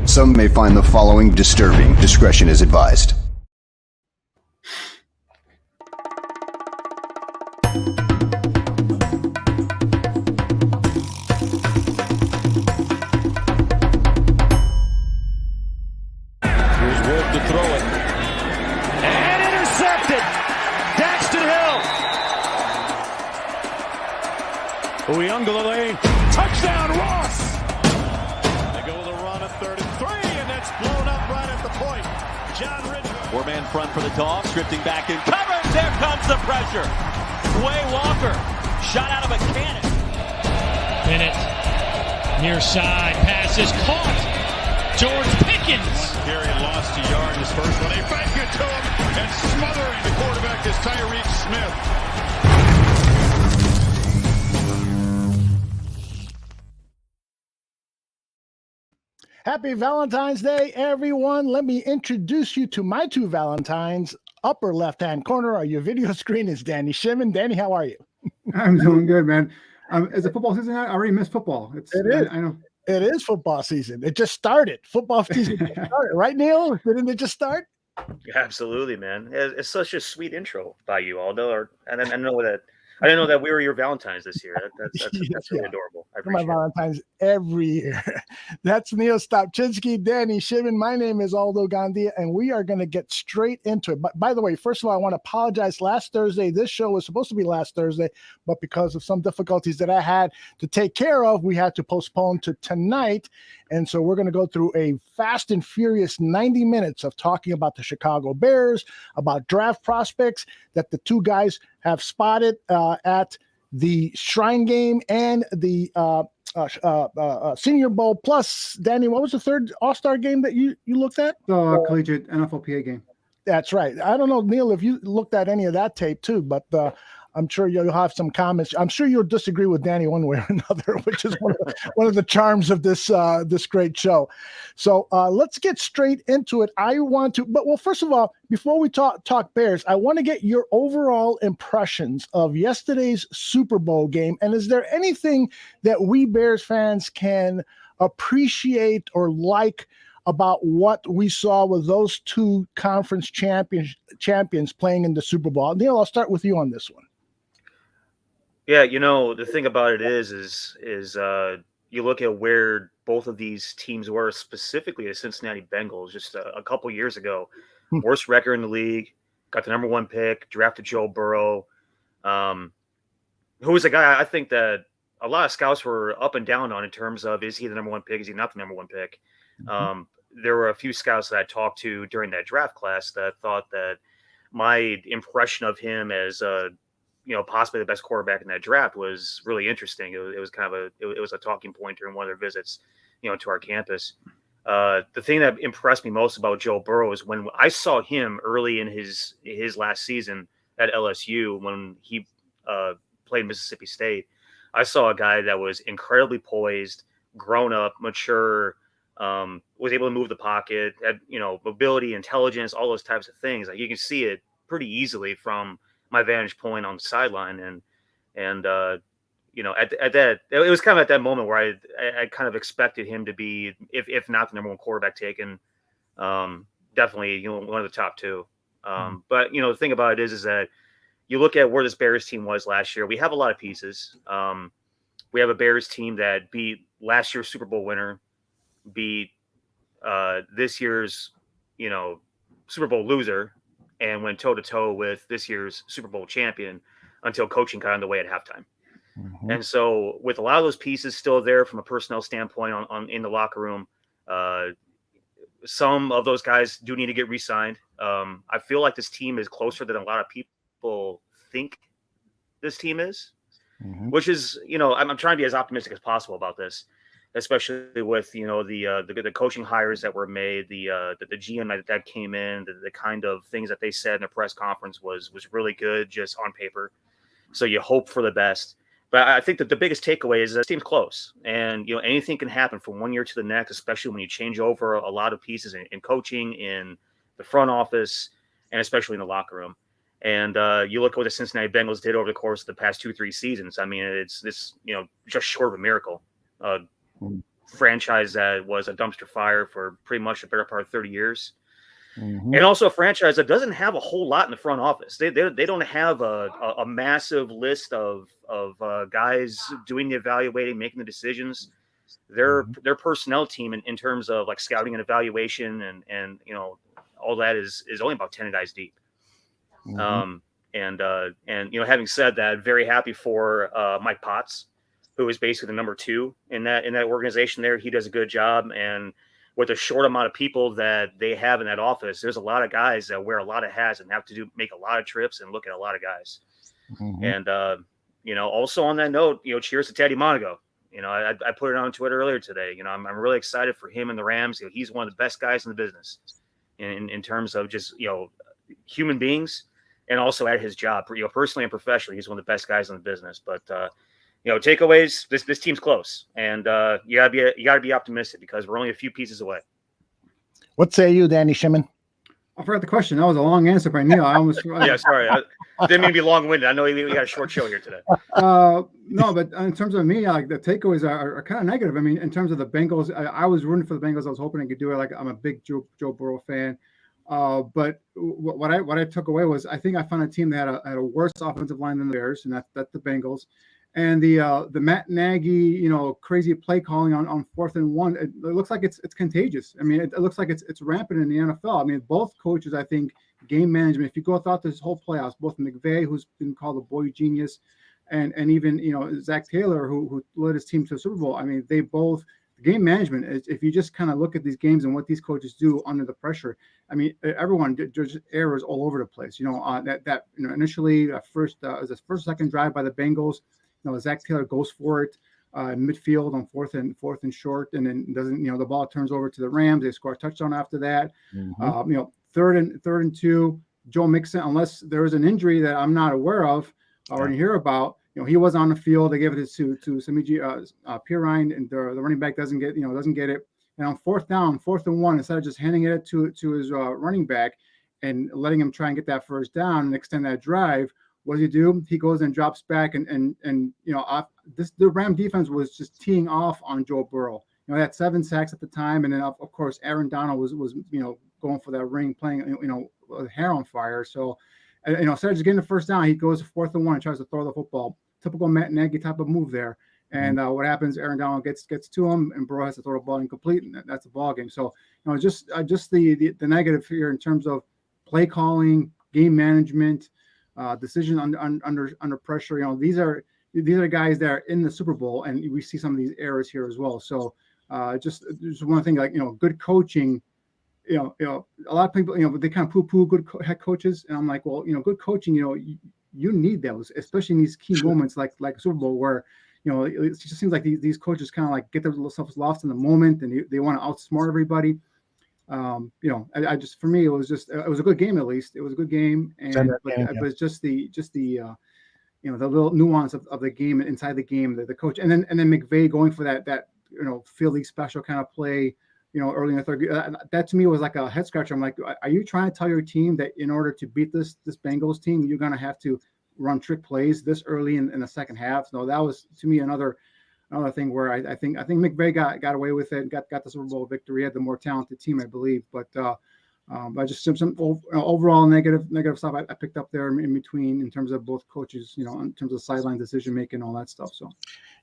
Some may find the following disturbing. Discretion is advised. Here's Wood to throw it. And intercepted! Daxton Hill! Uyunglele, touchdown Ross! They go with a run at 33, and that's blown up right at the point. John Ridgway. Four-man front for the Dogs, drifting back in coverage. There comes the pressure. Quay Walker, shot out of a cannon. Bennett, near side, pass is caught. George Pickens. Carey lost a yard his first one. They bank it to him, and smothering the quarterback is Tyreek Smith. Happy Valentine's Day, everyone. Let me introduce you to my two Valentines. Upper left-hand corner on your video screen is Danny Shimon. Danny, how are you? I'm doing good, man. Is it football season? I already missed football. It is. I know. It is football season. It just started. Football season just started. Right, Neil? Didn't it just start? Absolutely, man. It's such a sweet intro by you, Aldo. I didn't know that we were your Valentines this year. That's really adorable. I appreciate my Valentines every year. That's Niel Stopczynski, Danny Shimon. My name is Aldo Gandia, and we are going to get straight into it. But by the way, first of all, I want to apologize. Last Thursday, this show was supposed to be last Thursday, but because of some difficulties that I had to take care of, we had to postpone to tonight. And so we're going to go through a fast and furious 90 minutes of talking about the Chicago Bears, about draft prospects that the two guys have spotted at the Shrine Game and the Senior Bowl. Plus, Danny, what was the third All-Star game that you looked at? The collegiate NFLPA game. That's right. I don't know, Neil, if you looked at any of that tape too, but I'm sure you'll have some comments. I'm sure you'll disagree with Danny one way or another, which is one of the charms of this great show. So let's get straight into it. First of all, before we talk Bears, I want to get your overall impressions of yesterday's Super Bowl game. And is there anything that we Bears fans can appreciate or like about what we saw with those two conference champions playing in the Super Bowl? Neil, I'll start with you on this one. Yeah, the thing about it is you look at where both of these teams were, specifically the Cincinnati Bengals, just a couple years ago. Worst record in the league, got the number one pick, drafted Joe Burrow, who was a guy I think that a lot of scouts were up and down on in terms of, is he the number one pick? Is he not the number one pick? There were a few scouts that I talked to during that draft class that thought that my impression of him as possibly the best quarterback in that draft was really interesting. It was kind of it was a talking point during one of their visits, to our campus. The thing that impressed me most about Joe Burrow is when I saw him early in his last season at LSU, when he played Mississippi State. I saw a guy that was incredibly poised, grown up, mature, was able to move the pocket, had, mobility, intelligence, all those types of things. Like, you can see it pretty easily from my vantage point on the sideline. And at that, it was kind of at that moment where I kind of expected him to be, if not the number one quarterback taken, definitely, one of the top two. But, the thing about it is that you look at where this Bears team was last year. We have a lot of pieces. We have a Bears team that beat last year's Super Bowl winner, beat this year's, Super Bowl loser, and went toe-to-toe with this year's Super Bowl champion until coaching got in the way at halftime. Mm-hmm. And so with a lot of those pieces still there from a personnel standpoint on in the locker room, some of those guys do need to get re-signed. I feel like this team is closer than a lot of people think this team is, which is, I'm trying to be as optimistic as possible about this, especially with, the coaching hires that were made, the GM that came in, the kind of things that they said in the press conference was really good just on paper. So you hope for the best. But I think that the biggest takeaway is that this team's close, and anything can happen from one year to the next, especially when you change over a lot of pieces in coaching, in the front office, and especially in the locker room. And you look at what the Cincinnati Bengals did over the course of the past 2-3 seasons. I mean, it's just short of a miracle. franchise that was a dumpster fire for pretty much the better part of 30 years. And also a franchise that doesn't have a whole lot in the front office. They don't have a massive list of guys doing the evaluating, making the decisions. Their personnel team in terms of like scouting and evaluation and all that is only about 10 guys deep. And having said that, very happy for Mike Potts, who is basically the number 2 in that organization there. He does a good job, and with the short amount of people that they have in that office, there's a lot of guys that wear a lot of hats and have to make a lot of trips and look at a lot of guys. And, also on that note, cheers to Teddy Monaco. I put it on Twitter earlier today. I'm really excited for him and the Rams. He's one of the best guys in the business in terms of just, human beings, and also at his job, personally and professionally, he's one of the best guys in the business. But, takeaways, this team's close, and you gotta be optimistic because we're only a few pieces away. What say you, Danny Shimon? I forgot the question. That was a long answer by Neil. I almost Yeah, sorry. I didn't mean to be long-winded. I know we got a short show here today. No, but in terms of me, like the takeaways are kind of negative. I mean, in terms of the Bengals, I was rooting for the Bengals. I was hoping I could do it. Like I'm a big Joe Burrow fan. But what I took away was I think I found a team that had a worse offensive line than the Bears, and that's the Bengals. And the Matt Nagy, crazy play calling on 4th and 1, it looks like it's contagious. I mean, it looks like it's rampant in the NFL. I mean, both coaches, I think, game management. If you go throughout this whole playoffs, both McVay, who's been called a boy genius, and even Zach Taylor, who led his team to the Super Bowl. I mean, they both game management. If you just kind of look at these games and what these coaches do under the pressure, I mean, everyone there's errors all over the place. Initially first was the second drive by the Bengals. Zach Taylor goes for it midfield on fourth and short, and then doesn't. The ball turns over to the Rams. They score a touchdown after that. Third and 2. Joe Mixon, unless there is an injury that I'm not aware of or hear about, he was on the field. They gave it to Samiji Pirine, and the running back doesn't get it. And on 4th and 1, instead of just handing it to his running back and letting him try and get that first down and extend that drive. What does he do? He goes and drops back, and the Ram defense was just teeing off on Joe Burrow. They had 7 sacks at the time, and then of course Aaron Donald was going for that ring, playing with hair on fire. So instead of just getting the first down, he goes to 4th and 1 and tries to throw the football. Typical Matt Nagy type of move there. And what happens? Aaron Donald gets to him, and Burrow has to throw the ball incomplete, and that's a ball game. So just the negative here in terms of play calling, game management. Decision under pressure. These are guys that are in the Super Bowl, and we see some of these errors here as well. So just one thing, like good coaching. A lot of people they kind of poo-poo good head coaches, and I'm like, well, good coaching. You need those, especially in these key moments like Super Bowl where it just seems like these coaches kind of like get themselves lost in the moment, and they want to outsmart everybody. I just, for me, it was a good game. At least it was a good game, but it's just the the little nuance of the game inside the game, the coach, and then McVay going for that field league special kind of play, early in the third. That to me was like a head scratcher. I'm like, are you trying to tell your team that in order to beat this Bengals team, you're gonna have to run trick plays this early in the second half? So that was to me another thing where I think McVay got away with it, got the Super Bowl victory. He had the more talented team, I believe. But I just some overall negative stuff I picked up there in between in terms of both coaches, in terms of sideline decision making, all that stuff. So.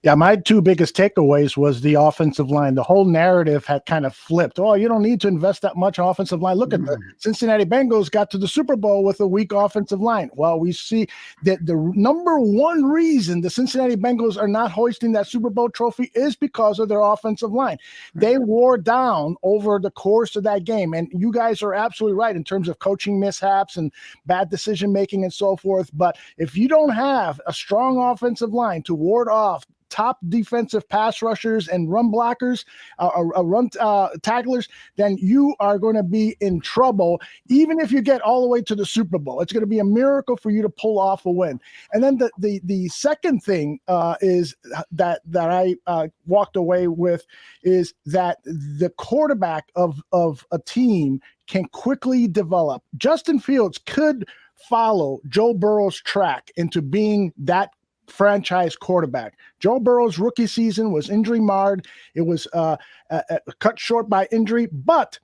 Yeah, my 2 biggest takeaways was the offensive line. The whole narrative had kind of flipped. Oh, you don't need to invest that much offensive line. Look at the Cincinnati Bengals got to the Super Bowl with a weak offensive line. Well, we see that the number 1 reason the Cincinnati Bengals are not hoisting that Super Bowl trophy is because of their offensive line. They wore down over the course of that game. And you guys are absolutely right in terms of coaching mishaps and bad decision-making and so forth. But if you don't have a strong offensive line to ward off top defensive pass rushers and run blockers, run tacklers, then you are going to be in trouble. Even if you get all the way to the Super Bowl, it's going to be a miracle for you to pull off a win. And then the second thing is that I walked away with is that the quarterback of a team can quickly develop. Justin Fields could follow Joe Burrow's track into being that franchise quarterback. Joe Burrow's rookie season was injury marred. It was cut short by injury, but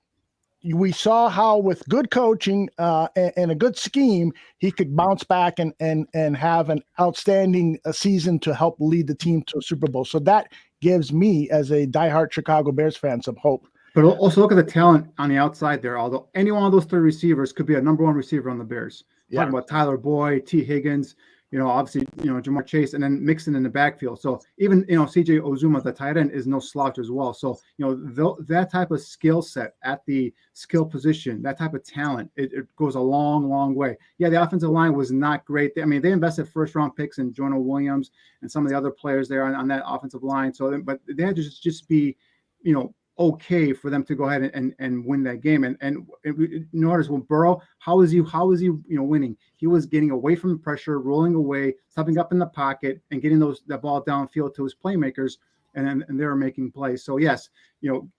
we saw how with good coaching and a good scheme, he could bounce back and have an outstanding season to help lead the team to a Super Bowl. So that gives me, as a diehard Chicago Bears fan, some hope. But also look at the talent on the outside there. Although any one of those three receivers could be a number one receiver on the Bears. Yeah. Talking about Tyler Boyd, T. Higgins, obviously, Jamar Chase, and then Mixon in the backfield. So even, CJ Uzomah, the tight end, is no slouch as well. So, that type of skill set at the skill position, that type of talent, it goes a long, long way. Yeah, the offensive line was not great. They invested first-round picks in Jonah Williams and some of the other players there on that offensive line. So, but they had to just be, okay for them to go ahead and win that game. And notice when Burrow, how is he winning? He was getting away from the pressure, rolling away, stepping up in the pocket, and getting that ball downfield to his playmakers, and they were making plays. So yes,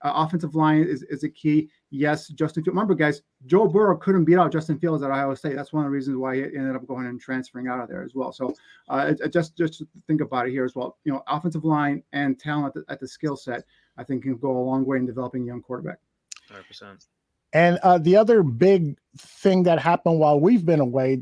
offensive line is a key. Yes, Justin Fields. Remember, guys, Joe Burrow couldn't beat out Justin Fields at Ohio State. That's one of the reasons why he ended up going and transferring out of there as well. So just think about it here as well. Offensive line and talent at the skill set, I think, can go a long way in developing a young quarterback. 100%. And the other big thing that happened while we've been away,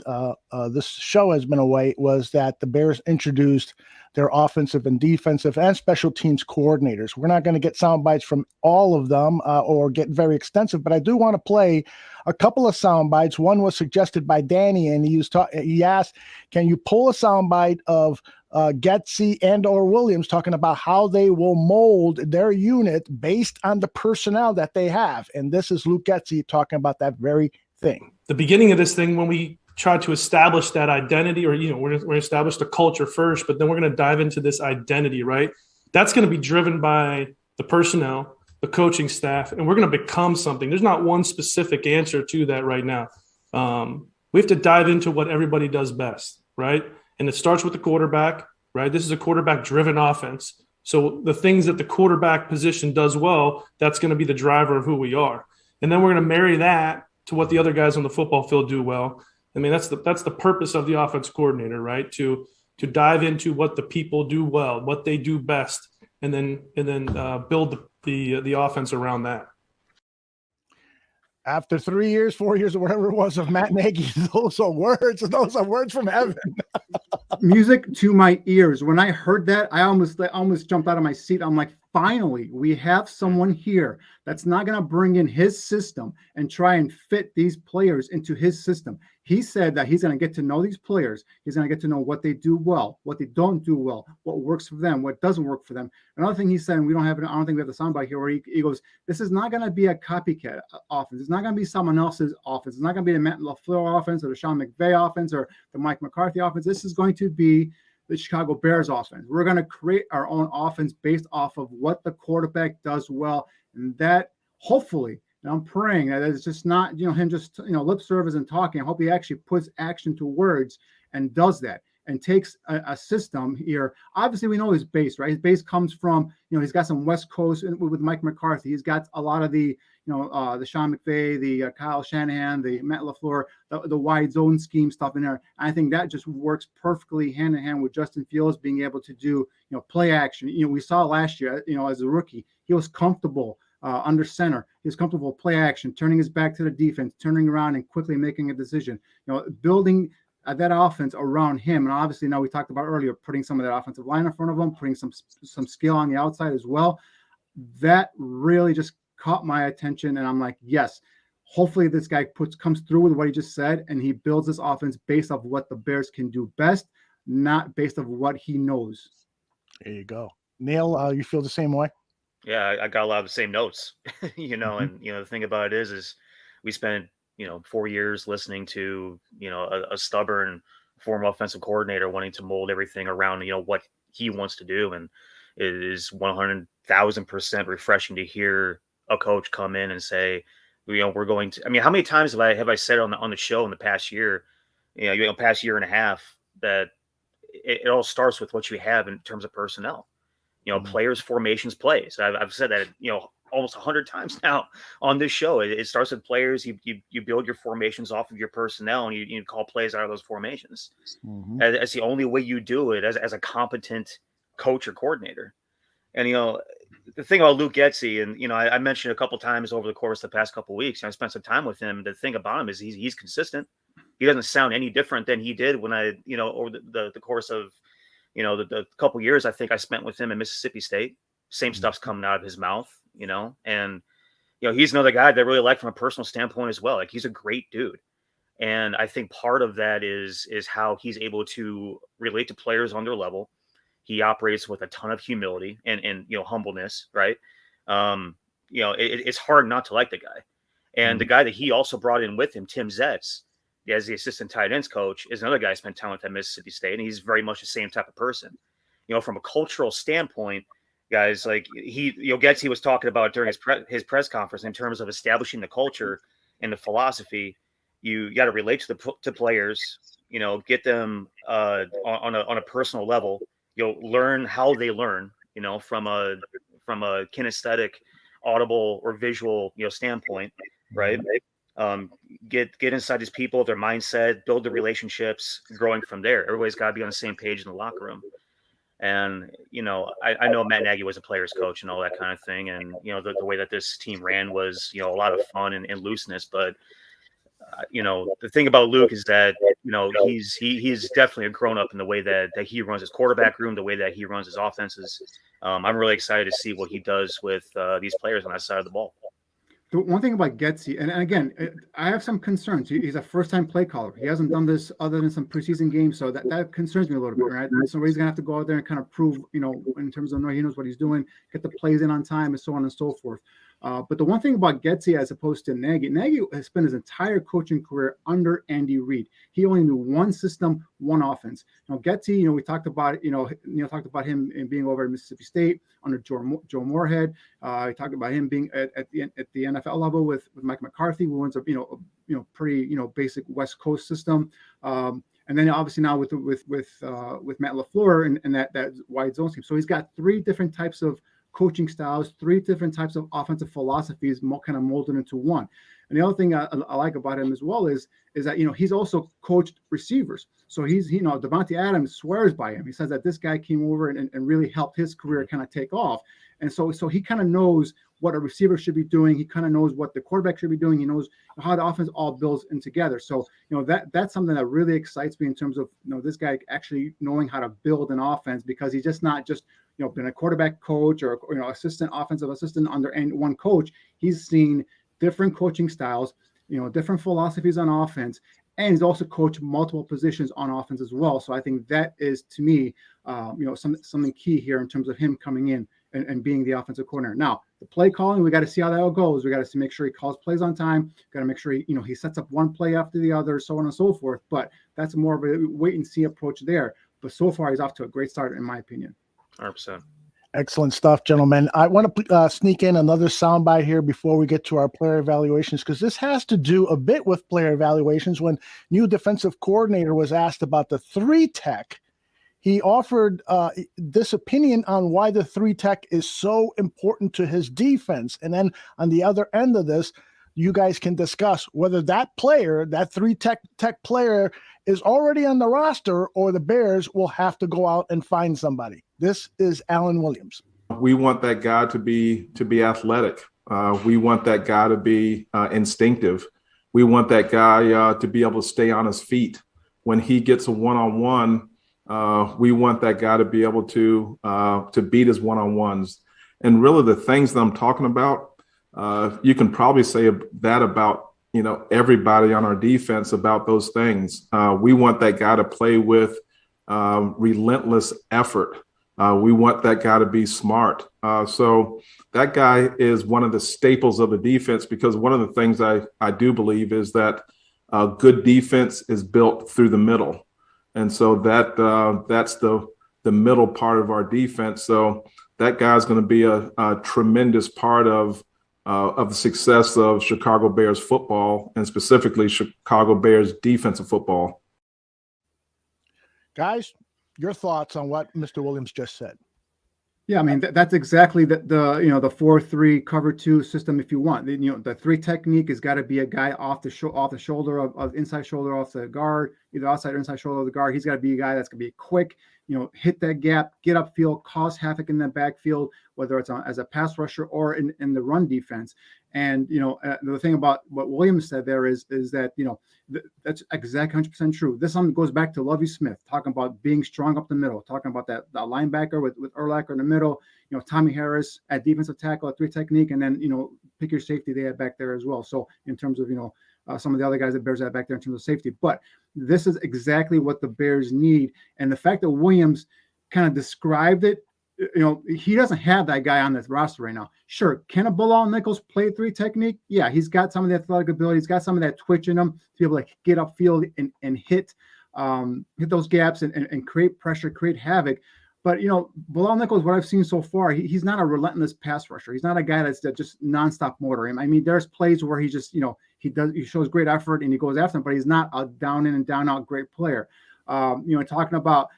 this show has been away, was that the Bears introduced their offensive and defensive and special teams coordinators. We're not going to get sound bites from all of them or get very extensive, but I do want to play a couple of sound bites. One was suggested by Danny, and he asked, can you pull a sound bite of Getsy and or Williams talking about how they will mold their unit based on the personnel that they have? And this is Luke Getsy talking about that very thing. The beginning of this thing, when we tried to establish that identity, or we're going to establish the culture first, but then we're going to dive into this identity, right? That's going to be driven by the personnel, the coaching staff, and we're going to become something. There's not one specific answer to that right now. We have to dive into what everybody does best, right? And it starts with the quarterback, right? This is a quarterback-driven offense. So the things that the quarterback position does well, that's going to be the driver of who we are. And then we're going to marry that to what the other guys on the football field do well. I mean, that's the purpose of the offense coordinator, right? To dive into what the people do well, what they do best, and then build the offense around that. After 3 years, 4 years, or whatever it was of Matt Nagy, those are words from heaven. Music to my ears. When I heard that, I almost jumped out of my seat. I'm like, finally, we have someone here that's not going to bring in his system and try and fit these players into his system. He said that he's going to get to know these players. He's going to get to know what they do well, what they don't do well, what works for them, what doesn't work for them. Another thing he said, and I don't think we have the soundbite here, where he goes, this is not going to be a copycat offense. It's not going to be someone else's offense. It's not going to be the Matt LaFleur offense or the Sean McVay offense or the Mike McCarthy offense. This is going to be the Chicago Bears offense. We're going to create our own offense based off of what the quarterback does well. And that, hopefully, and I'm praying that it's just not, him just, lip service and talking. I hope he actually puts action to words and does that and takes a system here. Obviously, we know his base, right? His base comes from, he's got some West Coast with Mike McCarthy. He's got a lot of the, the Sean McVay, the Kyle Shanahan, the Matt LaFleur, the wide zone scheme stuff in there. I think that just works perfectly hand in hand with Justin Fields being able to do, play action. We saw last year, as a rookie, he was comfortable under center. He was comfortable play action, turning his back to the defense, turning around and quickly making a decision. Building that offense around him. And obviously now we talked about earlier, putting some of that offensive line in front of him, putting some skill on the outside as well. That really just caught my attention. And I'm like, yes, hopefully this guy comes through with what he just said, and he builds this offense based off what the Bears can do best, not based off what he knows. There you go. Niel, you feel the same way? Yeah, I got a lot of the same notes, and, the thing about it is we spent, 4 years listening to, a stubborn former offensive coordinator wanting to mold everything around, what he wants to do. And it is 100,000% refreshing to hear a coach come in and say, we're going to, how many times have I said on the show in the past year, past year and a half, that it all starts with what you have in terms of personnel. Players, formations, plays. I've said that, almost 100 times now on this show. It starts with players. You build your formations off of your personnel, and you call plays out of those formations. Mm-hmm. That's the only way you do it as a competent coach or coordinator. And, the thing about Luke Getsy, and, I mentioned a couple times over the course of the past couple of weeks, I spent some time with him. The thing about him is he's consistent. He doesn't sound any different than he did when over the course of, the couple years I think I spent with him in Mississippi State. Same stuff's coming out of his mouth, and, he's another guy that I really like from a personal standpoint as well. Like, he's a great dude. And I think part of that is how he's able to relate to players on their level. He operates with a ton of humility and humbleness, right? It's hard not to like the guy. And the guy that he also brought in with him, Tim Zetz, as the assistant tight ends coach, is another guy I spent time with at Mississippi State, and he's very much the same type of person. From a cultural standpoint, guys, like Getsy was talking about during his press conference in terms of establishing the culture and the philosophy. You got to relate to players, get them on a personal level. Learn how they learn, from a kinesthetic, audible or visual, standpoint, right? Get inside these people, their mindset, build the relationships, growing from there. Everybody's got to be on the same page in the locker room. And, I know Matt Nagy was a player's coach and all that kind of thing. And, the way that this team ran was, a lot of fun and looseness. But, the thing about Luke is that, he's definitely a grown up in the way that he runs his quarterback room, the way that he runs his offenses. I'm really excited to see what he does with these players on that side of the ball. The one thing about Getsy, and again, I have some concerns. He's a first-time play caller. He hasn't done this other than some preseason games, so that concerns me a little bit, right? So he's gonna have to go out there and kind of prove, in terms of he knows what he's doing, get the plays in on time, and so on and so forth. But the one thing about Getsy as opposed to Nagy has spent his entire coaching career under Andy Reid. He only knew one system, one offense. Getsy, we talked about it, Neil talked about him being over at Mississippi State under Joe Moorhead. He talked about him being at the NFL level with Mike McCarthy, who ends up, pretty, basic West Coast system. And then obviously now with Matt LaFleur and that wide zone scheme. So he's got three different types of coaching styles, three different types of offensive philosophies, kind of molded into one. And the other thing I like about him as well is that, he's also coached receivers. So he's, Devontae Adams swears by him. He says that this guy came over and really helped his career kind of take off. And so he kind of knows what a receiver should be doing. He kind of knows what the quarterback should be doing. He knows how the offense all builds in together. So, that's something that really excites me in terms of, this guy actually knowing how to build an offense, because he's just not just, been a quarterback coach or offensive assistant under one coach. He's seen different coaching styles, different philosophies on offense, and he's also coached multiple positions on offense as well. So I think that is, to me, something key here in terms of him coming in and being the offensive coordinator. Now, the play calling, we got to see how that all goes. We got to make sure he calls plays on time. Got to make sure he sets up one play after the other, so on and so forth. But that's more of a wait and see approach there. But so far, he's off to a great start, in my opinion. 100%. Excellent stuff, gentlemen. I want to sneak in another soundbite here before we get to our player evaluations, because this has to do a bit with player evaluations. When new defensive coordinator was asked about the 3-tech, he offered this opinion on why the 3-tech is so important to his defense. And then on the other end of this, you guys can discuss whether that player, that 3-tech player, is already on the roster, or the Bears will have to go out and find somebody. This is Alan Williams. We want that guy to be athletic. We want that guy to be instinctive. We want that guy to be able to stay on his feet. When he gets a one-on-one, we want that guy to be able to beat his one-on-ones. And really the things that I'm talking about, you can probably say that about, everybody on our defense about those things. We want that guy to play with relentless effort. We want that guy to be smart. So that guy is one of the staples of the defense, because one of the things I do believe is that good defense is built through the middle. And so that's the middle part of our defense. So that guy's going to be a tremendous part of the success of Chicago Bears football, and specifically Chicago Bears defensive football. Guys, your thoughts on what Mr. Williams just said? Yeah, I mean that's exactly the 4-3 cover 2 system. If you want, the 3 technique has got to be a guy off the shoulder of inside shoulder off the guard, either outside or inside shoulder of the guard. He's got to be a guy that's gonna be quick, hit that gap, get upfield, cause havoc in the backfield, whether it's as a pass rusher or in the run defense. And the thing about what Williams said there is that that's exactly 100% true. This one goes back to Lovie Smith talking about being strong up the middle, talking about that linebacker with Urlacher in the middle, Tommy Harris at defensive tackle at 3 technique, and then pick your safety they had back there as well. So in terms of some of the other guys that Bears had back there in terms of safety, but this is exactly what the Bears need. And the fact that Williams kind of described it, he doesn't have that guy on this roster right now. Sure, can a Bilal Nichols play 3 technique? Yeah, he's got some of the athletic ability. He's got some of that twitch in him to be able to get upfield and hit those gaps and create pressure, create havoc. But Bilal Nichols, what I've seen so far, he's not a relentless pass rusher. He's not a guy that's just nonstop motoring. I mean, there's plays where he just he shows great effort and he goes after him, but he's not a down in and down out great player. Talking about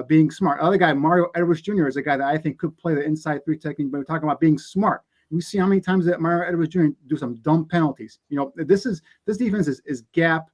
being smart. Other guy, Mario Edwards Jr. is a guy that I think could play the inside 3 technique. But we're talking about being smart. We see how many times that Mario Edwards Jr. do some dumb penalties. This defense is gap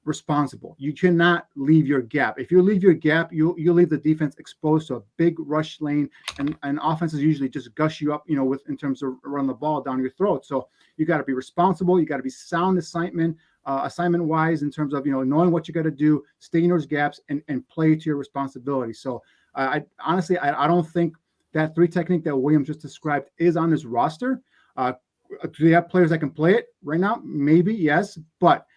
responsible. You cannot leave your gap. If you leave your gap, you leave the defense exposed to a big rush lane, and offenses usually just gush you up, in terms of running the ball down your throat. So you got to be responsible. You got to be sound assignment wise in terms of knowing what you got to do, stay in those gaps, and play to your responsibility. So I honestly don't think that 3 technique that Williams just described is on this roster. Do they have players that can play it right now? Maybe, yes, but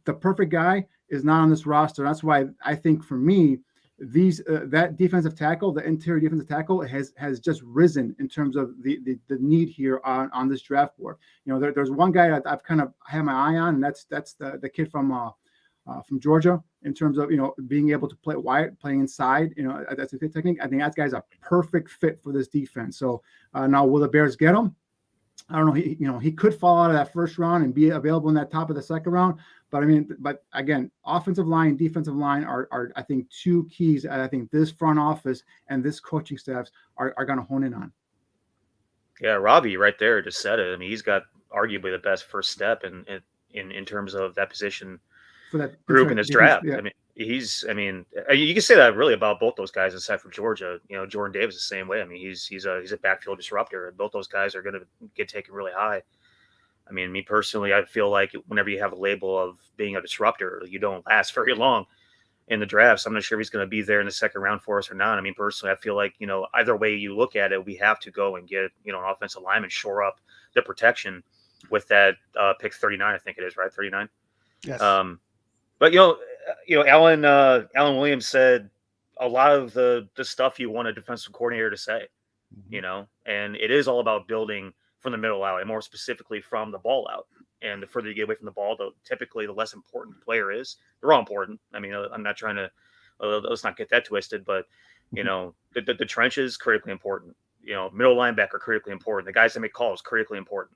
the perfect guy is not on this roster. That's why I think for me, that defensive tackle, the interior defensive tackle, has just risen in terms of the need here on this draft board. There's one guy that I've kind of had my eye on, and that's the kid from Georgia in terms of being able to play Wyatt, playing inside. That's a good technique. I think that guy's a perfect fit for this defense. So now will the Bears get him? I don't know. He could fall out of that first round and be available in that top of the second round. But again, offensive line, defensive line are I think 2 keys that I think this front office and this coaching staffs are going to hone in on. Yeah, Robbie right there just said it. I mean, he's got arguably the best first step in terms of that position for that group in this draft. Yeah. I mean, you can say that really about both those guys aside from Georgia. Jordan Davis the same way. I mean, he's a backfield disruptor, and both those guys are going to get taken really high. I mean, me personally, I feel like whenever you have a label of being a disruptor, you don't last very long in the draft. So I'm not sure if he's going to be there in the second round for us or not. I mean, personally, I feel like, either way you look at it, we have to go and get, an offensive lineman, shore up the protection with that pick 39, I think it is, right? 39. Yes. But, Alan Williams said a lot of the stuff you want a defensive coordinator to say, and it is all about building from the middle out, and more specifically from the ball out. And the further you get away from the ball, typically the less important the player is. They're all important. I mean, I'm not trying to let's not get that twisted, but the trench is critically important. Middle linebacker critically important. The guys that make calls critically important.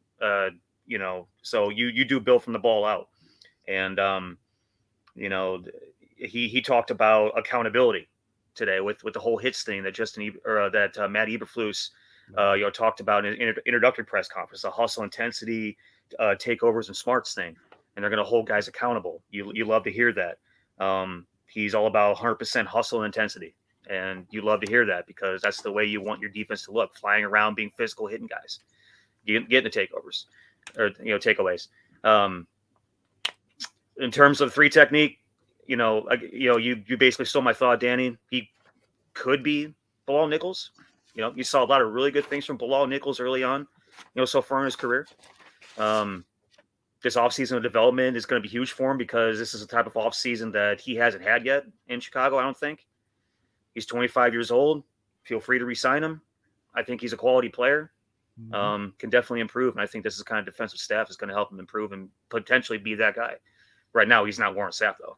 So you do build from the ball out, and he talked about accountability today with the whole hits thing that Matt Eberflus talked about in an introductory press conference, the hustle intensity, takeovers and smarts thing, and they're going to hold guys accountable. You love to hear that. He's all about 100% hustle and intensity, and you love to hear that because that's the way you want your defense to look, flying around, being physical, hitting guys, getting the takeovers or takeaways. In terms of 3 technique, you basically stole my thought, Danny. He could be Bilal Nichols. You saw a lot of really good things from Bilal Nichols early on, so far in his career. This offseason of development is going to be huge for him because this is a type of offseason that he hasn't had yet in Chicago, I don't think. He's 25 years old. Feel free to re-sign him. I think he's a quality player. Can definitely improve, and I think this is the kind of defensive staff that's going to help him improve and potentially be that guy. Right now, he's not Warren Sapp, though.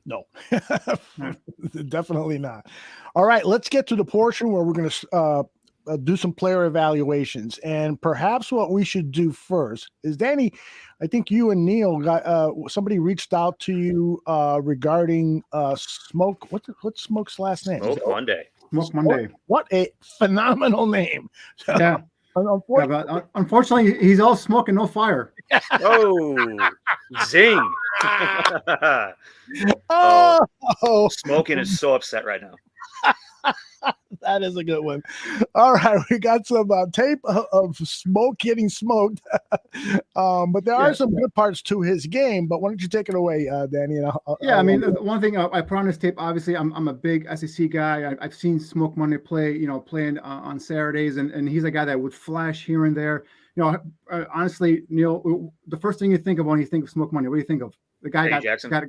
No, definitely not. All right, let's get to the portion where we're going to do some player evaluations. And perhaps what we should do first is, Danny, I think you and Neil got somebody reached out to you regarding Smoke. What's Smoke's last name? Smoke Monday. Smoke Monday. What a phenomenal name. Yeah. But unfortunately, he's all smoke and no fire. Oh, zing. Oh, Smoking is so upset right now. that is a good one. All right, we got some tape of Smoke getting smoked, but there are some good parts to his game. But why don't you take it away, Danny? I mean, one thing I put on his tape. Obviously, I'm a big SEC guy. I've seen Smoke Monday playing on Saturdays, and he's a guy that would flash here and there. Honestly, Neil, the first thing you think of when you think of Smoke Monday, what do you think of? The guy got.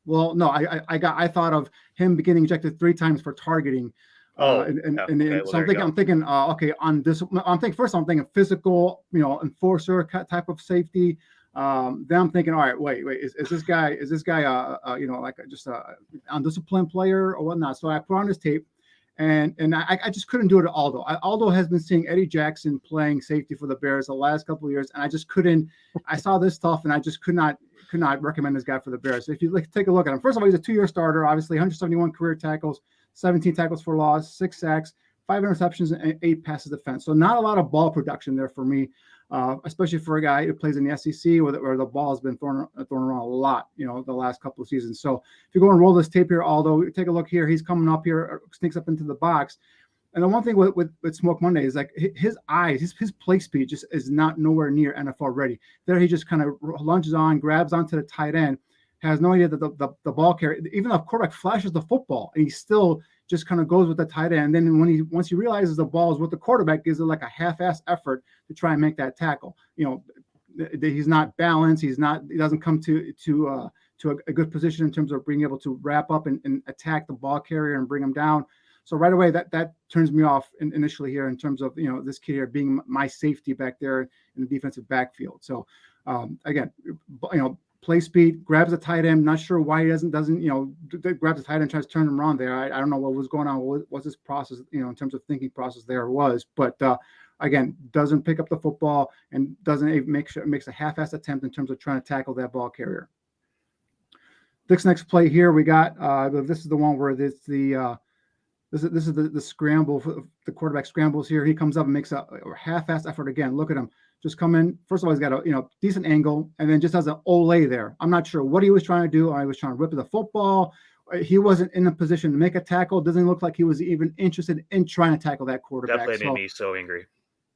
Well, no, I thought of him getting ejected 3 times for targeting. So I'm thinking, okay, on this, I'm thinking physical, enforcer type of safety. Then I'm thinking, all right, wait, is this guy, like just a undisciplined player or whatnot? So I put on his tape, and I just couldn't do it to Aldo. Aldo has been seeing Eddie Jackson playing safety for the Bears the last couple of years, and I just couldn't. I saw this stuff, and I just could not recommend this guy for the Bears. So if you take a look at him, first of all, he's a 2-year starter, obviously 171 career tackles, 17 tackles for loss, 6 sacks, 5 interceptions, and 8 passes defense. So not a lot of ball production there for me, especially for a guy who plays in the SEC where the ball has been thrown around a lot, the last couple of seasons. So if you go and roll this tape here, Aldo, take a look here. He's coming up here, sneaks up into the box. And the one thing with Smoke Monday is like his eyes, his play speed just is not nowhere near NFL ready. There he just kind of lunges on, grabs onto the tight end, has no idea that the ball carrier, even the quarterback flashes the football, and he still just kind of goes with the tight end. And then once he realizes the ball is with the quarterback, gives it like a half-ass effort to try and make that tackle. He's not balanced. He doesn't come to a good position in terms of being able to wrap up and attack the ball carrier and bring him down. So right away, that turns me off initially here in terms of, this kid here being my safety back there in the defensive backfield. So again, play speed, grabs a tight end. Not sure why he doesn't grabs a tight end, tries to turn him around there. I don't know what was going on. What this process, in terms of thinking process there was, but again, doesn't pick up the football and doesn't even makes a half-assed attempt in terms of trying to tackle that ball carrier. This next play here, we got, this is the one where this is the scramble, the quarterback scrambles here. He comes up and makes a half-assed effort again. Look at him. Just come in. First of all, he's got a decent angle, and then just has an Olay there. I'm not sure what he was trying to do. He was trying to whip the football. He wasn't in a position to make a tackle. Doesn't look like he was even interested in trying to tackle that quarterback. That play made me so angry.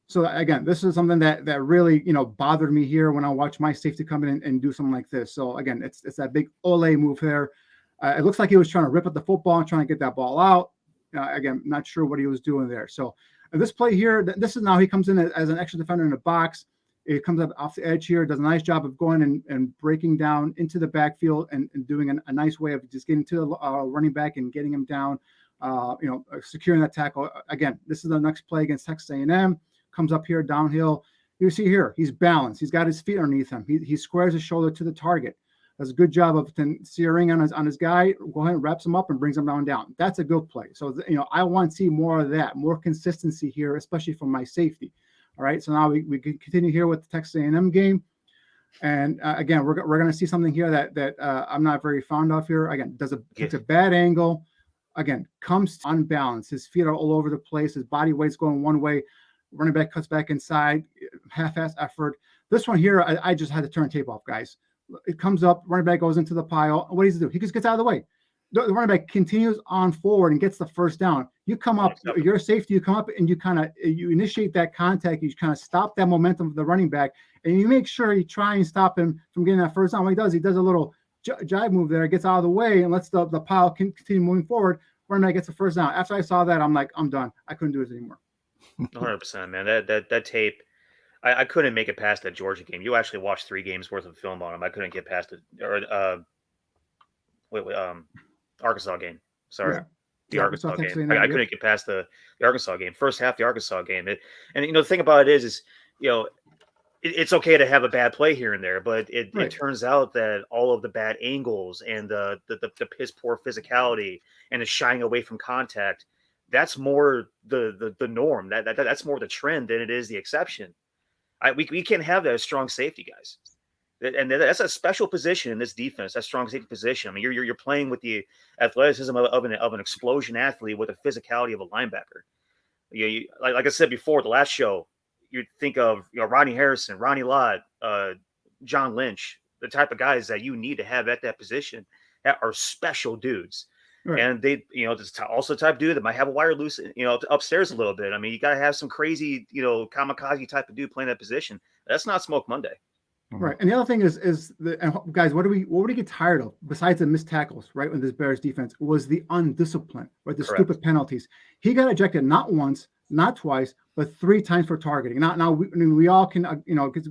So again, this is something that really bothered me here when I watched my safety come in and do something like this. So again, it's that big Olay move there. It looks like he was trying to rip at the football and trying to get that ball out. Again, not sure what he was doing there. So this play here, this is now he comes in as an extra defender in the box. He comes up off the edge here, does a nice job of going and breaking down into the backfield and doing a nice way of just getting to the running back and getting him down, securing that tackle. Again, this is the next play against Texas A&M. Comes up here downhill. You see here, he's balanced. He's got his feet underneath him. He squares his shoulder to the target. Does a good job of searing on his guy. Go ahead and wraps him up and brings him down. That's a good play. So I want to see more of that, more consistency here, especially from my safety. All right. So now we can continue here with the Texas A&M game, and again we're going to see something here that I'm not very fond of here. Again, takes a bad angle. Again, comes unbalanced. His feet are all over the place. His body weight's going one way. Running back cuts back inside. Half-ass effort. This one here, I just had to turn tape off, guys. It comes up, running back goes into the pile. What does he do? He just gets out of the way. The running back continues on forward and gets the first down. You come up, you're safety, you come up and you initiate that contact. You kind of stop that momentum of the running back, and you make sure you try and stop him from getting that first down. What he does a little jive move there, gets out of the way and lets the pile continue moving forward. Running back gets the first down. After I saw that, I'm like, I'm done. I couldn't do it anymore. 100%, man. That tape, I couldn't make it past that Georgia game. You actually watched 3 games worth of film on him. I couldn't get past it. Arkansas game. Sorry. Yeah. The Arkansas game. I couldn't get past the Arkansas game. First half, the Arkansas game. The thing about it is it's okay to have a bad play here and there, but it turns out that all of the bad angles and the piss poor physicality and the shying away from contact, that's more the norm. That's more the trend than it is the exception. We can't have that as strong safety, guys. And that's a special position in this defense, that strong safety position. I mean, you're playing with the athleticism of an explosion athlete with the physicality of a linebacker. Like I said before, the last show, you think of Rodney Harrison, Ronnie Lott, John Lynch, the type of guys that you need to have at that position that are special dudes. Right. And they, also the type of dude that might have a wire loose, upstairs a little bit. I mean, you got to have some crazy, kamikaze type of dude playing that position. That's not Smoke Monday. Right. And the other thing is guys, what do we get tired of besides the missed tackles, right? When this Bears defense was the undisciplined, right? The Correct. Stupid penalties. He got ejected not once, not twice, but 3 times for targeting. Now we all can,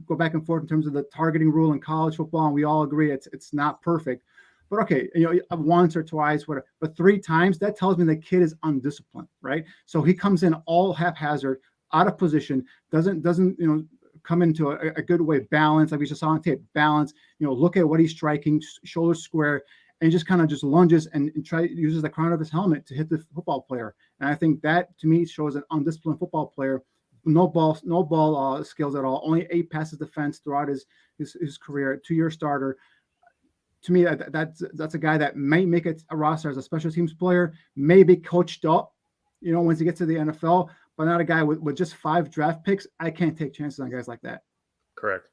go back and forth in terms of the targeting rule in college football, and we all agree it's not perfect. But okay, once or twice, whatever, but 3 times, that tells me the kid is undisciplined, right? So he comes in all haphazard, out of position, doesn't come into a good way, balance, like we just saw on tape, balance, look at what he's striking, shoulders square, and just kind of just lunges and uses the crown of his helmet to hit the football player. And I think that to me shows an undisciplined football player. No ball skills at all. Only 8 passes defense throughout his career. 2-year starter. To me, that's a guy that may make it a roster as a special teams player, may be coached up, once he gets to the NFL, but not a guy with just 5 draft picks. I can't take chances on guys like that. Correct.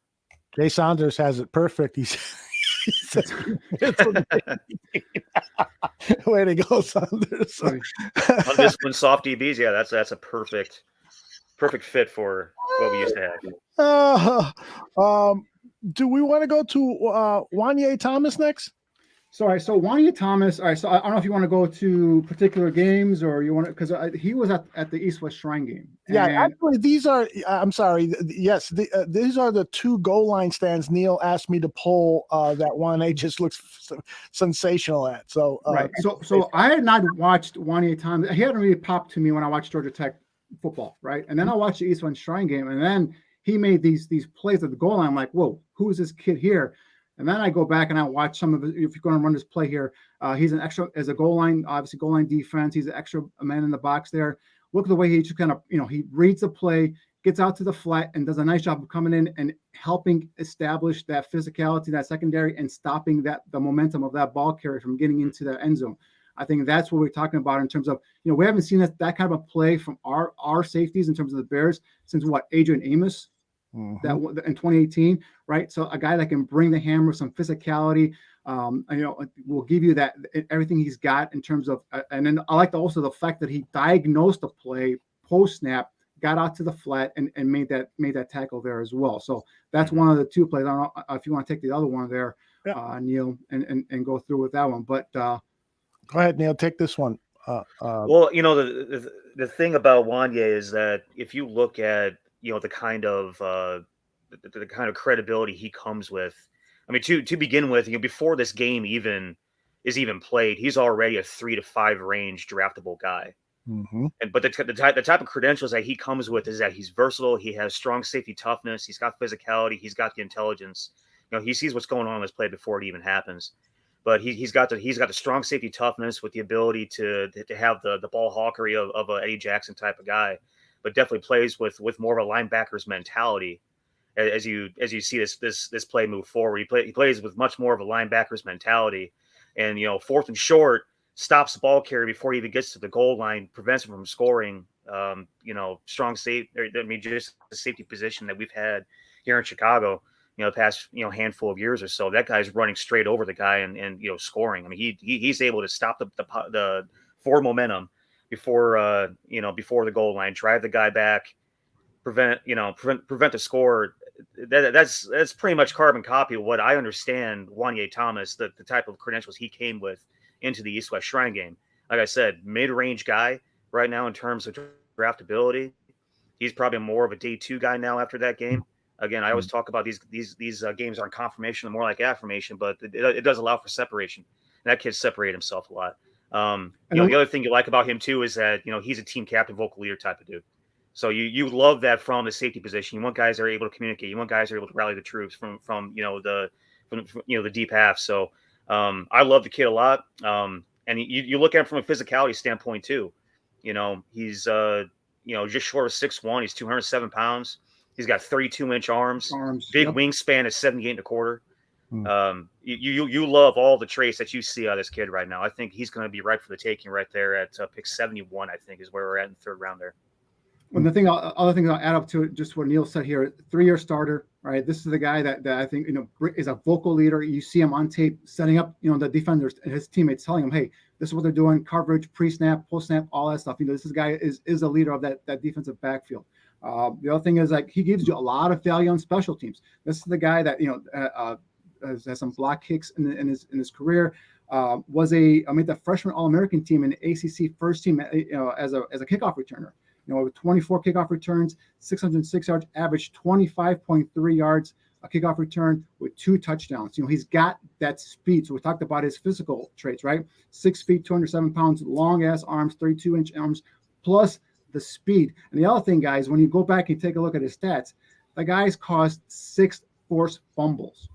Jay Saunders has it perfect. He says, way to go, Saunders. On this one, soft DBs, yeah, that's a perfect fit for what we used to have. Do we want to go to Wanye Thomas next? Sorry, so Wanye Thomas. All right, so I don't know if you want to go to particular games or you want to, because he was at the East-West Shrine game. Yeah, actually, these are. I'm sorry. Yes, these are the 2 goal line stands Neil asked me to pull. That Wanye just looks sensational at. So right. So I had not watched Wanye Thomas. He hadn't really popped to me when I watched Georgia Tech football, right? And then I watched the East-West Shrine game, and then he made these plays at the goal line. I'm like, whoa, who is this kid here? And then I go back and I watch some of it. If you're going to run this play here, he's an extra as a goal line, obviously goal line defense. He's an extra man in the box there. Look at the way he just kind of, he reads the play, gets out to the flat, and does a nice job of coming in and helping establish that physicality, that secondary, and stopping the momentum of that ball carrier from getting into the end zone. I think that's what we're talking about in terms of, we haven't seen that kind of a play from our safeties in terms of the Bears since Adrian Amos. Mm-hmm. That in 2018, right? So a guy that can bring the hammer, some physicality, will give you that everything he's got in terms of. And then I like also the fact that he diagnosed the play post snap, got out to the flat, and made that tackle there as well. So that's one of the 2 plays. I don't know if you want to take the other one there, Neil, and go through with that one. But go ahead, Neil. Take this one. Well, the thing about Wanye is that if you look at the kind of credibility he comes with. I mean, to begin with, before this game even played, he's already a 3 to 5 range draftable guy. Mm-hmm. But the type of credentials that he comes with is that he's versatile. He has strong safety toughness. He's got physicality. He's got the intelligence. He sees what's going on in this play before it even happens. But he's got the strong safety toughness with the ability to have the ball hawkery of a Eddie Jackson type of guy. But definitely plays with more of a linebacker's mentality as you see this play move forward. He plays with much more of a linebacker's mentality, and 4th and short, stops the ball carrier before he even gets to the goal line, prevents him from scoring. Strong safety. I mean, just the safety position that we've had here in Chicago, the past handful of years or so. That guy's running straight over the guy and scoring. I mean, he's able to stop the forward momentum before the goal line, drive the guy back, prevent the score. That's pretty much carbon copy of what I understand Wanye Thomas, the type of credentials he came with into the East-West Shrine game. Like I said, mid-range guy right now in terms of draftability. He's probably more of a day 2 guy now after that game. Again, I always talk about these games aren't confirmation, more like affirmation, but it does allow for separation. And that kid separated himself a lot. The other thing you like about him too is that he's a team captain, vocal leader type of dude. So you love that from the safety position. You want guys that are able to communicate. You want guys that are able to rally the troops from the deep half. So I love the kid a lot. And you look at him from a physicality standpoint too. He's just short of 6'1". He's 207 pounds. He's got 32-inch arms, big wingspan at 78 and a quarter. You love all the traits that you see out of this kid right now. I think he's going to be right for the taking right there at pick 71, I think, is where we're at in the third round there. Well, other things I'll add up to it, just what Neil said here, 3-year starter, right? This is the guy that I think, is a vocal leader. You see him on tape setting up, the defenders and his teammates, telling him, hey, this is what they're doing, coverage, pre-snap, post-snap, all that stuff. This guy is a leader of that defensive backfield. The other thing is, like, he gives you a lot of value on special teams. This is the guy that, has some block kicks in his career. Was made the freshman All-American team in the ACC first team, as a kickoff returner. With 24 kickoff returns, 606 yards, averaged 25.3 yards a kickoff return with 2 touchdowns. He's got that speed. So we talked about his physical traits, right? 6 feet, 207 pounds, long ass arms, 32-inch arms, plus the speed. And the other thing, guys, when you go back and take a look at his stats, the guy's caused 6 forced fumbles.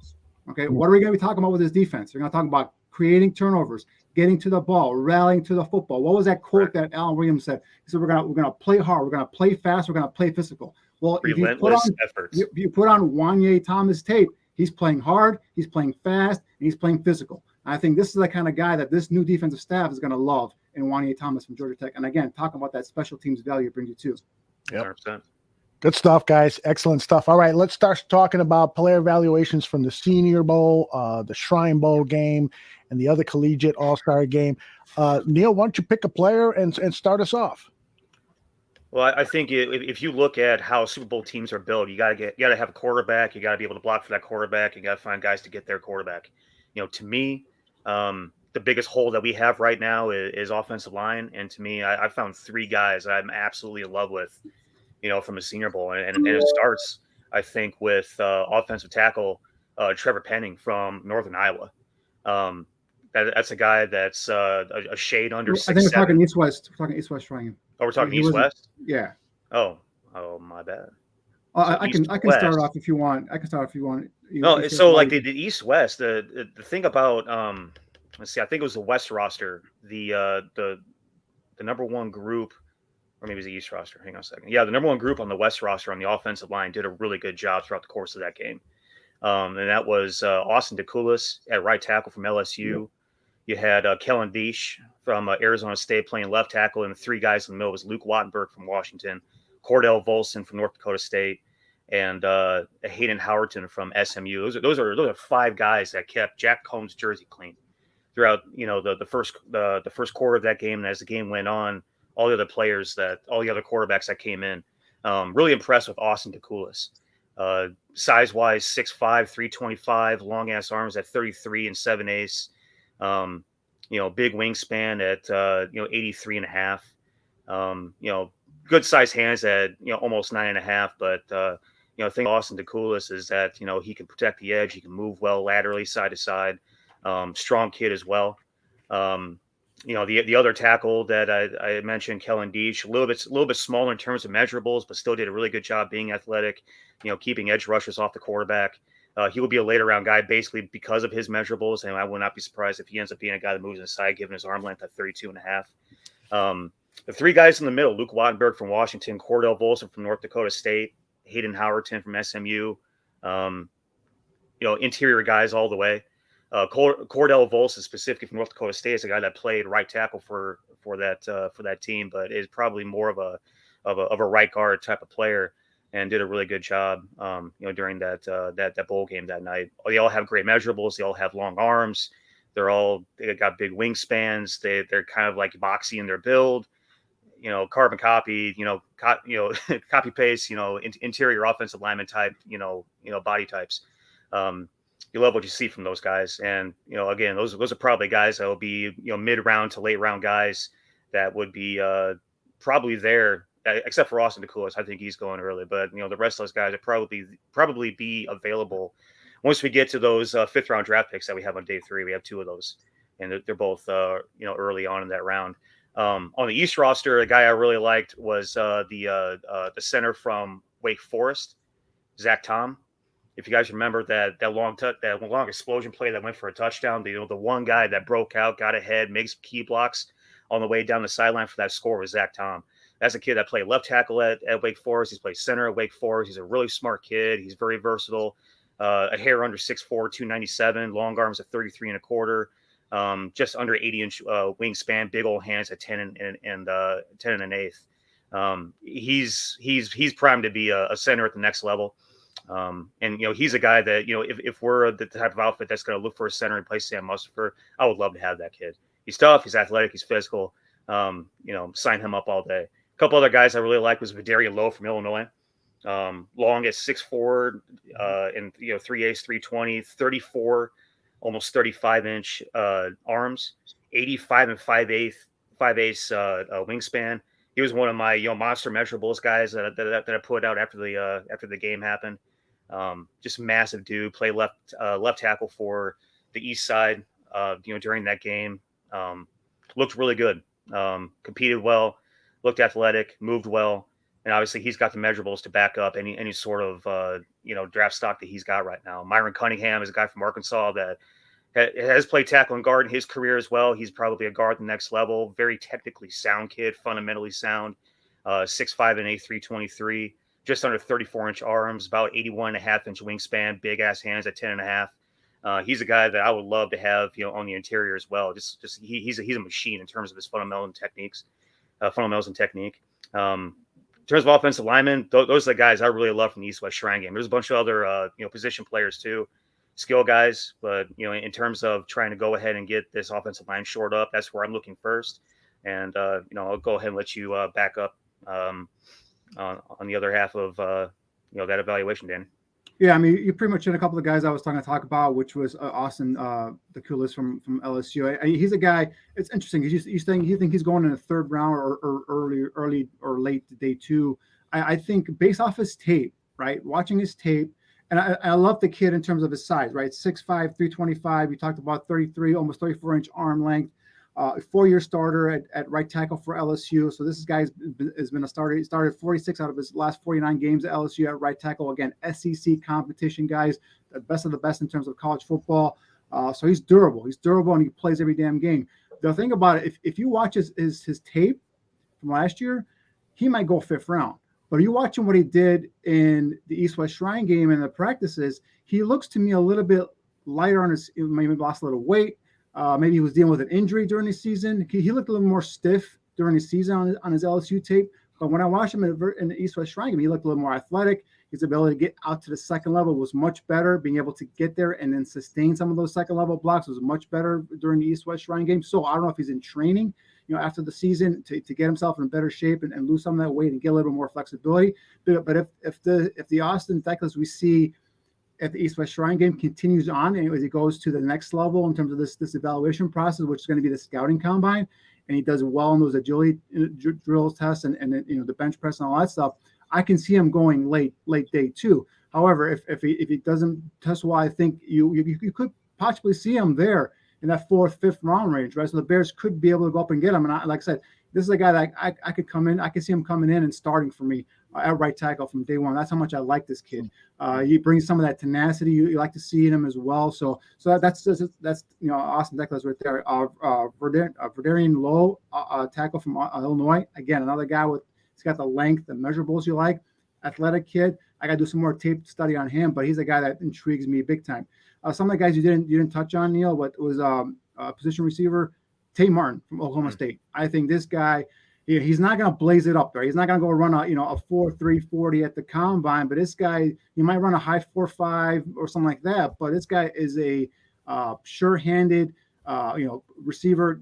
Okay, what are we going to be talking about with his defense? We're going to talk about creating turnovers, getting to the ball, rallying to the football. What was that quote that Alan Williams said? He said, we're going to play hard, we're going to play fast, we're going to play physical. Well, if you put on Wanye Thomas tape, he's playing hard, he's playing fast, and he's playing physical. I think this is the kind of guy that this new defensive staff is going to love in Wanye Thomas from Georgia Tech. And again, talking about that special teams value brings you too. Yep. 100%. Good stuff, guys. Excellent stuff. All right, let's start talking about player evaluations from the Senior Bowl, the Shrine Bowl game, and the other collegiate all-star game. Neil, why don't you pick a player and start us off? Well, I think if you look at how Super Bowl teams are built, you got to have a quarterback. You got to be able to block for that quarterback. You got to find guys to get their quarterback. To me, the biggest hole that we have right now is offensive line. And to me, I found 3 guys that I'm absolutely in love with, from a Senior Bowl. And it starts, I think, with offensive tackle Trevor Penning from Northern Iowa. That's a guy that's a shade under 6'7". I think we're talking East-West. We're talking East-West Triangle. Oh, we're talking East-West? Yeah. Oh, my bad. I can start off if you want. No, so like the East-West, the thing about let's see, I think it was the West roster, the number one group, or maybe it was the East roster. Hang on a second. Yeah, the number one group on the West roster on the offensive line did a really good job throughout the course of that game. And that was Austin DeCoulis at right tackle from LSU. Yep. You had Kellen Diesch from Arizona State playing left tackle, and the 3 guys in the middle was Luke Wattenberg from Washington, Cordell Volson from North Dakota State, and Hayden Howerton from SMU. Those are 5 guys that kept Jack Cohn's jersey clean throughout the first quarter of that game. And as the game went on, all the other quarterbacks that came in, really impressed with Austin DeCoulis. Size-wise, 6'5", 325, long-ass arms at 33 7/8. Big wingspan at 83 and a half. Good size hands at almost 9.5. But the thing Austin DeCoulis is that he can protect the edge, he can move well laterally, side to side. Strong kid as well. The other tackle that I mentioned, Kellen Diesch, a little bit smaller in terms of measurables, but still did a really good job being athletic, keeping edge rushers off the quarterback. He will be a later round guy basically because of his measurables, and I will not be surprised if he ends up being a guy that moves inside, given his arm length at 32 and a half. The 3 guys in the middle, Luke Wattenberg from Washington, Cordell Volson from North Dakota State, Hayden Howerton from SMU, interior guys all the way. Cordell Volson specifically from North Dakota State is a guy that played right tackle for that team, but is probably more of a right guard type of player, and did a really good job, during that bowl game that night. They all have great measurables. They all have long arms. They got big wingspans. They're kind of like boxy in their build. Carbon copy. Copy paste. Interior offensive lineman type. Body types. You love what you see from those guys, and again, those are probably guys that will be mid-round to late-round guys that would be probably there. Except for Austin DeCoulis, I think he's going early. But the rest of those guys would probably be available once we get to those 5th round draft picks that we have on day 3. We have 2 of those, and they're both early on in that round. On the East roster, a guy I really liked was the center from Wake Forest, Zach Tom. If you guys remember that long explosion play that went for a touchdown, the one guy that broke out, got ahead, made some key blocks on the way down the sideline for that score was Zach Tom. That's a kid that played left tackle at Wake Forest. He's played center at Wake Forest. He's a really smart kid. He's very versatile. A hair under 6'4", 297, long arms at 33 and a quarter, just under 80-inch wingspan, big old hands at 10 and 10 and an eighth. He's primed to be a center at the next level. And he's a guy that if we're the type of outfit that's going to look for a center and play Sam Mustipher, I would love to have that kid. He's tough, he's athletic, he's physical. Sign him up all day. A couple other guys I really like was Vidarian Lowe from Illinois. Long at 6'4", and 3'8", 320, 34, almost 35-inch arms, 85 and 5/8 wingspan. He was one of my monster measurables guys that I put out after the game happened. Just massive dude. Play left tackle for the East Side. During that game, looked really good. Competed well, looked athletic, moved well. And obviously, he's got the measurables to back up any sort of draft stock that he's got right now. Myron Cunningham is a guy from Arkansas that has played tackle and guard in his career as well. He's probably a guard at the next level. Very technically sound kid, fundamentally sound. 6'5" and 323, just under 34-inch arms, about 81.5-inch wingspan, big ass hands at 10.5. He's a guy that I would love to have on the interior as well. He's a machine in terms of his fundamentals and technique. In terms of offensive linemen, those are the guys I really love from the East-West Shrine game. There's a bunch of other, position players too, skill guys. But, in terms of trying to go ahead and get this offensive line shored up, that's where I'm looking first. And, I'll go ahead and let you back up on the other half of, that evaluation, Danny. Yeah, I mean, you pretty much hit a couple of guys I was talking to talk about, which was Austin, the coolest from LSU. He's a guy. It's interesting. You think he's going in the third round or early or late day two. I think based off his tape, right? Watching his tape, and I love the kid in terms of his size, right? 6'5", 325. You talked about 33, almost 34-inch arm length. A 4-year starter at right tackle for LSU. So this guy has been a starter. He started 46 out of his last 49 games at LSU at right tackle. Again, SEC competition guys, the best of the best in terms of college football. So he's durable. He's durable, and he plays every damn game. The thing about it, if you watch his tape from last year, he might go 5th round. But you watching what he did in the East-West Shrine game and the practices, he looks to me a little bit lighter on his, maybe lost a little weight. Maybe he was dealing with an injury during the season. He looked a little more stiff during the season on his LSU tape. But when I watched him in the East-West Shrine game, he looked a little more athletic. His ability to get out to the second level was much better. Being able to get there and then sustain some of those second level blocks was much better during the East-West Shrine game. So I don't know if he's in training, after the season to get himself in better shape and lose some of that weight and get a little bit more flexibility. But if the Austin Theclas we see at the East-West Shrine game continues on, and as he goes to the next level in terms of this evaluation process, which is going to be the scouting combine, and he does well in those agility drills tests and the bench press and all that stuff, I can see him going late day two. However, if he doesn't test well, I think you could possibly see him there in that 4th, 5th round range, right? So the Bears could be able to go up and get him. And like I said, this is a guy that I could come in. I could see him coming in and starting for me at right tackle from day one. That's how much I like this kid. He brings some of that tenacity you like to see in him as well. So that's Austin Theclas right there. Vidarian Lowe, tackle from Illinois. Again, another guy he's got the length, the measurables you like. Athletic kid. I got to do some more tape study on him, but he's a guy that intrigues me big time. Some of the guys you didn't touch on, Neil, but was position receiver Tay Martin from Oklahoma State. I think this guy, he's not going to blaze it up there. He's not going to go run a 4.3 40 at the combine, but this guy, he might run a high 4.5 or something like that. But this guy is a sure-handed, receiver,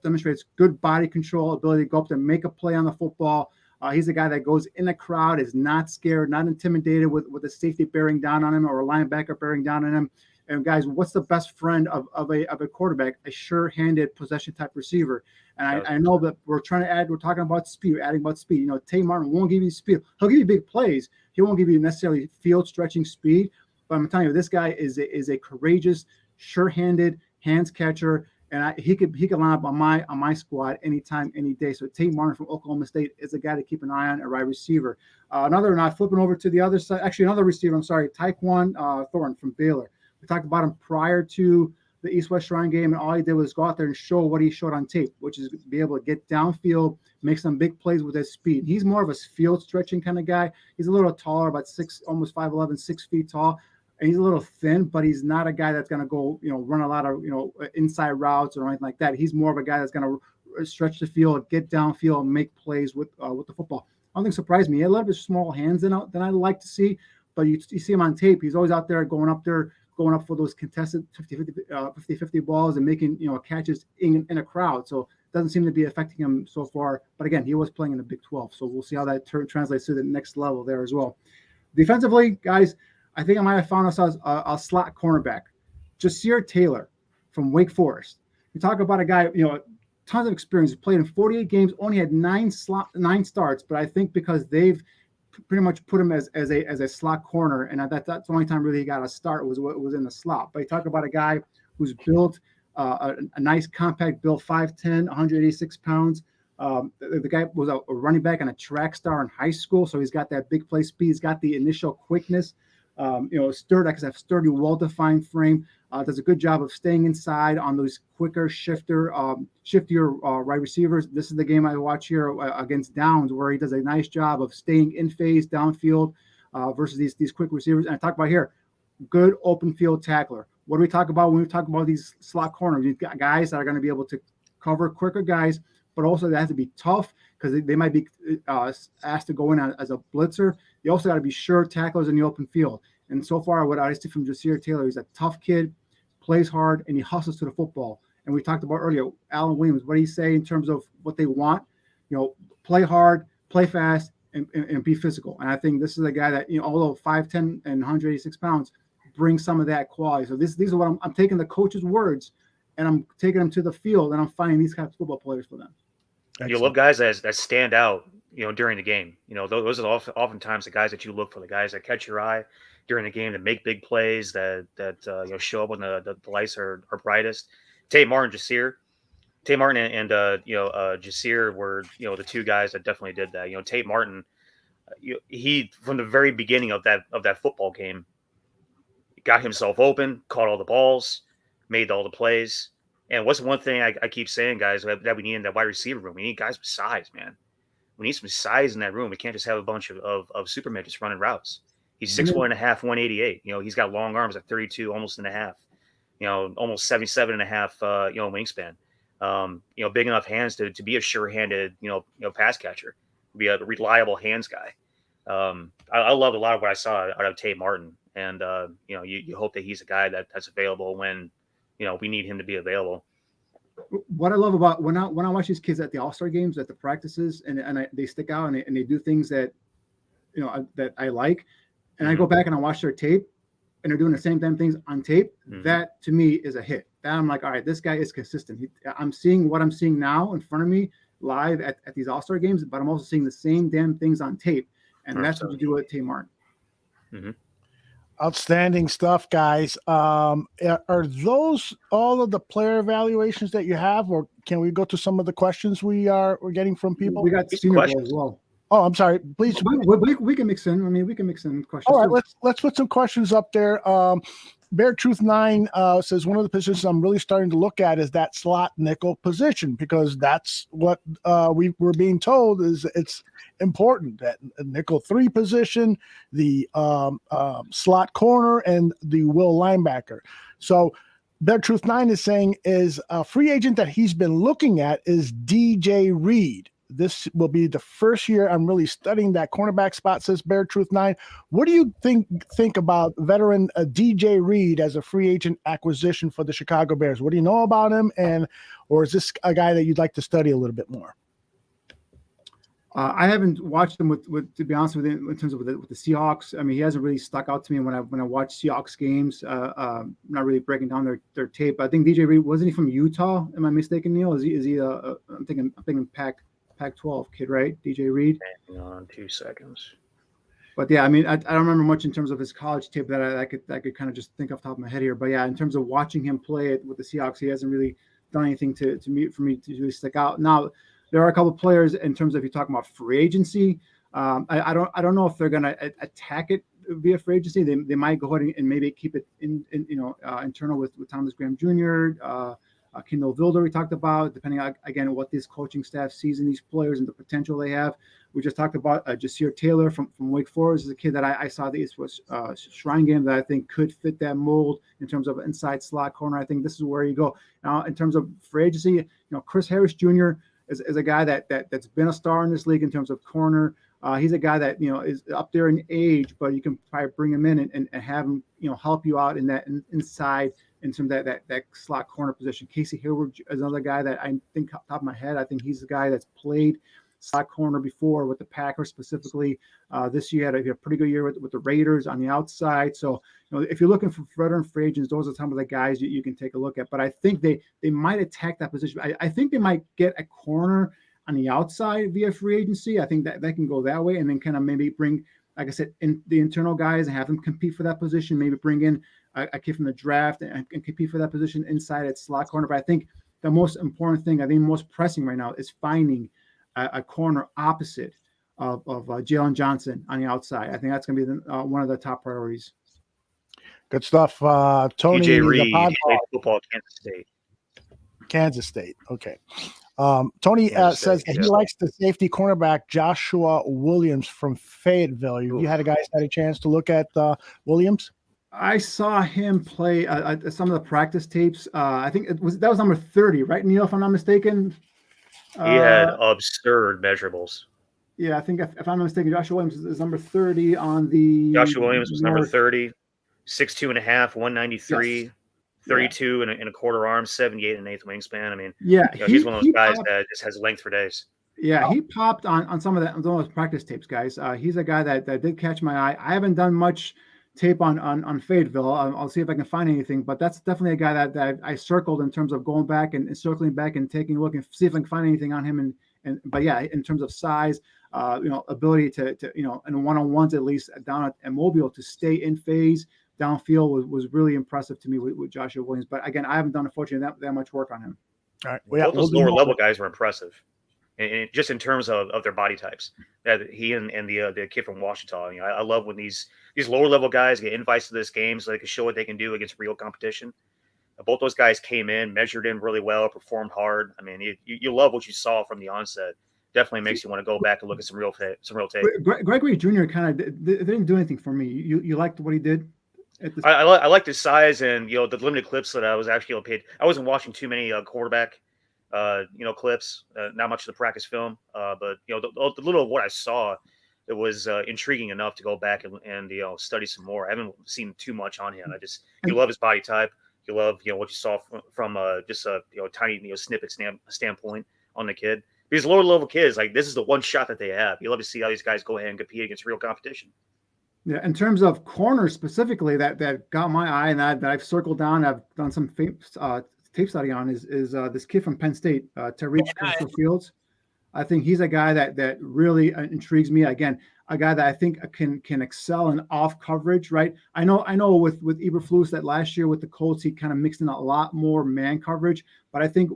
demonstrates good body control, ability to go up and make a play on the football. He's a guy that goes in the crowd, is not scared, not intimidated with a safety bearing down on him or a linebacker bearing down on him. And guys, what's the best friend of a quarterback? A sure-handed possession type receiver. And I know that we're talking about speed, adding about speed. Tay Martin won't give you speed. He'll give you big plays. He won't give you necessarily field stretching speed. But I'm telling you, this guy is a courageous, sure-handed hands catcher. And he could line up on my squad anytime, any day. So Tay Martin from Oklahoma State is a guy to keep an eye on, a wide receiver. Flipping over to the other side, actually another receiver. I'm sorry, Tyquan Thornton from Baylor. We talked about him prior to the East-West Shrine game, and all he did was go out there and show what he showed on tape, which is be able to get downfield, make some big plays with his speed. He's more of a field stretching kind of guy. He's a little taller, about almost 5'11", 6 feet tall. And he's a little thin, but he's not a guy that's going to go, run a lot of, inside routes or anything like that. He's more of a guy that's going to stretch the field, get downfield, and make plays with the football. I don't think surprised me. He had a little bit small hands than I like to see, but you see him on tape. He's always out there going up for those contested 50-50 balls and making, catches in a crowd. So it doesn't seem to be affecting him so far. But again, he was playing in the Big 12. So we'll see how that translates to the next level there as well. Defensively, guys, I think I might have found ourselves a slot cornerback, Jasir Taylor from Wake Forest. We talk about a guy, tons of experience, played in 48 games, only had 9 starts, but I think because they've pretty much put him as a slot corner, and that's the only time really he got a start was in the slot. But you talk about a guy who's built a nice compact build, 5'10", 186 pounds. The guy was a running back and a track star in high school, so he's got that big play speed. He's got the initial quickness. Sturdy, well-defined frame. Does a good job of staying inside on those quicker, shiftier wide receivers. This is the game I watch here against Downs, where he does a nice job of staying in phase downfield versus these quick receivers. And I talk about here, good open field tackler. What do we talk about when we talk about these slot corners? You've got guys that are going to be able to cover quicker guys, but also they have to be tough because they might be asked to go in as a blitzer. You also got to be sure tacklers in the open field. And so far, what I see from Jasir Taylor, he's a tough kid, plays hard, and he hustles to the football. And we talked about earlier, Alan Williams, what do you say in terms of what they want? Play hard, play fast, and be physical. And I think this is a guy that, although 5'10" and 186 pounds, brings some of that quality. So these are what I'm taking the coach's words, and I'm taking them to the field, and I'm finding these kind of football players for them. You love guys that stand out, during the game. Those are oftentimes the guys that you look for, the guys that catch your eye during the game, that make big plays, that show up when the lights are brightest. Tate Martin, Jasir and Jasir were the two guys that definitely did that. Tate Martin, he from the very beginning of that football game got himself open, caught all the balls, made all the plays. And what's one thing I keep saying, guys, that we need in that wide receiver room? We need guys with size, man. We need some size in that room. We can't just have a bunch of super midgets running routes. He's 6'1.5", 188. He's got long arms at 32, almost and a half. Almost 77 and a half, wingspan. Big enough hands to be a sure-handed, pass catcher, be a reliable hands guy. I loved a lot of what I saw out of Tate Martin, and you hope that he's a guy that's available when we need him to be available. What I love about when I watch these kids at the All-Star games, at the practices, and they stick out and they do things that that I like, and I go back and I watch their tape, and they're doing the same damn things on tape. That to me is a hit. That I'm like, all right, this guy is consistent. I'm seeing what I'm seeing now in front of me live at these All-Star games, but I'm also seeing the same damn things on tape, and that's what you do with Tate Martin. Outstanding stuff, guys. Are those all of the player evaluations that you have, or can we go to some of the questions we're getting from people? We got Senior Bowl as well. Oh, I'm sorry. Please. We can mix in. I mean, we can mix in questions. All right, let's put some questions up there. Bear Truth 9 says one of the positions I'm really starting to look at is that slot nickel position, because that's what we're being told is it's important, that nickel 3 position, the slot corner, and the will linebacker. So Bear Truth 9 is saying is a free agent that he's been looking at is DJ Reed. This will be the first year I'm really studying that cornerback spot, says Bear Truth 9. What do you think about veteran DJ Reed as a free agent acquisition for the Chicago Bears? What do you know about him, or is this a guy that you'd like to study a little bit more? I haven't watched him with to be honest with you, in terms of with the Seahawks. I mean, he hasn't really stuck out to me when I watch Seahawks games. Not really breaking down their tape. I think DJ Reed, wasn't he from Utah? Am I mistaken, Neil? Is he I'm thinking Pac-12 kid, right? DJ Reed. Hang on 2 seconds. But yeah, I mean, I don't remember much in terms of his college tape that I could kind of just think off the top of my head here. But yeah, in terms of watching him play it with the Seahawks, he hasn't really done anything for me to really stick out. Now, there are a couple of players in terms of, if you're talking about free agency. I don't know if they're going to attack it via free agency. They might go ahead and maybe keep it internal with Thomas Graham Jr., Kendall Vilder we talked about, depending on, again, what this coaching staff sees in these players and the potential they have. We just talked about Jasir Taylor from Wake Forest, is a kid that I saw the East West Shrine game that I think could fit that mold in terms of inside slot corner. I think this is where you go. Now, in terms of free agency, Chris Harris Jr. is a guy that's been a star in this league in terms of corner. He's a guy that is up there in age, but you can probably bring him in and have him help you out in that inside in terms of that slot corner position. Casey Hayward is another guy that I think, top of my head, I think he's the guy that's played slot corner before with the Packers specifically. This year had a pretty good year with the Raiders on the outside. So if you're looking for veteran free agents, those are some of the guys you can take a look at. But I think they might attack that position. I think they might get a corner on the outside via free agency. I think that can go that way, and then kind of maybe bring, like I said, in the internal guys and have them compete for that position. Maybe bring in a kid from the draft and compete for that position inside at slot corner. But I think the most important thing, I think most pressing right now, is finding a corner opposite of Jalen Johnson on the outside. I think that's going to be one of the top priorities. Good stuff. Tony, DJ Reed played football at Kansas State. Kansas State. Okay. Tony says that he likes the safety cornerback Joshua Williams from Fayetteville. You had a chance to look at Williams? I saw him play some of the practice tapes. I think that was number 30, right, Neil, if I'm not mistaken? He had absurd measurables. Yeah, I think if I'm not mistaken, Joshua Williams is number 30 on the. Joshua Williams was number 30, 6'2.5", 193, yes. 32 and a quarter arm, 78 and an eighth wingspan. I mean, he's one of those guys that just has length for days. Yeah, he popped on some of those practice tapes, guys. He's a guy that did catch my eye. I haven't done much tape on Fayetteville. I'll see if I can find anything, but that's definitely a guy that I circled in terms of going back and circling back and taking a look and see if I can find anything on him. But yeah, in terms of size, ability to in one-on-ones at least down at Mobile to stay in phase downfield was really impressive to me with Joshua Williams. But again, I haven't done unfortunately that much work on him. All right, both those lower level guys were impressive, and just in terms of their body types. That he and the kid from Washington. I love when these lower level guys get invites to this game so they can show what they can do against real competition. Both those guys came in, measured in really well, performed hard. I mean, you love what you saw from the onset. Definitely makes you want to go back and look at some real tape. Gregory Jr. kind of didn't do anything for me. You liked what he did? I liked his size and the limited clips that I was actually able to pay. I wasn't watching too many quarterback clips, not much of the practice film, but the little of what I saw, it was intriguing enough to go back and study some more. I haven't seen too much on him. You love his body type. You love what you saw from just a tiny snippet standpoint on the kid. These lower level kids, like, this is the one shot that they have. You love to see how these guys go ahead and compete against real competition. Yeah, in terms of corners specifically, that got my eye and that I've circled down, I've done some tape study on is this kid from Penn State, Tariq Fields. I think he's a guy that really intrigues me. Again, a guy that I think can excel in off coverage, right? I know with Eberflus that last year with the Colts, he kind of mixed in a lot more man coverage, but I think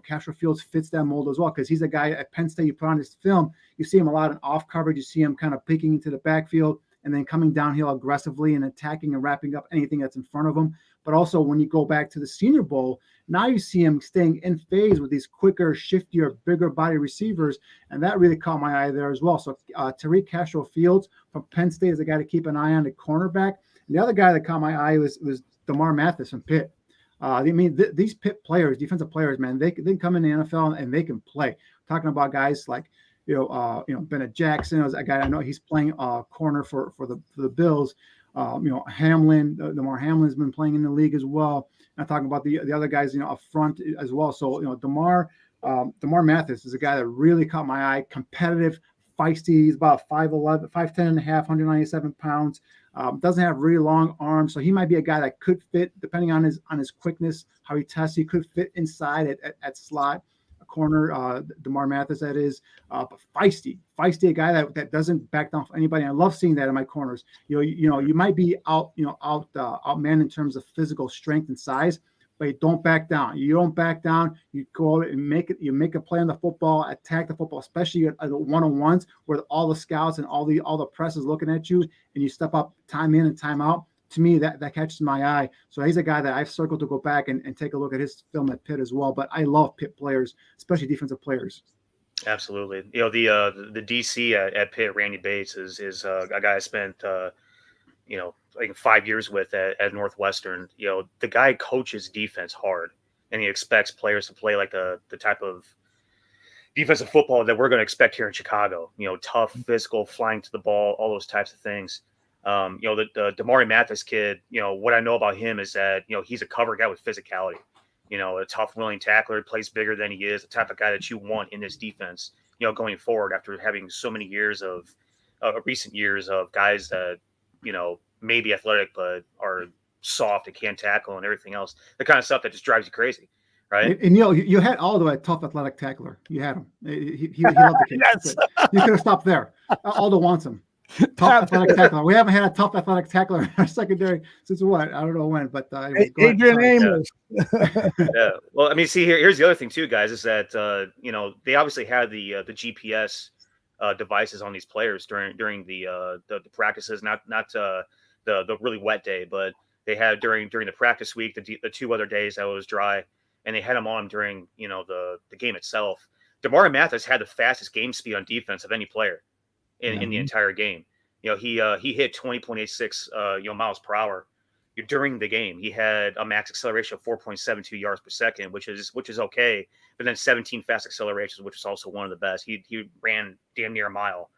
Castro Fields fits that mold as well, because he's a guy at Penn State. You put on his film, you see him a lot in off coverage. You see him kind of peeking into the backfield and then coming downhill aggressively and attacking and wrapping up anything that's in front of him. But also when you go back to the Senior Bowl, now you see him staying in phase with these quicker, shiftier, bigger body receivers, and that really caught my eye there as well. So Tariq Castro Fields from Penn State is a guy to keep an eye on, the cornerback. And the other guy that caught my eye was DeMar Mathis from Pitt. These Pitt players, defensive players, man, they can come in the NFL and they can play. Talking about guys like Bennett Jackson is a guy I know, he's playing corner for the Bills. Hamlin, DeMar Hamlin's been playing in the league as well. And I'm talking about the other guys, up front as well. So, DeMar Mathis is a guy that really caught my eye. Competitive, feisty. He's about 5'11", 5'10 and a half, 197 pounds. Doesn't have really long arms, so he might be a guy that could fit, depending on his quickness, how he tests. He could fit inside at slot. Corner, DeMar Mathis, that is, but feisty, a guy that doesn't back down for anybody. I love seeing that in my corners. You might be outmanned in terms of physical strength and size, but you don't back down. You don't back down. You go and make it. You make a play on the football, attack the football, especially at the one-on-ones where all the scouts and all the press is looking at you, and you step up time in and time out. To me, that catches my eye. So he's a guy that I've circled to go back and take a look at his film at Pitt as well. But I love Pitt players, especially defensive players. Absolutely. The DC at Pitt, Randy Bates, is a guy I spent like 5 years with at Northwestern. The guy coaches defense hard, and he expects players to play like the type of defensive football that we're going to expect here in Chicago. Tough, physical, flying to the ball, all those types of things. The Damari Mathis kid, what I know about him is that, he's a cover guy with physicality. A tough, willing tackler, plays bigger than he is, the type of guy that you want in this defense, going forward after having so many years of recent years of guys that, may be athletic, but are soft and can't tackle and everything else. The kind of stuff that just drives you crazy. Right. And you had Aldo, a tough athletic tackler. You had him. He loved the kid. Yes. You could have stopped there. Aldo wants him. Tough athletic tackler. We haven't had a tough athletic tackler in our secondary since what? I don't know when, but Adrian Amos. Yeah. Well, I mean, see, here's the other thing too, guys, is that they obviously had the GPS devices on these players during the practices, not the really wet day, but they had during the practice week, the 2 other days that was dry, and they had them on during the game itself. Damari Mathis had the fastest game speed on defense of any player in the entire game. He hit 20.86 miles per hour during the game. He had a max acceleration of 4.72 yards per second, which is okay, but then 17 fast accelerations, which is also one of the best. He ran damn near a mile,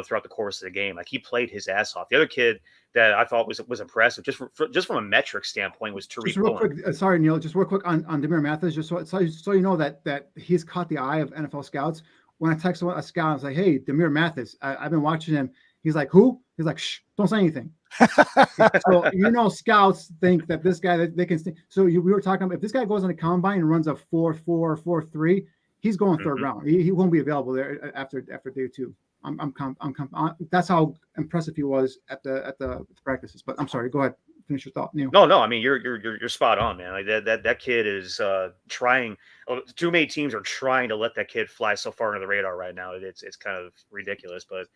throughout the course of the game. Like, he played his ass off. The other kid that I thought was impressive, just from a metric standpoint, was Tariq. Just real quick, sorry, Neil, just real quick on Damari Mathis, just so you know that he's caught the eye of NFL scouts. When I text a scout, I was like, "Hey, Damari Mathis, I've been watching him." He's like, "Who?" He's like, "Shh, don't say anything." So scouts think that this guy that they can. So we were talking about, if this guy goes on the combine and runs a 4.4, 4.3, he's going third round. He won't be available there after day 2. That's how impressive he was at the practices. But I'm sorry, go ahead, finish your thought, Neil. No, I mean, you're spot on, man. Like that kid is trying. Too many teams are trying to let that kid fly so far under the radar right now. It's kind of ridiculous, but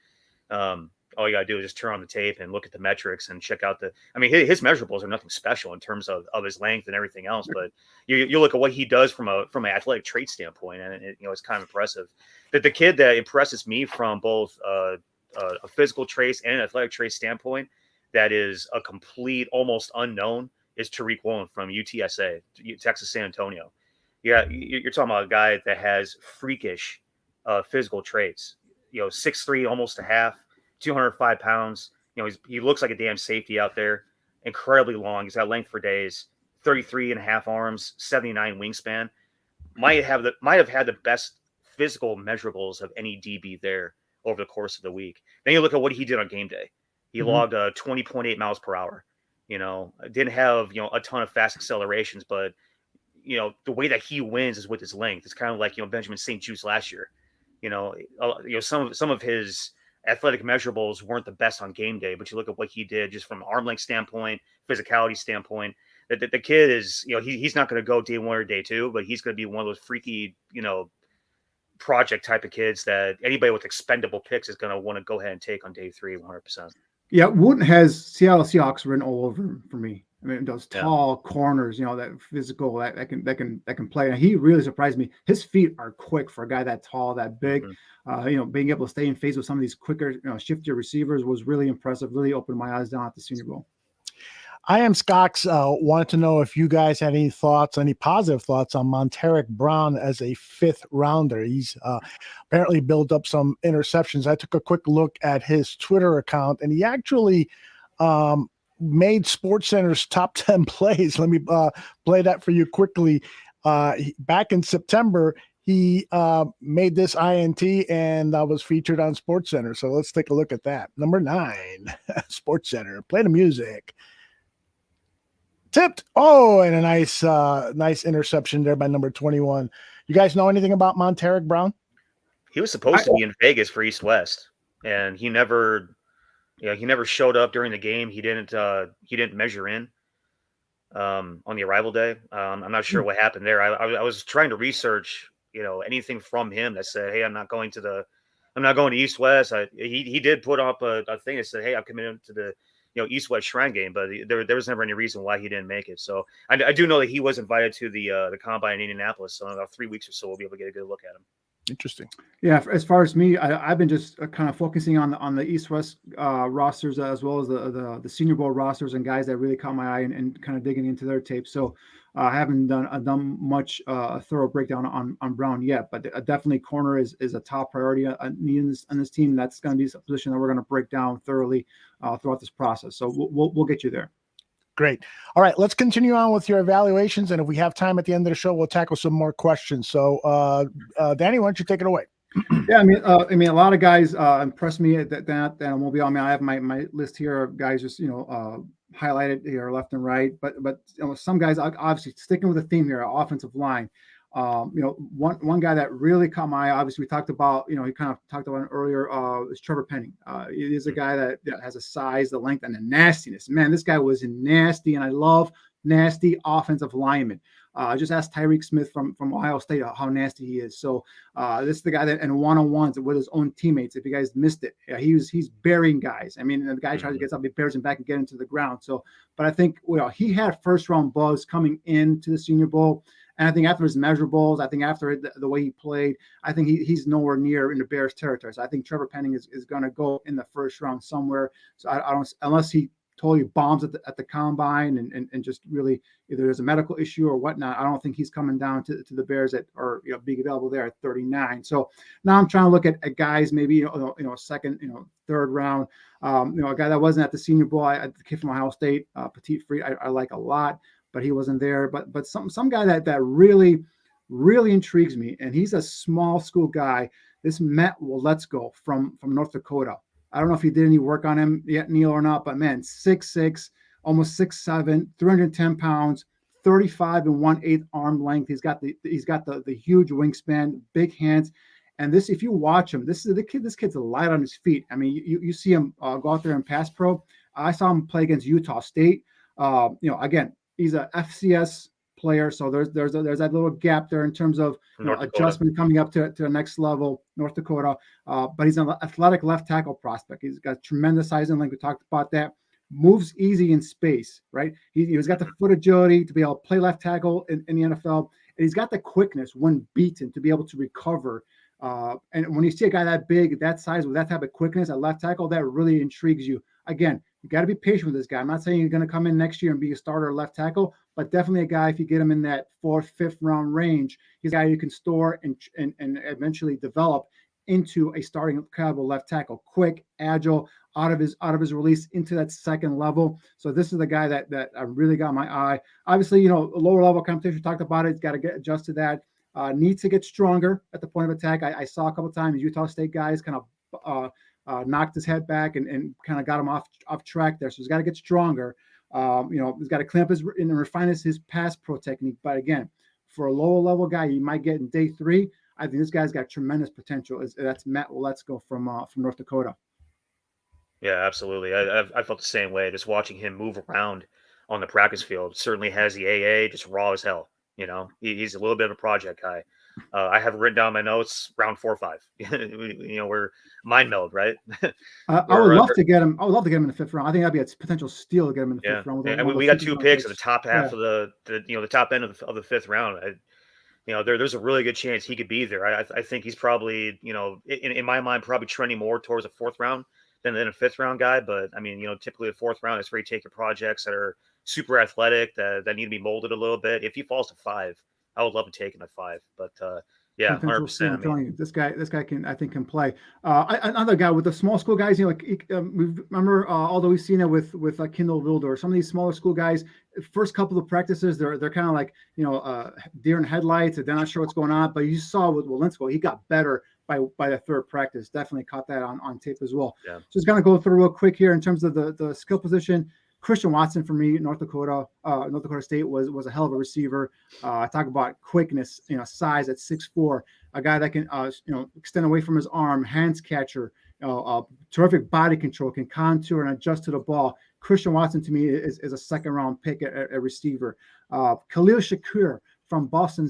all you gotta do is just turn on the tape and look at the metrics and check out his measurables are nothing special in terms of his length and everything else. But you look at what he does from an athletic trait standpoint, and it's kind of impressive. That the kid that impresses me from both a physical traits and an athletic trait standpoint, that is a complete, almost unknown, is Tariq Woolen from UTSA, Texas San Antonio. Yeah, you're talking about a guy that has freakish physical traits. 6'3", almost a half, 205 pounds. He looks like a damn safety out there. Incredibly long. He's got length for days. 33 and a half arms, 79 wingspan. Might have had the best physical measurables of any DB there over the course of the week. Then you look at what he did on game day. He logged 20.8 miles per hour. Didn't have a ton of fast accelerations, but the way that he wins is with his length. It's kind of like Benjamin St. Juste last year. Some of his athletic measurables weren't the best on game day, but you look at what he did just from an arm length standpoint, physicality standpoint. That the kid is, he's not going to go day 1 or day 2, but he's going to be one of those freaky, project type of kids that anybody with expendable picks is going to want to go ahead and take on day 3, 100%. Yeah, Wooten has Seattle Seahawks written all over him for me. I mean, those tall corners, that physical that can play. And he really surprised me. His feet are quick for a guy that tall, that big. Being able to stay in phase with some of these quicker, shiftier receivers was really impressive. Really opened my eyes down at the Senior Bowl. I am Scox. Wanted to know if you guys had any thoughts, any positive thoughts on Monteric Brown as a 5th rounder. He's apparently built up some interceptions. I took a quick look at his Twitter account, and he actually made SportsCenter's top 10 plays. Let me play that for you quickly. Back in September, he made this INT and was featured on SportsCenter. So let's take a look at that. Number 9, SportsCenter. Play the music. Tipped. Oh, and a nice interception there by number 21. You guys know anything about Monteric Brown? He was supposed to be in Vegas for East West, and he never showed up during the game. He didn't measure in. on the arrival day. I'm not sure what happened there. I was trying to research, anything from him that said, "Hey, I'm not going to East West." He did put up a thing that said, "Hey, I'm committed to the East West Shrine game," but there was never any reason why he didn't make it. So I do know that he was invited to the combine in Indianapolis. So in about 3 weeks or so, we'll be able to get a good look at him. Interesting. Yeah, as far as me, I've been just kind of focusing on the East West rosters as well as the Senior Bowl rosters and guys that really caught my eye and kind of digging into their tape. So I haven't done much a thorough breakdown on Brown yet, but definitely corner is a top priority on this team. That's going to be a position that we're going to break down thoroughly throughout this process. So we'll get you there. Great. All right, let's continue on with your evaluations, and if we have time at the end of the show, we'll tackle some more questions. So, Danny, why don't you take it away? Yeah, I mean, a lot of guys impressed me at that and we'll be on. I have my list here of guys just highlighted here left and right, but some guys obviously sticking with the theme here, offensive line. One guy that really caught my eye, obviously we talked about, he kind of talked about it earlier, is Trevor Penning. He is a guy that has a size, the length, and the nastiness. Man, this guy was nasty, and I love nasty offensive linemen. Just ask Tyreek Smith from Ohio State how nasty he is. So this is the guy that in one-on-ones with his own teammates. If you guys missed it, he's burying guys. I mean, the guy tries to get up, he bears him back and get into the ground. So, but I think he had first-round buzz coming into the Senior Bowl. And I think after his measurables, I think after the way he played, I think he's nowhere near in the Bears territory. So I think Trevor Penning is going to go in the first round somewhere. So I don't, unless he totally bombs at the combine and just really either there's a medical issue or whatnot, I don't think he's coming down to the Bears are being available there at 39. So now I'm trying to look at guys maybe second, third round. A guy that wasn't at the Senior Bowl, the kid from Ohio State, Petit Free, I like a lot, but he wasn't there. But some guy that really, really intrigues me, and he's a small school guy. This Matt Waletzko from North Dakota. I don't know if he did any work on him yet, Neil, or not, but man, 6'6", almost 6'7", 310 pounds, 35 1/8 arm length. He's got the huge wingspan, big hands. And this, if you watch him, this kid's light on his feet. I mean, you see him go out there and pass pro. I saw him play against Utah State. Again, he's a FCS player, so there's that little gap there in terms of adjustment coming up to the next level, North Dakota. But he's an athletic left tackle prospect. He's got tremendous size and length. We talked about that. Moves easy in space, right? He's got the foot agility to be able to play left tackle in the NFL, and he's got the quickness when beaten to be able to recover. And when you see a guy that big, that size, with that type of quickness at left tackle, that really intrigues you. Again, you got to be patient with this guy. I'm not saying you're going to come in next year and be a starter left tackle, but definitely a guy, if you get him in that 4th, 5th round range, he's a guy you can store and eventually develop into a starting caliber left tackle. Quick, agile, out of his release into that second level. So this is the guy that really got my eye. Obviously, lower level competition, we talked about it. He's got to get adjusted to that. Needs to get stronger at the point of attack. I saw a couple of times Utah State guys kind of knocked his head back and kind of got him off track there. So he's got to get stronger. He's got to clamp and refine his pass pro technique. But again, for a lower level guy, you might get in day 3. I think this guy's got tremendous potential. That's Matt Waletzko from North Dakota. Yeah, absolutely. I felt the same way. Just watching him move around on the practice field, certainly has the AA, just raw as hell. He's a little bit of a project guy. I have written down my notes round 4 or 5. We're mind meld, right? I would love to get him. I would love to get him in the 5th round. I think that'd be a potential steal to get him in the 5th round. And we got 2 picks at the top half of the top end of the 5th round. There's a really good chance he could be there. I think he's probably, in my mind, probably trending more towards a 4th round than a 5th round guy. But I mean, typically the 4th round is where you take your projects that are super athletic that need to be molded a little bit. If he falls to 5, I would love to take him at 5. But 100%. I'm telling you, this guy can play. Another guy with the small school guys, we remember, although we've seen it with Kendall Wilder, some of these smaller school guys, first couple of practices, they're kind of like, deer in headlights, and they're not sure what's going on. But you saw with Waletzko, he got better by the 3rd practice. Definitely caught that on tape as well. Yeah. So just gonna go through real quick here in terms of the skill position. Christian Watson for me, North Dakota State was a hell of a receiver. Talk about quickness, size at 6'4", a guy that can extend away from his arm, hands catcher, terrific body control, can contour and adjust to the ball. Christian Watson to me is a second round pick at receiver. Khalil Shakir from Boise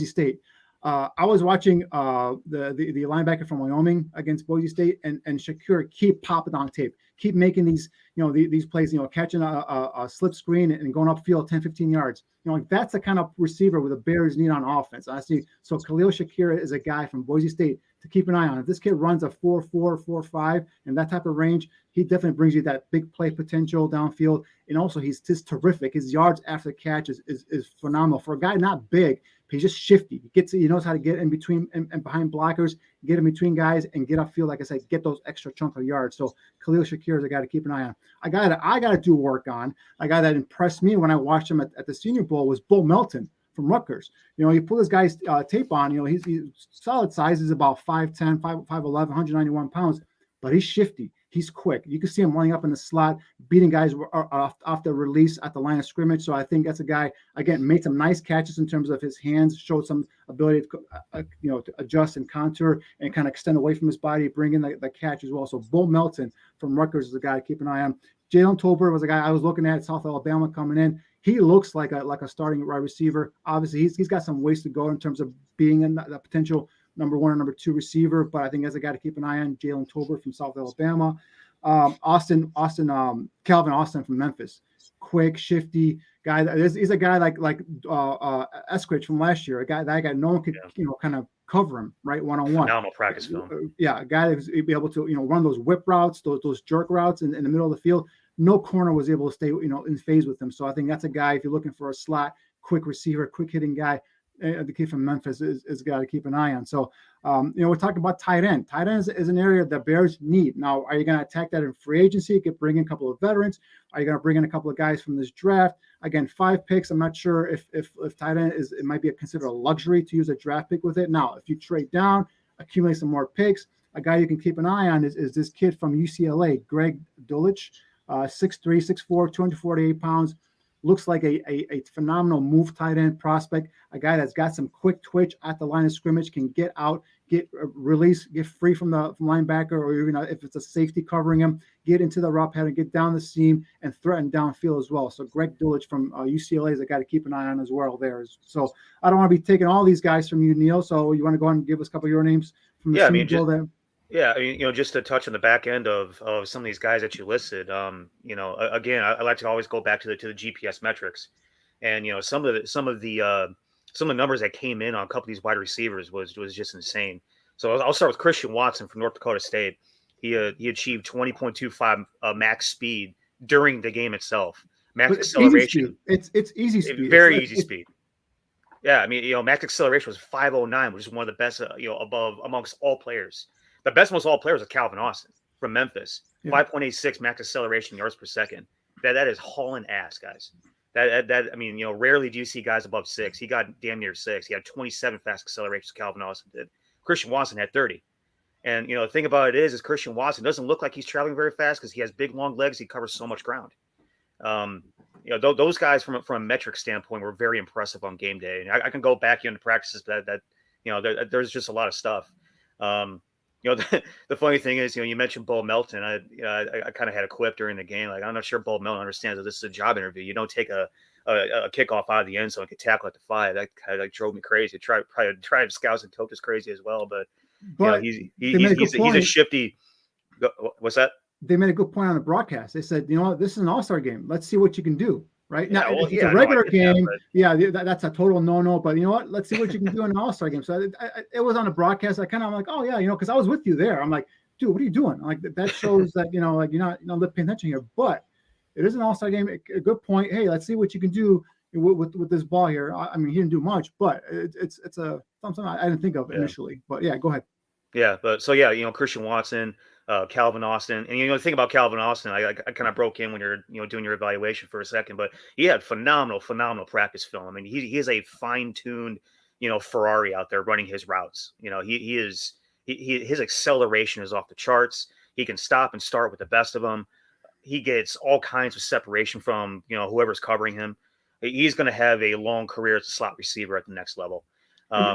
State. I was watching the linebacker from Wyoming against Boise State, and Shakir keep popping on tape, keep making these these plays, catching a slip screen and going upfield 10, 15 yards. Like that's the kind of receiver with the Bears need on offense. I see. So Khalil Shakir is a guy from Boise State to keep an eye on. If this kid runs a 4.4, 4.5, and that type of range, he definitely brings you that big play potential downfield. And also, he's just terrific. His yards after the catch is phenomenal for a guy not big. He's just shifty. He knows how to get in between and behind blockers, get in between guys, and get upfield. Like I said, get those extra chunk of yards. So Khalil Shakir is a guy to keep an eye on. A guy that I got to do work on. A guy that impressed me when I watched him at the Senior Bowl was Bo Melton from Rutgers. You pull this guy's tape on. He's solid size. He's about 5'10", 5'11", 191 pounds, but he's shifty. He's quick. You can see him lining up in the slot, beating guys off the release at the line of scrimmage. So I think that's a guy, again, made some nice catches in terms of his hands, showed some ability to, to adjust and contour and kind of extend away from his body, bring in the catch as well. So Bo Melton from Rutgers is a guy to keep an eye on. Jalen Tolbert was a guy I was looking at South Alabama coming in. He looks like a starting wide receiver. Obviously, he's got some ways to go in terms of being in the potential number one or number two receiver, but I think as a guy to keep an eye on, Jalen Tolbert from South Alabama. Calvin Austin from Memphis, quick, shifty guy. He's a guy like Eskridge from last year, a guy that no one could kind of cover him right one-on-one. Phenomenal practice film. Yeah, a guy that was able to run those whip routes, those jerk routes in the middle of the field. No corner was able to stay in phase with him. So I think that's a guy, if you're looking for a slot, quick receiver, quick hitting guy, the kid from Memphis is a guy to keep an eye on. So, we're talking about tight end. Tight end is an area that Bears need. Now, are you going to attack that in free agency? You could bring in a couple of veterans. Are you going to bring in a couple of guys from this draft? Again, 5 picks. I'm not sure if tight end it might be considered a luxury to use a draft pick with it. Now, if you trade down, accumulate some more picks, a guy you can keep an eye on is this kid from UCLA, Greg Dulcich, 6'3", 6'4", 248 pounds. Looks like a phenomenal move tight end prospect, a guy that's got some quick twitch at the line of scrimmage, can get out, get release, get free from linebacker, or even if it's a safety covering him, get into the route pattern, get down the seam, and threaten downfield as well. So Greg Dulcich from UCLA is a guy to keep an eye on as well there. So I don't want to be taking all these guys from you, Neil. So you want to go ahead and give us a couple of your names from the Senior Bowl there? Yeah, just to touch on the back end of some of these guys that you listed, again, I like to always go back to the GPS metrics, and some of the numbers that came in on a couple of these wide receivers was just insane. So I'll start with Christian Watson from North Dakota State. He achieved 20.25 max speed during the game itself. Max acceleration. It's easy speed. Very easy speed. Yeah, max acceleration was 5.09, which is one of the best, above amongst all players. The best amongst all players is Calvin Austin from Memphis. 5.86 max acceleration yards per second. That is hauling ass, guys. Rarely do you see guys above 6. He got damn near 6. He had 27 fast accelerations. Calvin Austin did. Christian Watson had 30. And the thing about it is Christian Watson doesn't look like he's traveling very fast because he has big long legs. He covers so much ground. Those guys from a metric standpoint were very impressive on game day. And I can go back into practices there's just a lot of stuff. The funny thing is, you mentioned Bo Melton. I kind of had a quip during the game. Like, I'm not sure Bo Melton understands that this is a job interview. You don't take a kickoff out of the end zone and get tackle at the 5. That kind of drove me crazy. Tried scouts and Toke is crazy as well. But he's a shifty. What's that? They made a good point on the broadcast. They said, this is an all-star game. Let's see what you can do. Right now, if it's a regular game, that's a total no-no. But you know what? Let's see what you can do in an All-Star game. So it was on the broadcast. I'm like, oh yeah, because I was with you there. I'm like, dude, what are you doing? Like that shows that you're not paying attention here. But it is an All-Star game. A good point. Hey, let's see what you can do with this ball here. He didn't do much, but it's something I didn't think of initially. But yeah, go ahead. Yeah, but so Christian Watson. Calvin Austin, and the thing about Calvin Austin, I kind of broke in when you're doing your evaluation for a second, but he had phenomenal practice film. He is a fine-tuned Ferrari out there running his routes. His acceleration is off the charts. He can stop and start with the best of them. He gets all kinds of separation from whoever's covering him. He's going to have a long career as a slot receiver at the next level.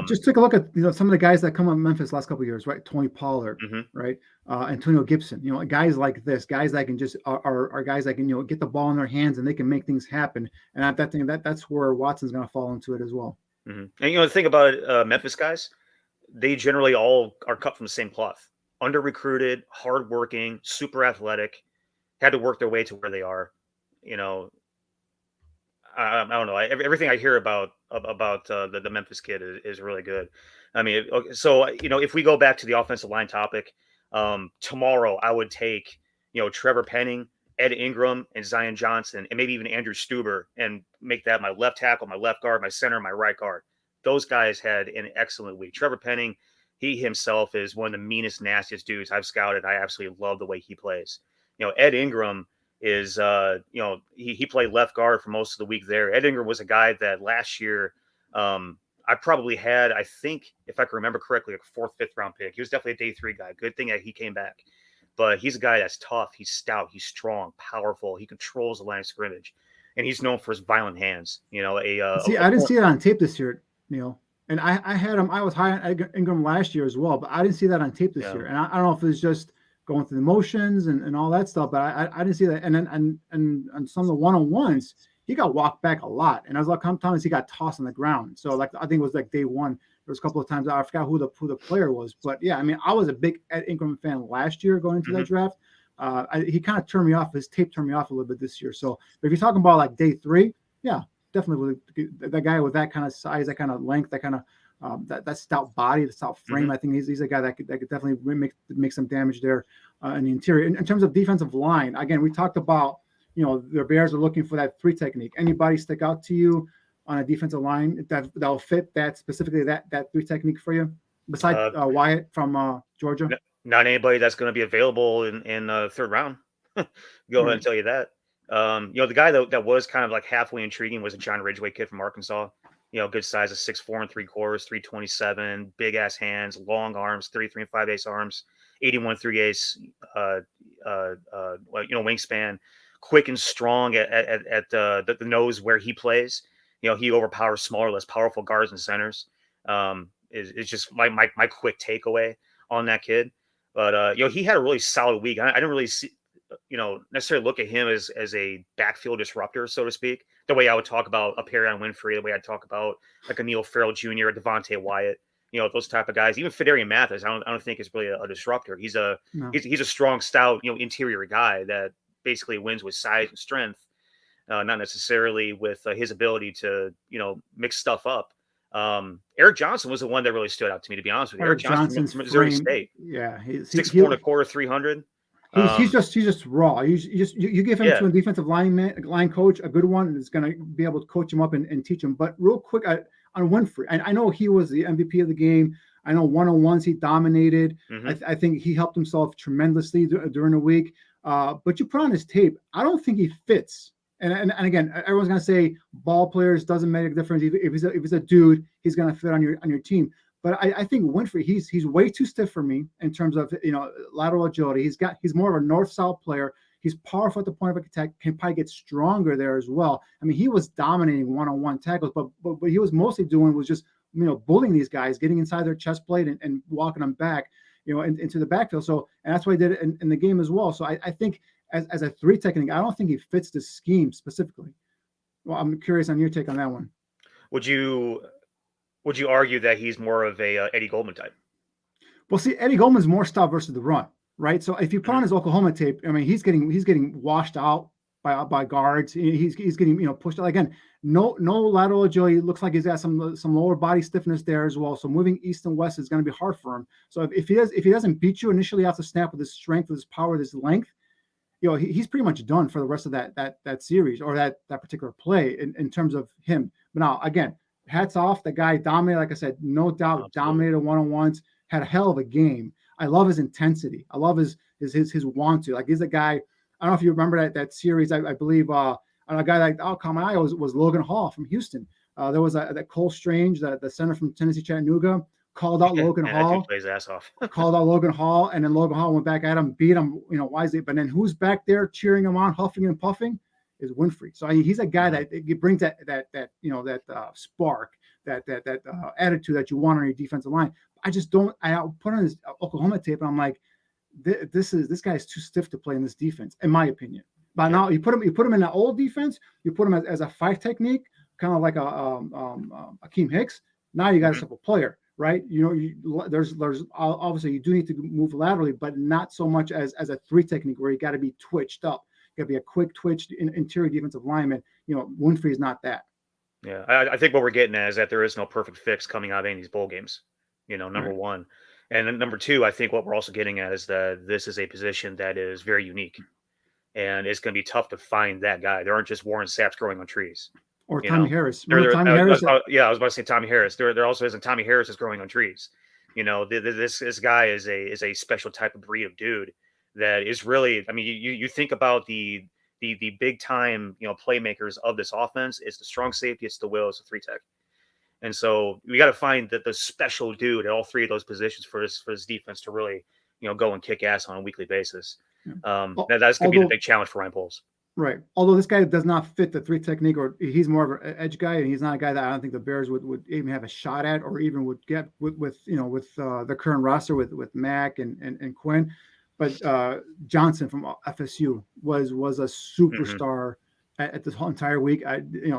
Just take a look at some of the guys that come on Memphis last couple of years, right? Tony Pollard, Mhm. right? Antonio Gibson, guys like this, guys that can just are guys that can get the ball in their hands and they can make things happen. And that's where Watson's going to fall into it as well. And the thing about Memphis guys, they generally all are cut from the same cloth. Under recruited, hardworking, super athletic, had to work their way to where they are. I don't know. Everything I hear about the Memphis kid is really good. I mean, so if we go back to the offensive line topic, tomorrow I would take Trevor Penning, Ed Ingram, and Zion Johnson, and maybe even Andrew Stuber, and make that my left tackle, my left guard, my center, my right guard. Those guys had an excellent week. Trevor Penning, he himself is one of the meanest, nastiest dudes I've scouted. I absolutely love the way he plays. Ed Ingram is he played left guard for most of the week there. Ed Ingram was a guy that last year I probably had, I think, if I can remember correctly, a 4th, 5th round pick. He was definitely a day 3 guy. Good thing that he came back. But he's a guy that's tough, he's stout, he's strong, powerful, he controls the line of scrimmage, and he's known for his violent hands. I didn't see it on tape this year, Neil. And I had him, I was high on Ingram last year as well, but I didn't see that on tape this year. And I don't know if it's just going through the motions and all that stuff, but I didn't see that. And then and some of the one-on-ones, he got walked back a lot. And I was like, sometimes he got tossed on the ground. So I think it was day 1. There was a couple of times I forgot who the player was. But yeah, I mean, I was a big Ed Ingram fan last year going into that draft. He kind of turned me off. His tape turned me off a little bit this year. So if you're talking about like day 3, yeah, definitely that guy with that kind of size, that kind of length, that kind of that stout body, the stout frame. I think he's a guy that could definitely make some damage there in the interior. In terms of defensive line, again, we talked about the Bears are looking for that 3 technique. Anybody stick out to you on a defensive line that'll fit that specifically that 3 technique for you besides Wyatt from Georgia? Not anybody that's going to be available in 3rd round. Go ahead and tell you that. The guy that was kind of like halfway intriguing was a John Ridgeway kid from Arkansas. Good size of 6'4 3/4, 327, big ass hands, long arms, 33 5/8 arms, 81 3/8 wingspan, quick and strong at the nose where he plays. He overpowers smaller, less powerful guards and centers. Is just my quick takeaway on that kid. But he had a really solid week. I didn't really see necessarily look at him as a backfield disruptor, so to speak, the way I would talk about a Perrion Winfrey, the way I'd talk about like a Neil Farrell Jr., a Devontae Wyatt, those type of guys. Even Fedarian Mathis, I don't think is really a disruptor. He's a strong, stout, interior guy that basically wins with size and strength, not necessarily with his ability to, mix stuff up. Eric Johnson was the one that really stood out to me, to be honest with you. Eric Johnson from Missouri State. Yeah. 6'4 1/4, 300. He's just raw. You give him to a defensive line coach, a good one, is going to be able to coach him up and teach him. But real quick on Winfrey, I know he was the MVP of the game. I know one-on-ones he dominated. I think he helped himself tremendously during the week. But you put on his tape, I don't think he fits. And again, everyone's going to say ball players doesn't make a difference. If he's a dude, he's going to fit on your team. But I think Winfrey, he's way too stiff for me in terms of lateral agility. He's more of a north-south player. He's powerful at the point of attack. Can probably get stronger there as well. I mean, he was dominating one-on-one tackles, but what he was mostly doing was just bullying these guys, getting inside their chest plate and walking them back, into the backfield. So, and that's what he did in the game as well. So I think as a 3 technique, I don't think he fits the scheme specifically. Well, I'm curious on your take on that one. Would you argue that he's more of a Eddie Goldman type? Well, see, Eddie Goldman's more stout versus the run, right? So if you put on his Oklahoma tape, I mean, he's getting washed out by guards. He's getting pushed out. Again, no lateral agility. Looks like he's got some lower body stiffness there as well. So moving east and west is going to be hard for him. So if he doesn't beat you initially off the snap with his strength, with his power, with his length, he's pretty much done for the rest of that series or that particular play in terms of him. But now again, hats off. The guy dominated, like I said, no doubt. Absolutely. Dominated one-on-ones, had a hell of a game. I love his intensity. I love his want to. Like, he's a guy, I don't know if you remember that series. I believe a guy like caught my eye was Logan Hall from Houston. There was that Cole Strange, the center from Tennessee Chattanooga, called out Logan Hall. That dude plays ass off. Called out Logan Hall, and then Logan Hall went back at him, beat him, wisely. But then who's back there cheering him on, huffing and puffing? Is Winfrey. So he's a guy that brings that spark attitude that you want on your defensive line. I just don't. I put on his Oklahoma tape, and I'm like, this guy is too stiff to play in this defense, in my opinion. But now you put him in the old defense. You put him as a 5 technique, kind of like a Akeem Hicks. Now you got a simple player, right? There's obviously you do need to move laterally, but not so much as a 3 technique where you got to be twitched up. You got to be a quick twitched interior defensive lineman. Winfrey is not that. Yeah, I think what we're getting at is that there is no perfect fix coming out of any of these bowl games. Number Right. one. And then number two, I think what we're also getting at is that this is a position that is very unique. And it's going to be tough to find that guy. There aren't just Warren Sapps growing on trees. Or Tommy Harris. Remember Tommy Harris? I was about to say Tommy Harris. There also isn't Tommy Harris is growing on trees. This guy is a special type of breed of dude that is really. I mean, you think about the big time playmakers of this offense. It's the strong safety. It's the will. It's the 3 tech. And so we got to find the special dude at all 3 of those positions for his defense to really go and kick ass on a weekly basis. That's going to be the big challenge for Ryan Poles. Right. Although this guy does not fit the 3 technique, or he's more of an edge guy, and he's not a guy that I don't think the Bears would even have a shot at, or even would get with the current roster with Mack and Quinn. But Johnson from FSU was a superstar at this whole entire week. I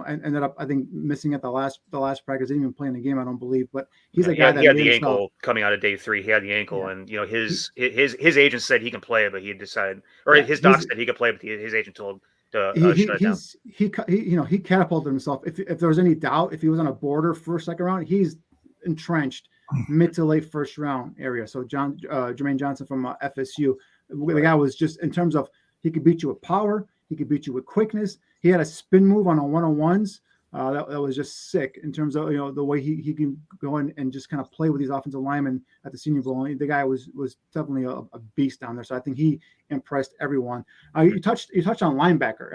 ended up, I think, missing at the last practice. Didn't even play in the game, I don't believe. But he's a guy that he had the ankle coming out of day 3. He had the ankle, and his agent said he can play, but he decided, or his doc said he could play, but his agent told to shut it down. He catapulted himself. If there was any doubt, if he was on a border first, second round, he's entrenched mid to late first round area. So Jermaine Johnson from FSU, the guy was just, in terms of, he could beat you with power. He could beat you with quickness. He had a spin move on a one-on-ones. That was just sick in terms of the way he can go in and just kind of play with these offensive linemen at the Senior Bowl. The guy was definitely a beast down there. So I think he impressed everyone. You touched on linebacker.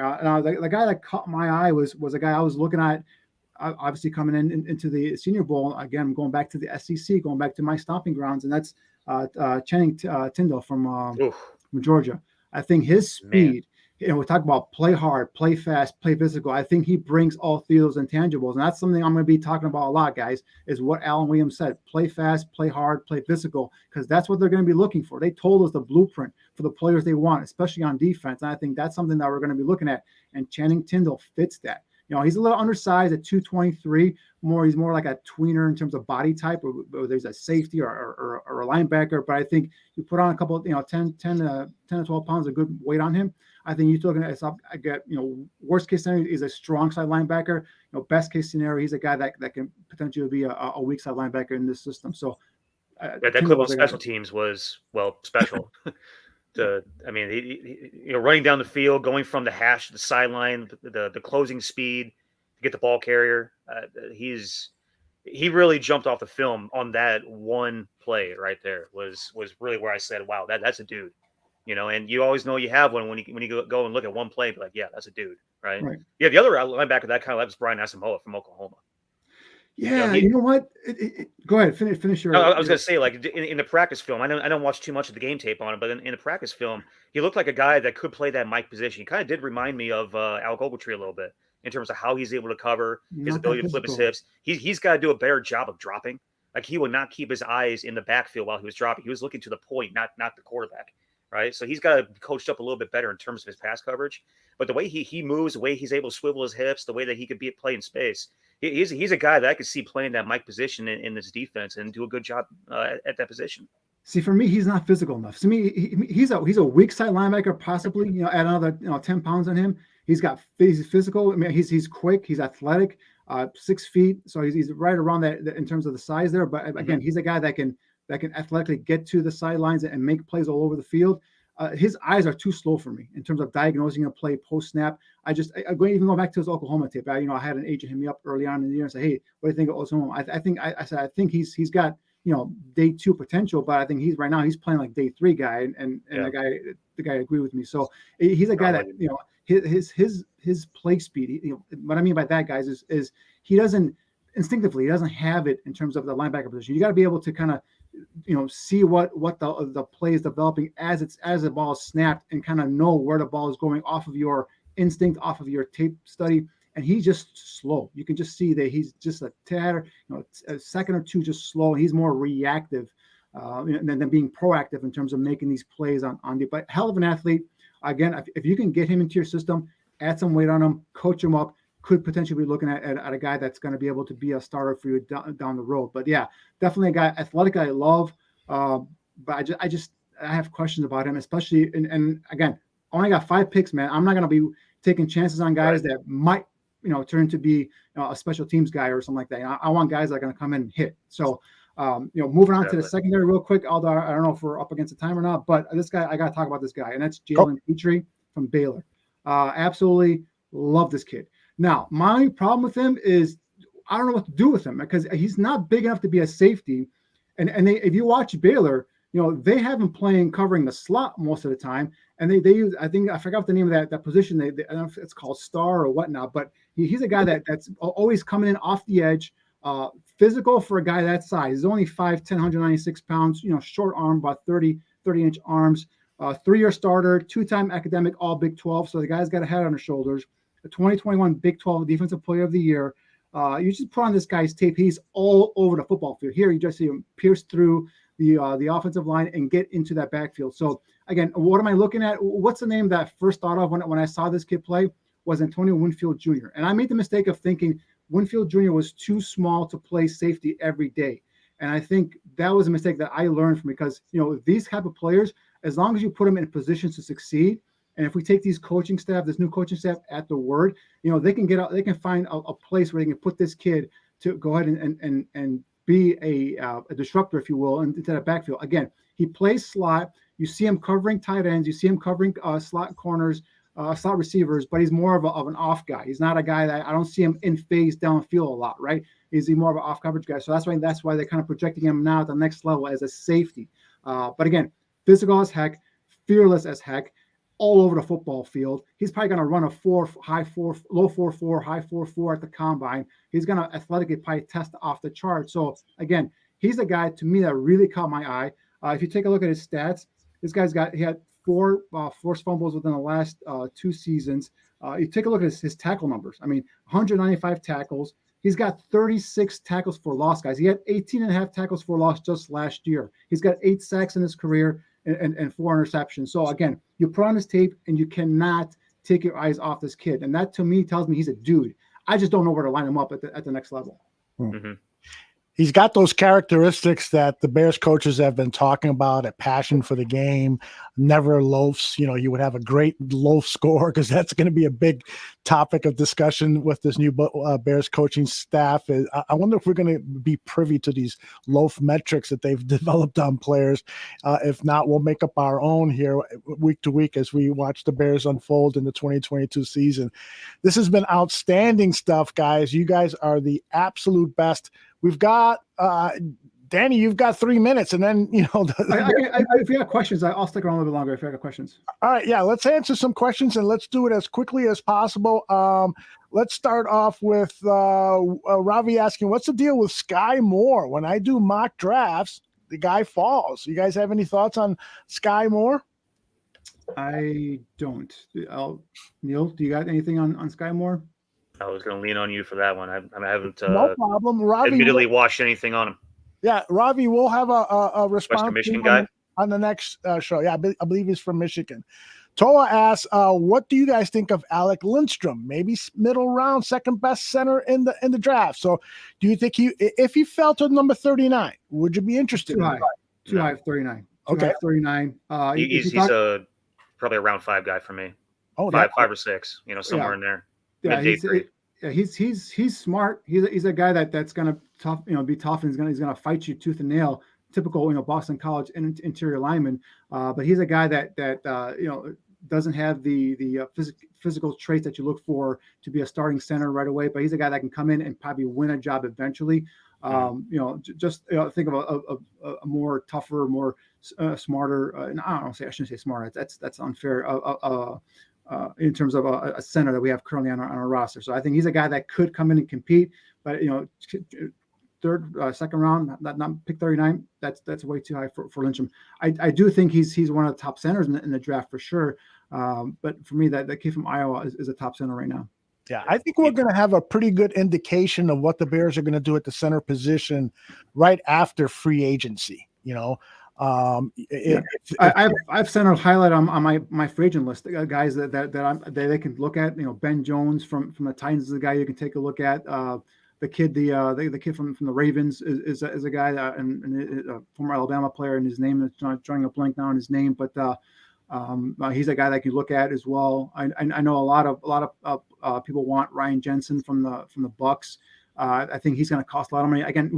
The guy that caught my eye was a guy I was looking at, obviously coming into the Senior Bowl. Again, going back to the SEC, going back to my stomping grounds, and that's Channing Tindall from Georgia. I think his speed. We talk about play hard, play fast, play physical. I think he brings all 3 of those intangibles. And that's something I'm going to be talking about a lot, guys, is what Alan Williams said. Play fast, play hard, play physical, because that's what they're going to be looking for. They told us the blueprint for the players they want, especially on defense. And I think that's something that we're going to be looking at. And Channing Tindall fits that. He's a little undersized at 223. He's more like a tweener in terms of body type, or there's a safety or a linebacker. But I think you put on a couple, 10 to 12 pounds of good weight on him. I think you're looking at, I get, worst case scenario is a strong side linebacker. Best case scenario, he's a guy that can potentially be a weak side linebacker in this system. So that clip on special teams was, special. Running down the field, going from the hash to the sideline, the closing speed to get the ball carrier. He really jumped off the film on that one play right there. Was really where I said, wow, that's a dude. And you always know you have one when you go and look at one play, and be like, yeah, that's a dude, right? Yeah, the other linebacker that kind of left was Brian Asamoah from Oklahoma. Yeah, you know what? Go ahead, finish your. I was going to say, like in the practice film, I don't watch too much of the game tape on it, but in the practice film, he looked like a guy that could play that Mike position. He kind of did remind me of Alec Ogletree a little bit in terms of how he's able to cover, his ability to flip his hips. He's got to do a better job of dropping. Like, he would not keep his eyes in the backfield while he was dropping. He was looking to the point, not the quarterback. Right. So he's got to be coached up a little bit better in terms of his pass coverage. But the way he moves, the way he's able to swivel his hips, the way that he could play in space, he's a guy that I could see playing that Mike position in this defense and do a good job at that position. See, for me, he's not physical enough. To me, he's a weak side linebacker, possibly, add another 10 pounds on him. He's physical. I mean, he's quick. He's athletic, 6 feet. So he's right around that in terms of the size there. But again, he's a guy that can athletically get to the sidelines and make plays all over the field. His eyes are too slow for me in terms of diagnosing a play post snap. I'm going to go back to his Oklahoma tape. I had an agent hit me up early on in the year and say, "Hey, what do you think of Oklahoma?" I think he's got day 2 potential, but I think he's playing like day 3 guy, and the guy agreed with me. So he's a guy that his play speed. What I mean by that, guys, is he doesn't have it in terms of the linebacker position. You got to be able to kind of see what the play is developing as the ball is snapped, and kind of know where the ball is going off of your instinct, off of your tape study, and he's just slow. You can just see that he's just a tad, a second or two just slow. He's more reactive than being proactive in terms of making these plays on the. But hell of an athlete. Again, if you can get him into your system, add some weight on him, coach him up, could potentially be looking at a guy that's going to be able to be a starter for you down the road. But yeah, definitely a guy, athletic, I love. But I have questions about him, especially, and again, only got 5 picks, man. I'm not going to be taking chances on guys that might, turn to be a special teams guy or something like that. I want guys that are going to come in and hit. So, moving on to the secondary real quick, although I don't know if we're up against the time or not, but this guy, I got to talk about this guy, and that's Jalen Petrie from Baylor. Absolutely love this kid. Now, my problem with him is I don't know what to do with him because he's not big enough to be a safety. And if you watch Baylor, they have him playing covering the slot most of the time. And they use, I think, I forgot the name of that position. I don't know if it's called star or whatnot, but he's a guy that's always coming in off the edge, physical for a guy that size. He's only 5'10", 196 pounds, short arm, about 30-inch arms, 3-year starter, 2-time academic all Big 12. So the guy's got a head on his shoulders. The 2021 Big 12 Defensive Player of the Year. You just put on this guy's tape. He's all over the football field. Here, you just see him pierce through the offensive line and get into that backfield. So, again, what am I looking at? What's the name that I first thought of when I saw this kid play was Antonio Winfield Jr. And I made the mistake of thinking Winfield Jr. was too small to play safety every day. And I think that was a mistake that I learned from because, these type of players, as long as you put them in positions to succeed, and if we take these coaching staff, this new coaching staff at the word, they can get out, they can find a place where they can put this kid to go ahead and be a disruptor, if you will, into that backfield. Again, he plays slot. You see him covering tight ends. You see him covering slot corners, slot receivers, but he's more of an off guy. He's not a guy that I don't see him in phase downfield a lot, right? He's more of an off coverage guy. So that's why they're kind of projecting him now at the next level as a safety. But again, physical as heck, fearless as heck, all over the football field. He's probably going to run a low 4.4, high 4.4 at the combine. He's going to athletically probably test off the chart. So again, he's a guy to me that really caught my eye. If you take a look at his stats, this guy's he had 4 forced fumbles within the last 2 seasons. You take a look at his tackle numbers. I mean, 195 tackles. He's got 36 tackles for loss, guys. He had 18.5 tackles for loss just last year. He's got 8 sacks in his career and 4 interceptions. So again, you put on his tape and you cannot take your eyes off this kid. And that to me tells me he's a dude. I just don't know where to line him up at the next level. Mm-hmm. He's got those characteristics that the Bears coaches have been talking about, a passion for the game, never loafs. You would have a great loaf score because that's going to be a big topic of discussion with this new Bears coaching staff. I wonder if we're going to be privy to these loaf metrics that they've developed on players. If not, we'll make up our own here week to week as we watch the Bears unfold in the 2022 season. This has been outstanding stuff, guys. You guys are the absolute best. We've got Danny, you've got 3 minutes, and then if you have questions, I'll stick around a little bit longer. If you have questions, all right, yeah, let's answer some questions and let's do it as quickly as possible. Let's start off with Ravi asking, "What's the deal with Sky Moore? When I do mock drafts, the guy falls." You guys have any thoughts on Sky Moore? I don't. Neil, do you got anything on Sky Moore? I was going to lean on you for that one. I haven't no problem. Ravi, admittedly watched anything on him. Yeah, Ravi, we'll have a response Western Michigan guy on the next show. Yeah, I believe he's from Michigan. Toa asks, "What do you guys think of Alec Lindstrom? Maybe middle round, second best center in the draft. So, do you think if he fell to number 39, would you be interested? Too high, 39. Okay, 39. He's probably a round 5 guy for me. Oh, 5 or 6, somewhere in there. Yeah, he's smart. He's a guy that's gonna be tough, and he's gonna fight you tooth and nail. Typical, Boston College interior lineman. But he's a guy that doesn't have the physical traits that you look for to be a starting center right away. But he's a guy that can come in and probably win a job eventually. Think of a more tougher, more smarter. And I shouldn't say smart. That's unfair. In terms of a center that we have currently on our roster. So I think he's a guy that could come in and compete, but second round, not pick 39, that's way too high for Lindstrom. I do think he's one of the top centers in the draft for sure. But for me, that kid from Iowa is a top center right now. Yeah, I think we're going to have a pretty good indication of what the Bears are going to do at the center position right after free agency. I've sent a highlight on my free agent list. Guys that they can look at. Ben Jones from the Titans is a guy you can take a look at. The kid from the Ravens is a guy and a former Alabama player, and his name is drawing a blank now on his name, but he's a guy that you can look at as well. I know a lot of people want Ryan Jensen from the Bucks. I think he's going to cost a lot of money. Again,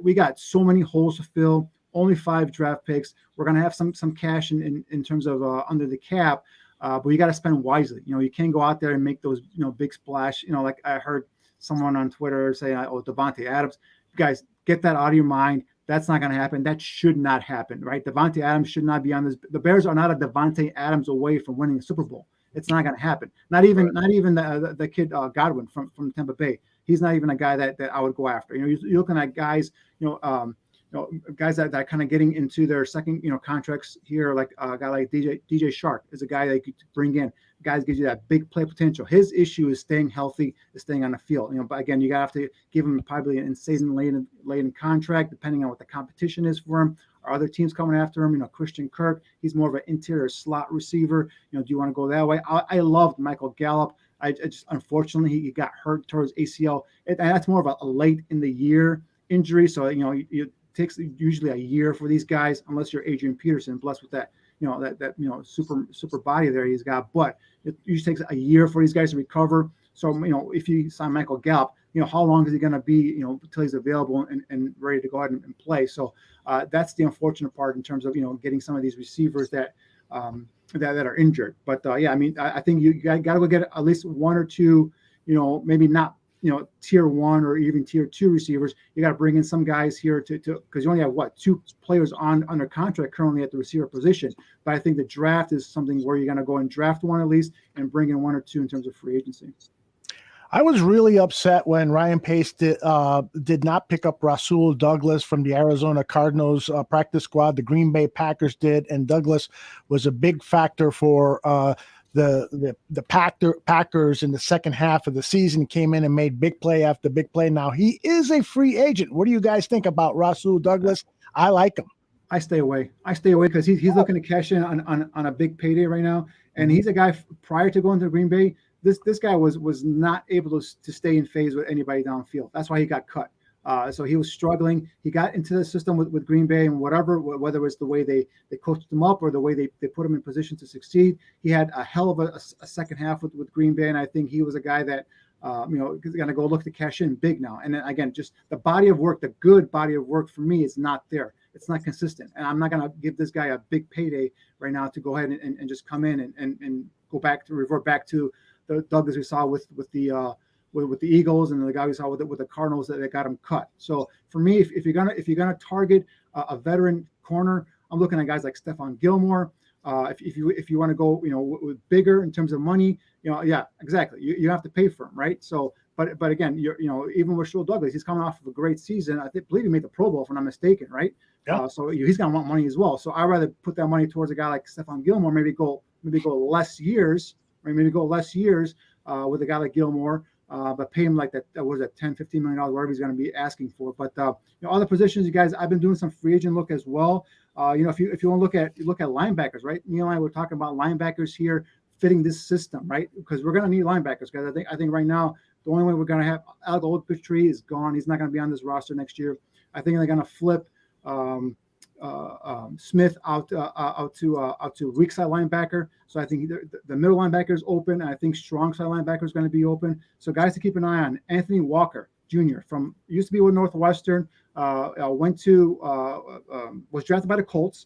we got so many holes to fill. Only 5 draft picks. We're going to have some cash in terms of under the cap, but you got to spend wisely. You can't go out there and make those big splash. Like I heard someone on Twitter say, "Oh, Devontae Adams." You guys, get that out of your mind. That's not going to happen. That should not happen, right? Devontae Adams should not be on this. The Bears are not a Devontae Adams away from winning the Super Bowl. It's not going to happen. Not even the kid Godwin from Tampa Bay. He's not even a guy that I would go after. You're looking at guys, guys that are kind of getting into their second, contracts here, like a guy like DJ Shark is a guy that you could bring in. Guys gives you that big play potential. His issue is staying healthy, is staying on the field. But again, you have to give him probably an insane laden contract, depending on what the competition is for him. Are other teams coming after him? Christian Kirk, he's more of an interior slot receiver. Do you want to go that way? I loved Michael Gallup. I just unfortunately he got hurt towards ACL, and that's more of a late in the year injury. So it takes usually a year for these guys, unless you're Adrian Peterson, blessed with that super body there he's got. But it usually takes a year for these guys to recover. So if you sign Michael Gallup, how long is he going to be until he's available and ready to go ahead and play? So that's the unfortunate part in terms of getting some of these receivers that are injured. But I think you got to go get at least 1 or 2, maybe not tier 1 or even tier 2 receivers. You got to bring in some guys here to because you only have 2 players under contract currently at the receiver position. But I think the draft is something where you're going to go and draft 1 at least and bring in 1 or 2 in terms of free agency. I was really upset when Ryan Pace did not pick up Rasul Douglas from the Arizona Cardinals practice squad. The Green Bay Packers did, and Douglas was a big factor for the Packers in the second half of the season. Came in and made big play after big play. Now he is a free agent. What do you guys think about Rasul Douglas? I like him. I stay away because he's looking to cash in on a big payday right now, and he's a guy prior to going to Green Bay. This guy was not able to stay in phase with anybody downfield. That's why he got cut. So he was struggling. He got into the system with Green Bay and whether it was the way they coached him up or the way they put him in position to succeed. He had a hell of a second half with Green Bay, and I think he was a guy that is going to go look to cash in big now. And then again, just the body of work, the good body of work for me is not there. It's not consistent, and I'm not going to give this guy a big payday right now to go ahead and just come in and revert back to the Douglas we saw with the Eagles and the guy we saw with the Cardinals that got him cut. So for me, if you're gonna target a veteran corner, I'm looking at guys like Stephon Gilmore. If you want to go with bigger in terms of money, yeah, exactly. You have to pay for him, right? So but again, even with Rasul Douglas, he's coming off of a great season. I believe he made the Pro Bowl if I'm not mistaken, right? Yeah. So he's gonna want money as well. So I'd rather put that money towards a guy like Stephon Gilmore. Maybe go less years. Or maybe go less years with a guy like Gilmore, but pay him like that. Was it $10-15 million, whatever he's going to be asking for. But other positions, you guys, I've been doing some free agent look as well. If you want to look at linebackers, right? Neil and I were talking about linebackers here fitting this system, right? Because we're going to need linebackers, guys. I think right now the only way we're going to have Alec Ogletree is gone. He's not going to be on this roster next year. I think they're going to flip Smith out to weak side linebacker. So I think the middle linebacker is open, and I think strong side linebacker is going to be open. So guys to keep an eye on: Anthony Walker Jr. used to be with Northwestern, was drafted by the Colts.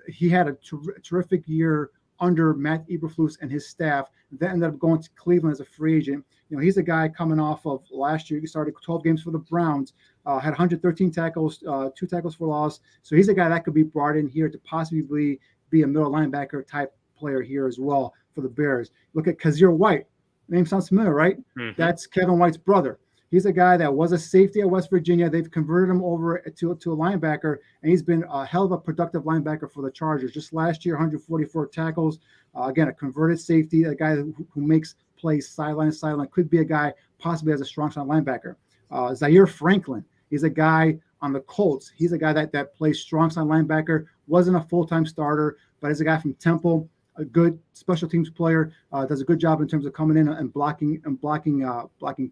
He had a terrific year under Matt Eberflus and his staff. Then ended up going to Cleveland as a free agent. He's a guy coming off of last year. He started 12 games for the Browns, had 113 tackles, 2 tackles for loss. So he's a guy that could be brought in here to possibly be a middle linebacker type player here as well for the Bears. Look at Kazir White. Name sounds familiar, right? Mm-hmm. That's Kevin White's brother. He's a guy that was a safety at West Virginia. They've converted him over to a linebacker, and he's been a hell of a productive linebacker for the Chargers. Just last year, 144 tackles. Again, a converted safety, a guy who makes play sideline to sideline. Could be a guy possibly as a strong side linebacker. Zaire Franklin, he's a guy on the Colts. He's a guy that plays strong side linebacker, wasn't a full-time starter, but is a guy from Temple, a good special teams player, does a good job in terms of coming in and blocking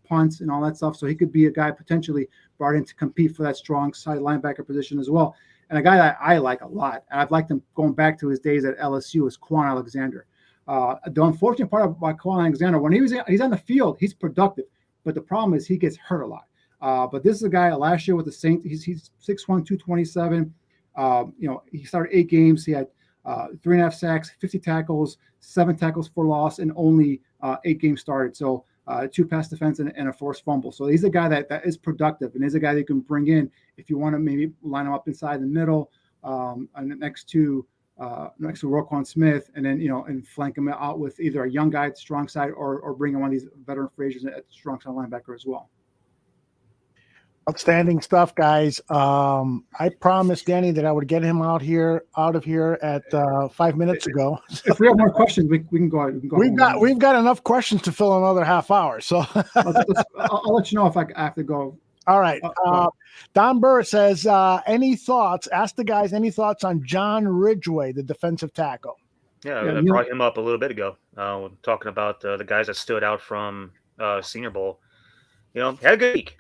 punts and all that stuff. So he could be a guy potentially brought in to compete for that strong side linebacker position as well. And a guy that I like a lot, and I've liked him going back to his days at LSU, is Quan Alexander. The unfortunate part about Quan Alexander, when he's on the field, he's productive, but the problem is he gets hurt a lot. But this is a guy last year with the Saints. He's 6'1", 227. He started 8 games. He had 3.5 sacks, 50 tackles, 7 tackles for loss, and only 8 games started. So 2 pass defense and a forced fumble. So he's a guy that is productive, and is a guy that you can bring in if you want to maybe line him up inside the middle, and next to Roquan Smith, and then and flank him out with either a young guy at the strong side or bring in one of these veteran Fraziers at the strong side linebacker as well. Outstanding stuff, guys. I promised Danny that I would get him out of here at 5 minutes ago. If we have more questions, we can go. We've got enough questions to fill another half hour. So I'll let you know if I have to go. All right. Don Burr says, any thoughts? Ask the guys any thoughts on John Ridgway, the defensive tackle. Yeah, I brought him up a little bit ago. Talking about the guys that stood out from Senior Bowl. Had a good week.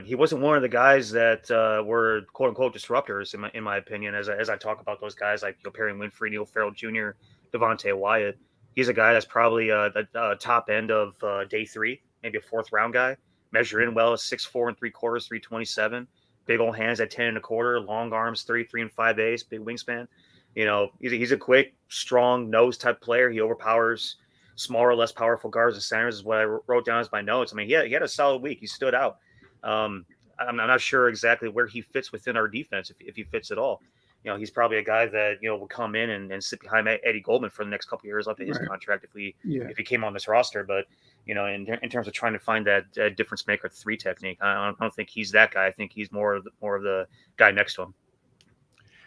He wasn't one of the guys that were quote unquote disruptors in my opinion. As I talk about those guys like Perry Winfrey, Neil Farrell Jr., Devontae Wyatt, he's a guy that's probably the top end of day 3, maybe a 4th round guy. Measure in well, 6'4" 3/4", 327. Big old hands at 10 1/4, long arms, 3 5/8, big wingspan. He's a quick, strong nose type player. He overpowers smaller, less powerful guards and centers is what I wrote down as my notes. I mean, he had a solid week. He stood out. I'm not sure exactly where he fits within our defense, if he fits at all. He's probably a guy that, will come in and sit behind Eddie Goldman for the next couple of years after his contract if he came on this roster. But, in terms of trying to find that difference maker 3 technique, I don't think he's that guy. I think he's more of the guy next to him.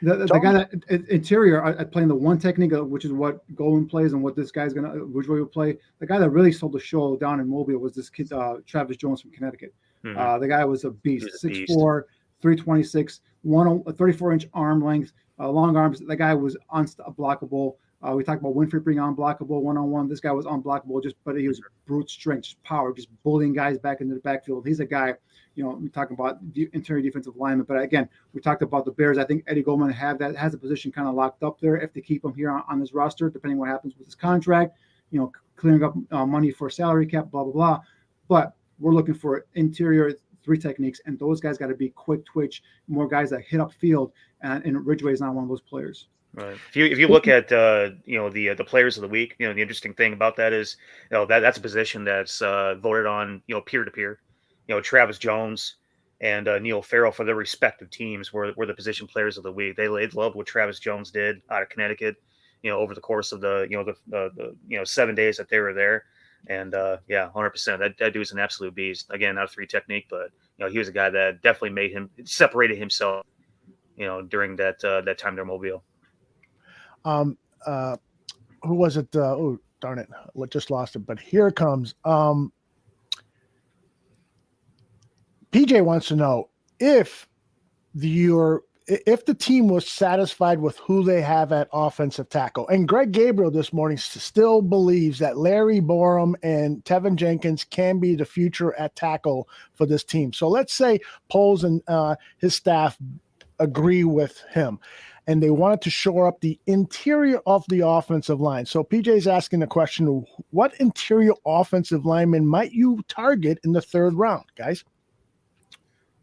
The guy that interior playing the 1 technique, which is what Goldman plays and what this guy's Ridgway will play. The guy that really sold the show down in Mobile was this kid, Travis Jones from Connecticut. Mm-hmm. The guy was a beast, 6'4", 326, 34-inch arm length, long arms. The guy was unblockable. We talked about Winfrey being unblockable one-on-one. This guy was unblockable, but he was brute strength, just power, just bullying guys back into the backfield. He's a guy, we're talking about the interior defensive lineman. But again, we talked about the Bears. I think Eddie Goldman has a position kind of locked up there if they keep him here on his roster, depending what happens with his contract, clearing up money for salary cap, blah, blah, blah. But we're looking for interior 3 techniques, and those guys got to be quick twitch, more guys that hit upfield, and Ridgway is not one of those players. Right. If you look at the players of the week, the interesting thing about that is that's a position that's voted on peer to peer. Travis Jones and Neil Farrell for their respective teams were the position players of the week. They loved what Travis Jones did out of Connecticut, over the course of the 7 days that they were there. And 100%. That dude's an absolute beast. Again, not a 3 technique, but he was a guy that definitely separated himself, during that time there Mobile. Who was it? Oh, darn it. Just lost it. But here it comes. PJ wants to know if the team was satisfied with who they have at offensive tackle. And Greg Gabriel this morning still believes that Larry Borum and Tevin Jenkins can be the future at tackle for this team. So let's say Poles and his staff agree with him, and they wanted to shore up the interior of the offensive line. So PJ's asking the question, what interior offensive lineman might you target in the 3rd round, guys?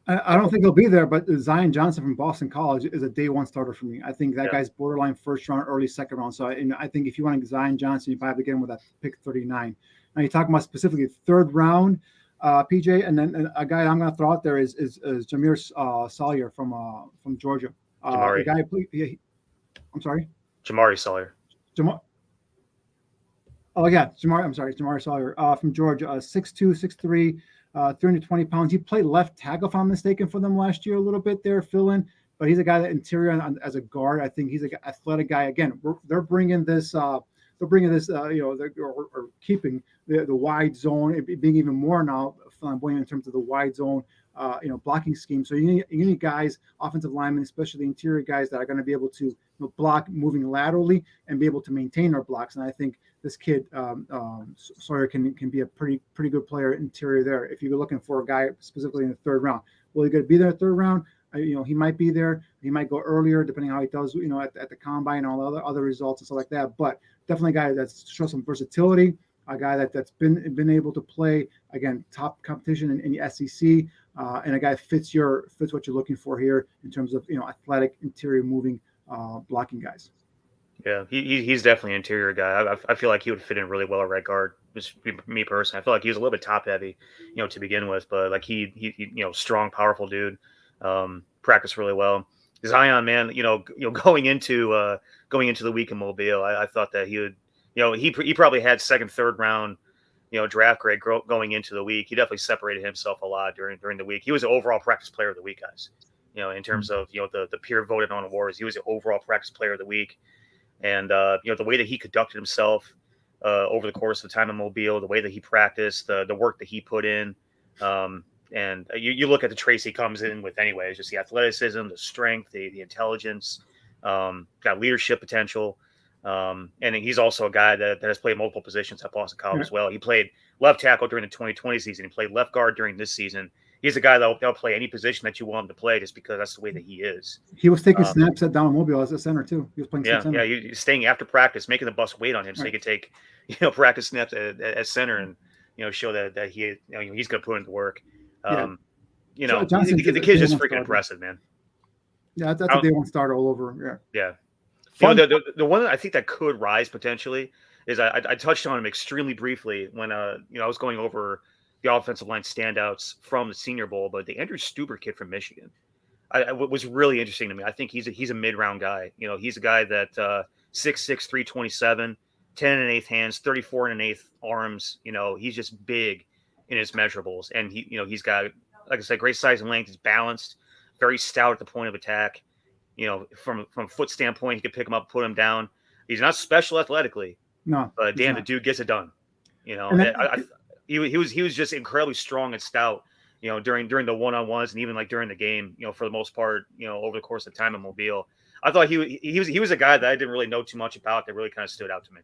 I don't think he'll be there, but Zion Johnson from Boston College is a day 1 starter for me. I think that guy's borderline 1st round, early 2nd round. So I think if you want Zion Johnson, you probably have to get him with that pick 39. Now you're talking about specifically 3rd round, PJ, and then a guy I'm going to throw out there is Jameer Sawyer from Georgia. Jamari. I'm sorry? Jamari Sawyer. Jamari Sawyer from Georgia, 6'2", 6'3", 320 pounds. He played left tackle, if I'm mistaken, for them last year a little bit there, fill-in. But he's a guy that interior as a guard. I think he's an athletic guy. Again, they're bringing this they're bringing this, or keeping the wide zone, being even more now flamboyant in terms of the wide zone, blocking scheme. So you need guys, offensive linemen, especially interior guys, that are going to be able to block moving laterally and be able to maintain their blocks. And I think this kid Sawyer can be a pretty good player interior there. If you're looking for a guy specifically in the third round, well, he's going to be there in the third round. He might be there. He might go earlier, depending on how he does, at the combine and all the other results and stuff like that. But definitely a guy that's shows some versatility, a guy that's been able to play, again, top competition in the SEC, and a guy fits what you're looking for here in terms of athletic, interior moving, blocking guys. Yeah, he's definitely an interior guy. I feel like he would fit in really well at right guard. Just me personally, I feel like he was a little bit top heavy, to begin with, but like he strong, powerful dude. Practiced really well. Zion, man, going into the week in Mobile, I thought that he would, he probably had second, third round, draft grade going into the week. He definitely separated himself a lot during the week. He was the overall practice player of the week, guys. In terms of the peer voted on awards, he was the overall practice player of the week. And the way that he conducted himself over the course of the time in Mobile, the way that he practiced, the work that he put in. And you look at the traits he comes in with anyway, it's just the athleticism, the strength, the intelligence, got leadership potential. And he's also a guy that has played multiple positions at Boston College as well. He played left tackle during the 2020 season. He played left guard during this season. He's a guy that'll play any position that you want him to play just because that's the way that he is. He was taking snaps at down Mobile as a center too. He was playing center. Yeah, he's staying after practice, making the bus wait on him so he could take practice snaps at center and show that he he's going to put in the work. The kid's just freaking impressive, man. Yeah, that's a day one starter all over. Yeah. The one that I think that could rise potentially is I touched on him extremely briefly when I was going over the offensive line standouts from the Senior Bowl, but the Andrew Stuber kid from Michigan was really interesting to me. I think he's a mid-round guy. He's a guy that 6'6", 327, 10 1/8 hands, 34 1/8 arms. He's just big in his measurables, and he's got, like I said, great size and length. He's balanced, very stout at the point of attack. From a foot standpoint, he could pick him up, put him down. He's not special athletically, but damn, the dude gets it done. He was just incredibly strong and stout, during the one-on-ones and even like during the game, for the most part, over the course of time in Mobile. I thought he was a guy that I didn't really know too much about that really kind of stood out to me.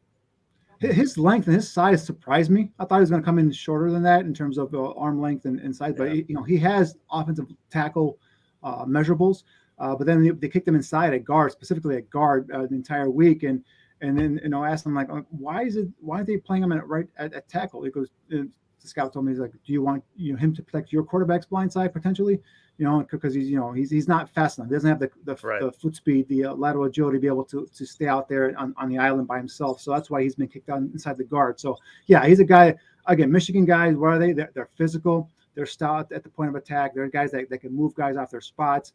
His length and his size surprised me. I thought he was going to come in shorter than that in terms of arm length and size, but he has offensive tackle measurables. But then they kicked him inside at guard, specifically at guard, the entire week, and then asked him like, why are they playing him at tackle? He goes, the scout told me, he's like, do you want him to protect your quarterback's blind side potentially? Because he's not fast enough. He doesn't have the foot speed, the lateral agility to be able to stay out there on the island by himself. So that's why he's been kicked out inside the guard. So yeah, he's a guy. Again, Michigan guys, what are they? They're physical. They're stout at the point of attack. They're guys that can move guys off their spots.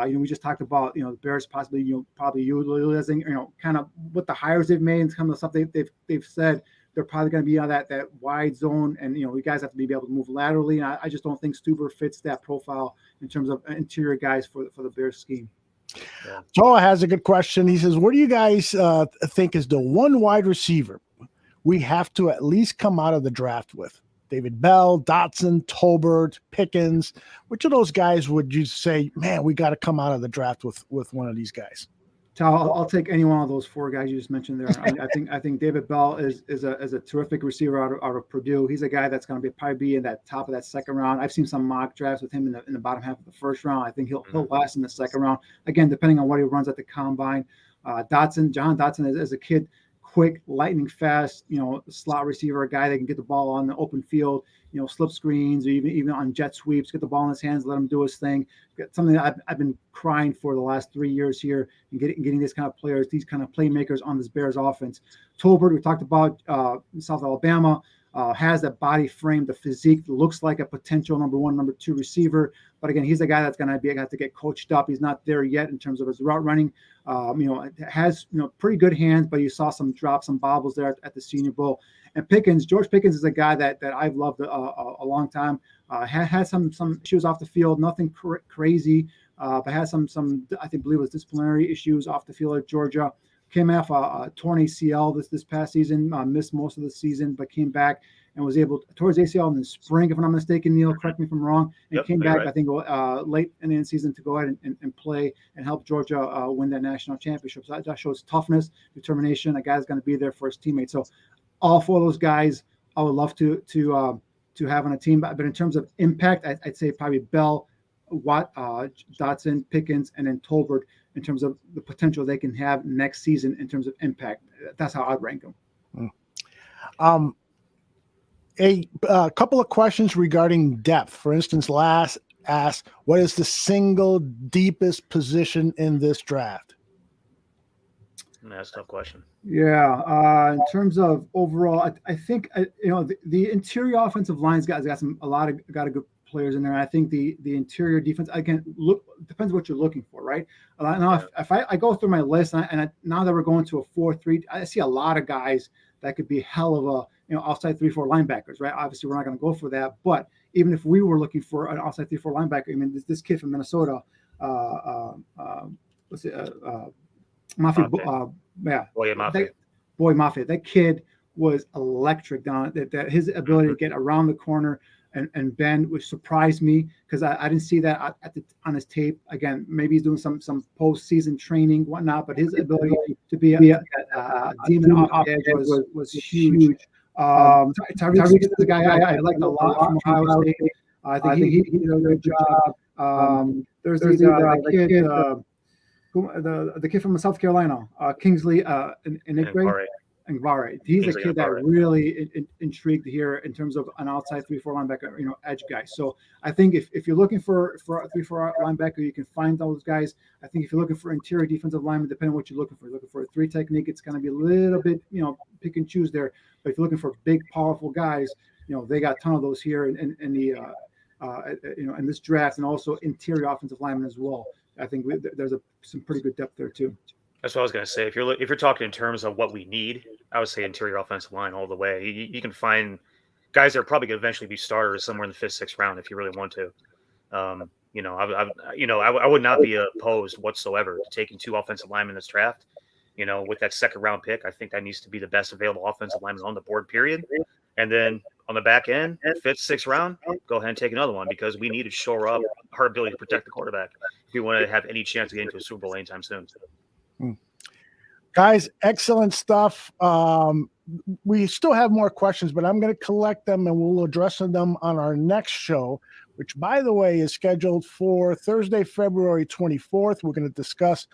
We just talked about the Bears possibly probably utilizing kind of what the hires they've made and some of the stuff they've said. They're probably going to be on that wide zone, and you guys have to be able to move laterally. And I just don't think Stuber fits that profile in terms of interior guys for the Bears scheme. Yeah. Joel has a good question. He says, "What do you guys think is the one wide receiver we have to at least come out of the draft with? David Bell, Dotson, Tolbert, Pickens. Which of those guys would you say, man, we got to come out of the draft with one of these guys?" I'll take any one of those four guys you just mentioned there. I think David Bell is a terrific receiver out of Purdue. He's a guy that's going to probably be in that top of that second round. I've seen some mock drafts with him in the bottom half of the first round. I think he'll last in the second round. Again, depending on what he runs at the combine. John Dotson is a kid, quick, lightning fast, slot receiver, a guy that can get the ball on the open field, slip screens, or even on jet sweeps, get the ball in his hands, let him do his thing. Something that I've been crying for the last 3 years here, and getting these kind of players, these kind of playmakers on this Bears offense. Tolbert, we talked about South Alabama, has that body frame, the physique, looks like a potential number one, number two receiver. But again, he's a guy that's going to have to get coached up. He's not there yet in terms of his route running. Has pretty good hands, but you saw some drops, some bobbles there at the Senior Bowl. And George Pickens is a guy that I've loved a long time. Had some issues off the field, nothing crazy, but had some I believe it was disciplinary issues off the field at Georgia. came off a torn ACL this past season, missed most of the season, but came back and was able towards ACL in the spring, if I'm not mistaken. Neil, correct me if I'm wrong, and came back, right. I think, late in the season to go ahead and play and help Georgia win that national championship. So that shows toughness, determination. A guy's going to be there for his teammates. So all four of those guys, I would love to have on a team. But in terms of impact, I'd say probably Bell, Watt, Dotson, Pickens, and then Tolbert in terms of the potential they can have next season in terms of impact. That's how I'd rank them. A couple of questions regarding depth. For instance, last asked, what is the single deepest position in this draft? That's a tough question. Yeah, in terms of overall, I think the interior offensive line's got a good players in there. I think the interior defense, again, depends what you're looking for, right? Now, if I go through my list now that we're going to a 4-3, I see a lot of guys that could be hell of a outside 3-4 linebackers, right? Obviously, we're not going to go for that, but even if we were looking for an outside 3-4 linebacker, I mean, this kid from Minnesota, Mafia, Boy Mafia, that kid was electric. That his ability to get around the corner and bend, which surprised me because I didn't see that on his tape. Again, maybe he's doing some postseason training, whatnot, but his ability to be a demon off the edge was huge. Tyreek is the guy I liked a lot from Ohio State. I think he did a good job. There's the kid from South Carolina, Kingsley Ngvare. He's a kid that really intrigued here in terms of an outside 3-4 linebacker, edge guy. So I think if you're looking for a 3-4 linebacker, you can find those guys. I think if you're looking for interior defensive lineman, depending on what you're looking for a 3 technique, it's going to be a little bit, pick and choose there. But if you're looking for big, powerful guys, they got a ton of those here in this draft, and also interior offensive linemen as well. I think there's some pretty good depth there too. That's what I was going to say. If you're talking in terms of what we need, I would say interior offensive line all the way. You can find guys that are probably going to eventually be starters somewhere in the 5th, 6th round if you really want to. I would not be opposed whatsoever to taking 2 offensive linemen in this draft. With that 2nd round pick, I think that needs to be the best available offensive lineman on the board, period. And then on the back end, 5th, 6th round, go ahead and take another one because we need to shore up our ability to protect the quarterback if we want to have any chance to get into a Super Bowl anytime soon. Guys, excellent stuff. We still have more questions, but I'm going to collect them and we'll address them on our next show, which, by the way, is scheduled for Thursday, February 24th. We're going to discuss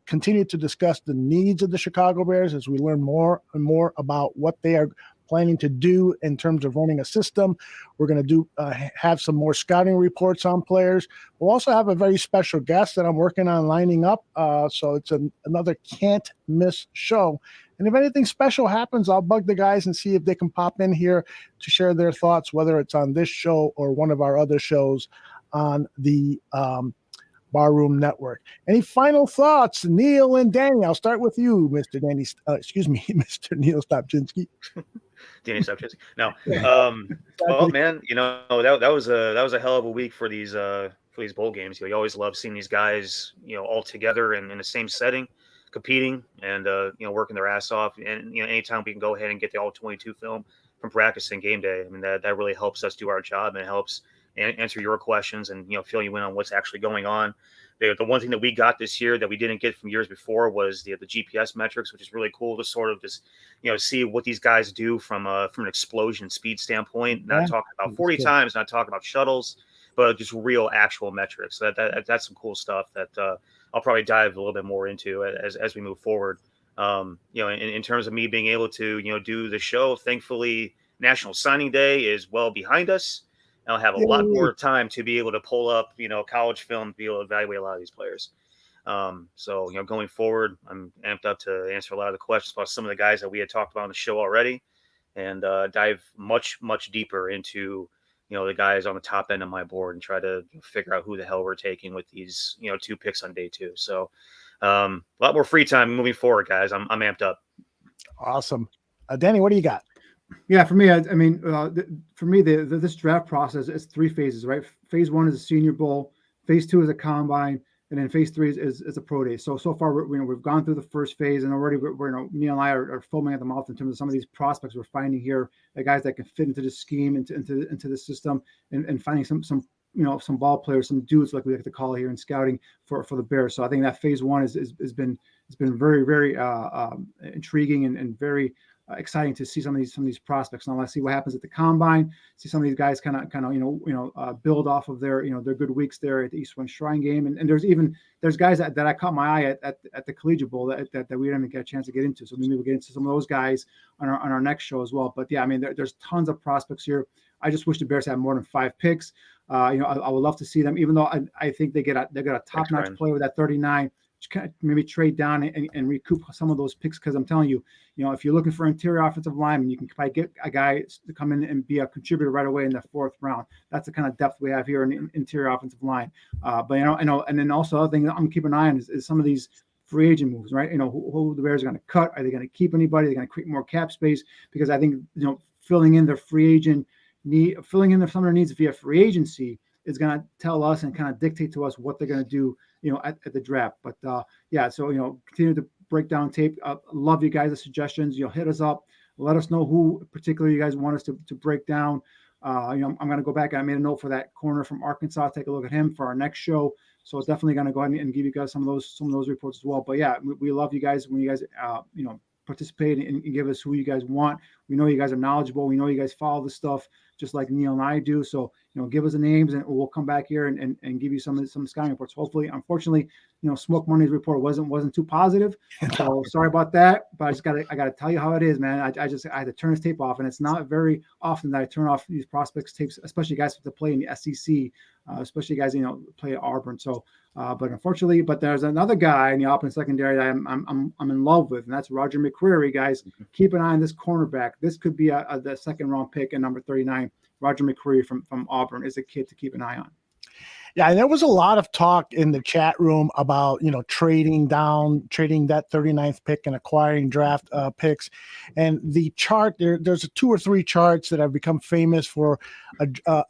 continue to discuss the needs of the Chicago Bears as we learn more and more about what they are planning to do in terms of running a system. We're going to have some more scouting reports on players. We'll also have a very special guest that I'm working on lining up. So it's another can't miss show. And if anything special happens, I'll bug the guys and see if they can pop in here to share their thoughts, whether it's on this show or one of our other shows on the Barroom Network. Any final thoughts, Neil and Danny? I'll start with you, Mr. Mr. Niel Stopczynski. Danny Stopczynski. No. Well, man, that was a hell of a week for these bowl games. You always love seeing these guys, all together and in the same setting, competing and working their ass off. And anytime we can go ahead and get the all 22 film from practice and game day, I mean that really helps us do our job, and it helps answer your questions and fill you in on what's actually going on. The one thing that we got this year that we didn't get from years before was the GPS metrics, which is really cool to sort of just see what these guys do from an explosion speed standpoint. Not talking about 40 times, not talking about shuttles, but just real actual metrics. So that's some cool stuff that I'll probably dive a little bit more into as we move forward. In terms of me being able to do the show, thankfully National Signing Day is well behind us. I'll have a lot more time to be able to pull up, college film to be able to evaluate a lot of these players. So, going forward, I'm amped up to answer a lot of the questions about some of the guys that we had talked about on the show already, and dive much, much deeper into, the guys on the top end of my board and try to figure out who the hell we're taking with these, 2 picks on day 2. So a lot more free time moving forward, guys. I'm amped up. Awesome. Danny, what do you got? Yeah, for me, this draft process is 3 phases, right? Phase 1 is a Senior Bowl. Phase 2 is a combine. and then phase 3 is a pro day. So far, we've gone through the first phase, and already we're Neil and I are foaming at the mouth in terms of some of these prospects we're finding here, the guys that can fit into the scheme, into the system, and finding some ball players, some dudes like we like to call it here in scouting for the Bears. So I think that phase 1 has been very, very intriguing and very exciting to see some of these prospects. Now let's see what happens at the combine. See some of these guys kind of build off of their their good weeks there at the East Wind Shrine game. And there's guys that I caught my eye at the Collegiate Bowl that we didn't get a chance to get into. So maybe we'll get into some of those guys on our next show as well. But yeah, I mean there's tons of prospects here. I just wish the Bears had more than 5 picks. I would love to see them, even though I think they got a top-notch player with that 39. Maybe trade down and recoup some of those picks, because I'm telling you, if you're looking for interior offensive lineman, you can probably get a guy to come in and be a contributor right away in the 4th round. That's the kind of depth we have here in the interior offensive line. But and then also other thing I'm keeping an eye on is some of these free agent moves, right? Who the Bears are going to cut? Are they going to keep anybody? Are they going to create more cap space? Because I think filling in their free agent need, filling in some of their needs via free agency is going to tell us and kind of dictate to us what they're going to do, at the draft. But so continue to break down tape. Love you guys' suggestions. Hit us up. Let us know who particularly you guys want us to break down. I'm going to go back. I made a note for that corner from Arkansas. Take a look at him for our next show. So it's definitely going to go ahead and give you guys some of those reports as well. But yeah, we love you guys when you guys participate and give us who you guys want. We know you guys are knowledgeable. We know you guys follow this stuff just like Neil and I do. So, give us the names and we'll come back here and give you some scouting reports. Hopefully, unfortunately, Smoke Money's report wasn't too positive. So sorry about that, but I gotta tell you how it is, man. I had to turn this tape off, and it's not very often that I turn off these prospects tapes, especially guys that play in the SEC, especially guys, play at Auburn. So, but unfortunately, there's another guy in the Auburn secondary that I'm in love with, and that's Roger McCreary. Guys, keep an eye on this cornerback. This could be the 2nd round pick at number 39. Roger McCreary from Auburn is a kid to keep an eye on. Yeah, and there was a lot of talk in the chat room about, trading that 39th pick and acquiring draft picks. And the chart, there's 2 or 3 charts that have become famous for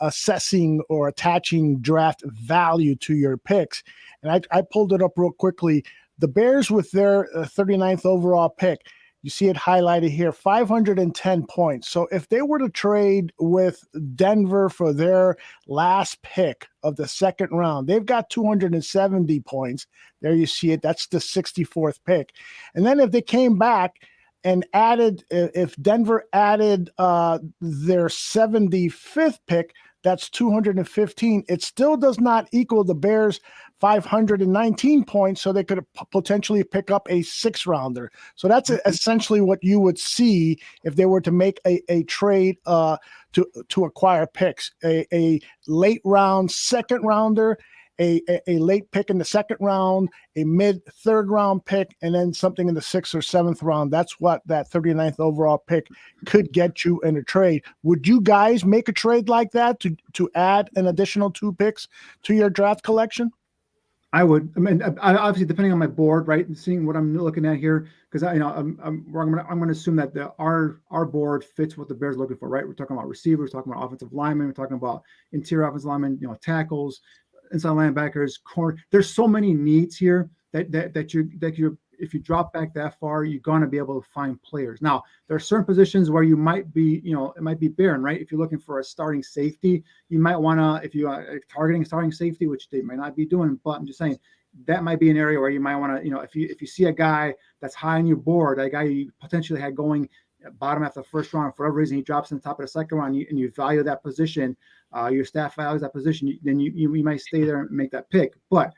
assessing or attaching draft value to your picks. And I pulled it up real quickly. The Bears with their 39th overall pick, you see it highlighted here, 510 points. So if they were to trade with Denver for their last pick of the 2nd round, they've got 270 points. There you see it. That's the 64th pick. And then if they came back and if Denver added their 75th pick, that's 215. It still does not equal the Bears' 519 points, so they could potentially pick up a 6th rounder. So that's essentially what you would see if they were to make a trade to acquire picks. A late round 2nd rounder, a late pick in the 2nd round, a mid 3rd round pick, and then something in the 6th or 7th round. That's what that 39th overall pick could get you in a trade. Would you guys make a trade like that to add an additional 2 picks to your draft collection? I would. I mean, obviously, depending on my board, right, and seeing what I'm looking at here, because I'm going to assume that our board fits what the Bears are looking for, right? We're talking about receivers, we're talking about offensive linemen, we're talking about interior offensive linemen, tackles, inside linebackers, corner. There's so many needs here that you're if you drop back that far, you're going to be able to find players. Now, there are certain positions where you might be, it might be barren, right? If you're looking for a starting safety, you might want to, if you are targeting starting safety, which they might not be doing, but I'm just saying that might be an area where you might want to, if you see a guy that's high on your board, a guy you potentially had going bottom after the 1st round, for whatever reason, he drops in the top of the 2nd round, and you value that position, your staff values that position, then you might stay there and make that pick. But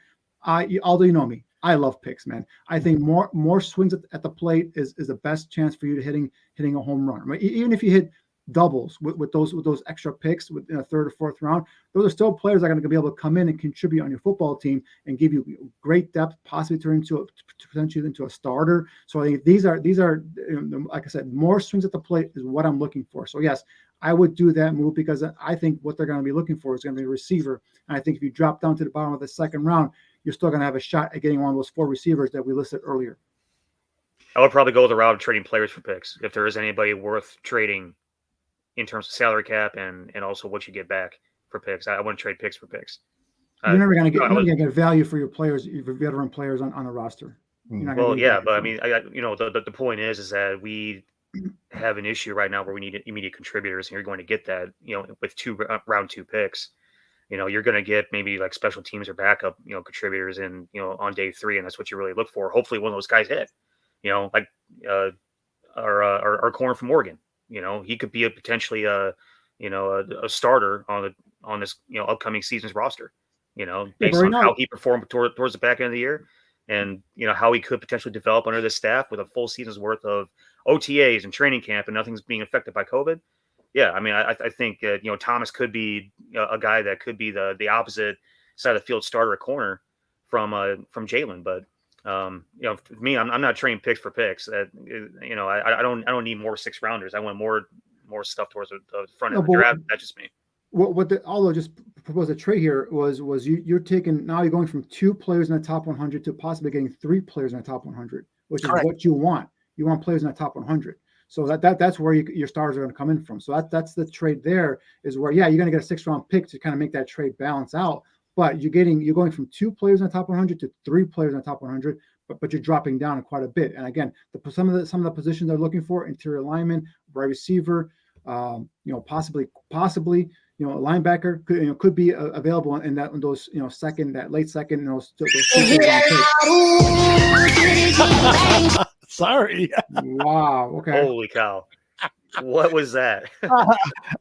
although you know me, I love picks, man. I think more swings at the plate is the best chance for you to hitting a home run. Right? Even if you hit doubles with those extra picks in a 3rd or 4th round, those are still players that are going to be able to come in and contribute on your football team and give you great depth, possibly turn potentially into a starter. So I think these are like I said, more swings at the plate is what I'm looking for. So yes, I would do that move because I think what they're going to be looking for is going to be a receiver. And I think if you drop down to the bottom of the 2nd round, you're still going to have a shot at getting one of those 4 receivers that we listed earlier. I would probably go the route of trading players for picks if there is anybody worth trading in terms of salary cap and also what you get back for picks. I wouldn't trade picks for picks. You're never going to get value for your players, your veteran players on the roster. Well, yeah, but I mean, the point is that we have an issue right now where we need immediate contributors, and you're going to get that, with round 2 picks. You're going to get maybe like special teams or backup, contributors in, on day 3, and that's what you really look for. Hopefully, one of those guys hit. Like our corner from Oregon. He could be potentially a starter on this upcoming season's roster. Based on how he performed towards the back end of the year, and how he could potentially develop under this staff with a full season's worth of OTAs and training camp, and nothing's being affected by COVID. Yeah, I mean, I think Thomas could be a guy that could be the opposite side of the field starter at corner from Jalen. But for me, I'm not trading picks for picks. I don't need more 6 rounders. I want more stuff towards the front end of the draft. That's just me. Although just proposed a trade here was you're going from 2 players in the top 100 to possibly getting 3 players in the top 100, which is what you want. You want players in the top 100. So that's where your stars are going to come in from. So that's the trade there, is where, you're going to get a 6th-round pick to kind of make that trade balance out. But you're going from 2 players in the top 100 to 3 players in the top 100, but you're dropping down quite a bit. And again, some of the positions they're looking for: interior lineman, wide receiver, possibly a linebacker could be available in those late second, those 2-round picks. Sorry. Wow. Okay. Holy cow. What was that?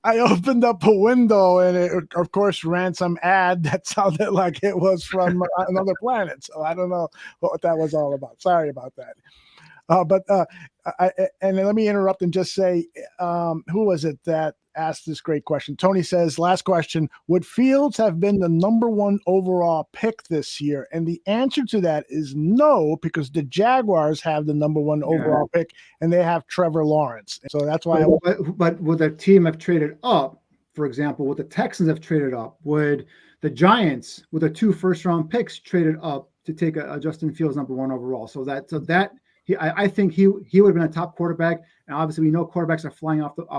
I opened up a window, and it, of course, ran some ad that sounded like it was from another planet. So I don't know what that was all about. Sorry about that. And let me interrupt and just say, who was it that asked this great question? Tony says, last question, would Fields have been the number 1 overall pick this year? And the answer to that is no, because the Jaguars have the number 1 overall pick, and they have Trevor Lawrence. So that's why. But would the team have traded up? For example, would the Texans have traded up? Would the Giants, with the 2 first-round picks, traded up to take a Justin Fields number 1 overall? I think he would have been a top quarterback, and obviously we know quarterbacks are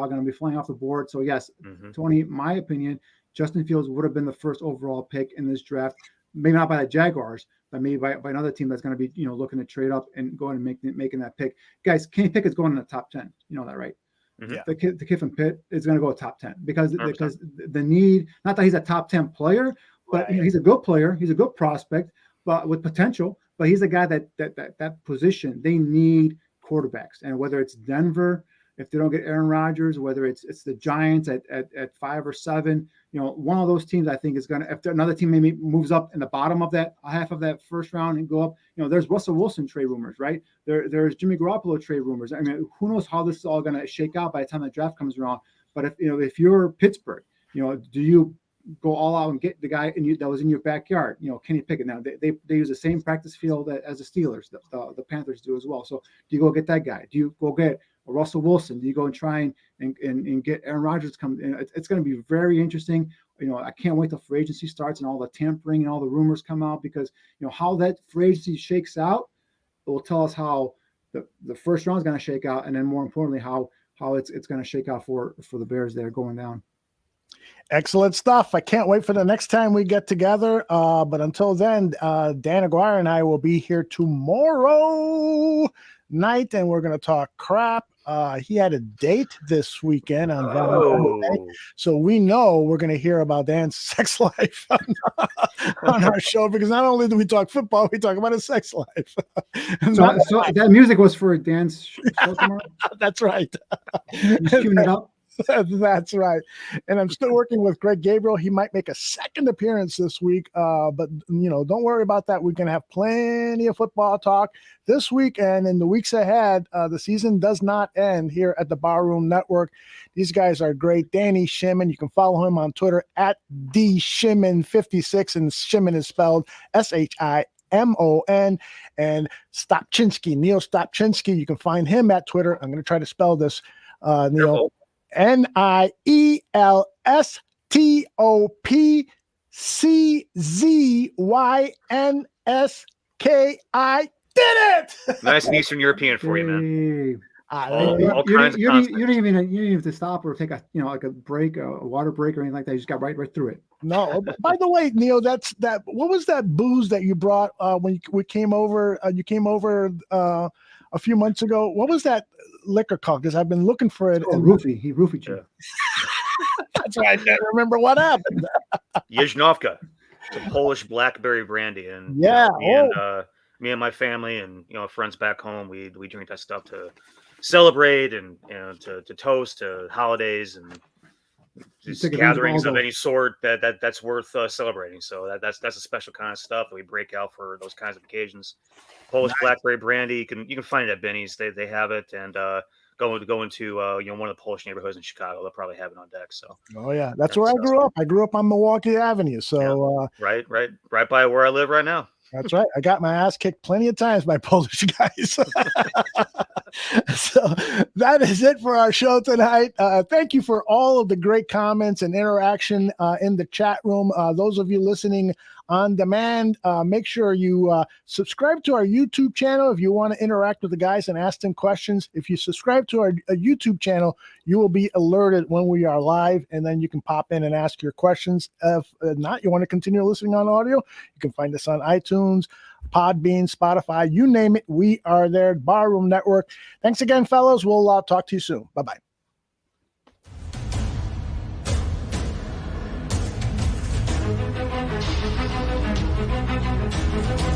going to be flying off the board. So yes, Tony, my opinion, Justin Fields would have been the first overall pick in this draft. Maybe not by the Jaguars, but maybe by another team that's going to be looking to trade up and going and making that pick. Guys, Kenny Pickett's going in the top 10. You know that, right? Mm-hmm. The kid from Pitt is going to go top 10 because the need. Not that he's a top 10 player, but he's a good player. He's a good prospect, but with potential. But he's a guy that position, they need quarterbacks. And whether it's Denver, if they don't get Aaron Rodgers, whether it's the Giants at 5 or 7, one of those teams I think is going to, if another team maybe moves up in the bottom of that half of that first round and go up, there's Russell Wilson trade rumors, right? There's Jimmy Garoppolo trade rumors. I mean, who knows how this is all going to shake out by the time the draft comes around. But if you're Pittsburgh, do you go all out and get the guy that was in your backyard, Kenny Pickett? Now they use the same practice field as the Steelers, the Panthers do as well. So do you go get that guy? Do you go get Russell Wilson? Do you go and try and get Aaron Rodgers to come in? It's going to be very interesting. I can't wait till free agency starts and all the tampering and all the rumors come out, because how that free agency shakes out, it will tell us how the first round is going to shake out, and then more importantly how it's going to shake out for the Bears that are going down. Excellent stuff. I can't wait for the next time we get together. But until then, Dan Aguirre and I will be here tomorrow night, and we're going to talk crap. He had a date this weekend on Valentine's Day, so we know we're going to hear about Dan's sex life on our show, because not only do we talk football, we talk about his sex life. So that music was for Dan's show tomorrow? That's right. You tune it up. That's right. And I'm still working with Greg Gabriel. He might make a second appearance this week, but don't worry about that. We're going to have plenty of football talk this week and in the weeks ahead. The season does not end here at the Barroom Network. These guys are great. Danny Shimon, you can follow him on Twitter at DShimon56, and Shimon is spelled SHIMON. And Stopczynski, Niel Stopczynski, you can find him at Twitter. I'm going to try to spell this, Neil. NIELSTOPCZYNSKI. Did it! Nice and Eastern European for you, man. all kinds of you didn't even have to stop or take a like a break, a water break or anything like that. You just got right through it. No. By the way, Neil, what was that booze that you brought when we came over? You came over a few months ago. What was that liquor called? Because I've been looking for it. Oh, roofie. He roofied you. That's why I can't remember what happened. Yeznovka. It's a Polish blackberry brandy, and yeah, me and my family and friends back home, we drink that stuff to celebrate and to toast to holidays and just gatherings of any sort that's worth celebrating. So that's a special kind of stuff that we break out for those kinds of occasions. Polish blackberry brandy, you can find it at Benny's. They have it, and go into one of the Polish neighborhoods in Chicago. They'll probably have it on deck. So that's where I grew up. I grew up on Milwaukee Avenue. So right by where I live right now. That's right. I got my ass kicked plenty of times by Polish guys. So that is it for our show tonight. Thank you for all of the great comments and interaction in the chat room. Those of you listening on demand, make sure you subscribe to our YouTube channel if you want to interact with the guys and ask them questions. If you subscribe to our YouTube channel, you will be alerted when we are live, and then you can pop in and ask your questions. If not, you want to continue listening on audio, you can find us on iTunes, Podbean, Spotify, you name it. We are there. Barroom Network. Thanks again, fellows. We'll talk to you soon. Bye-bye. Thank you.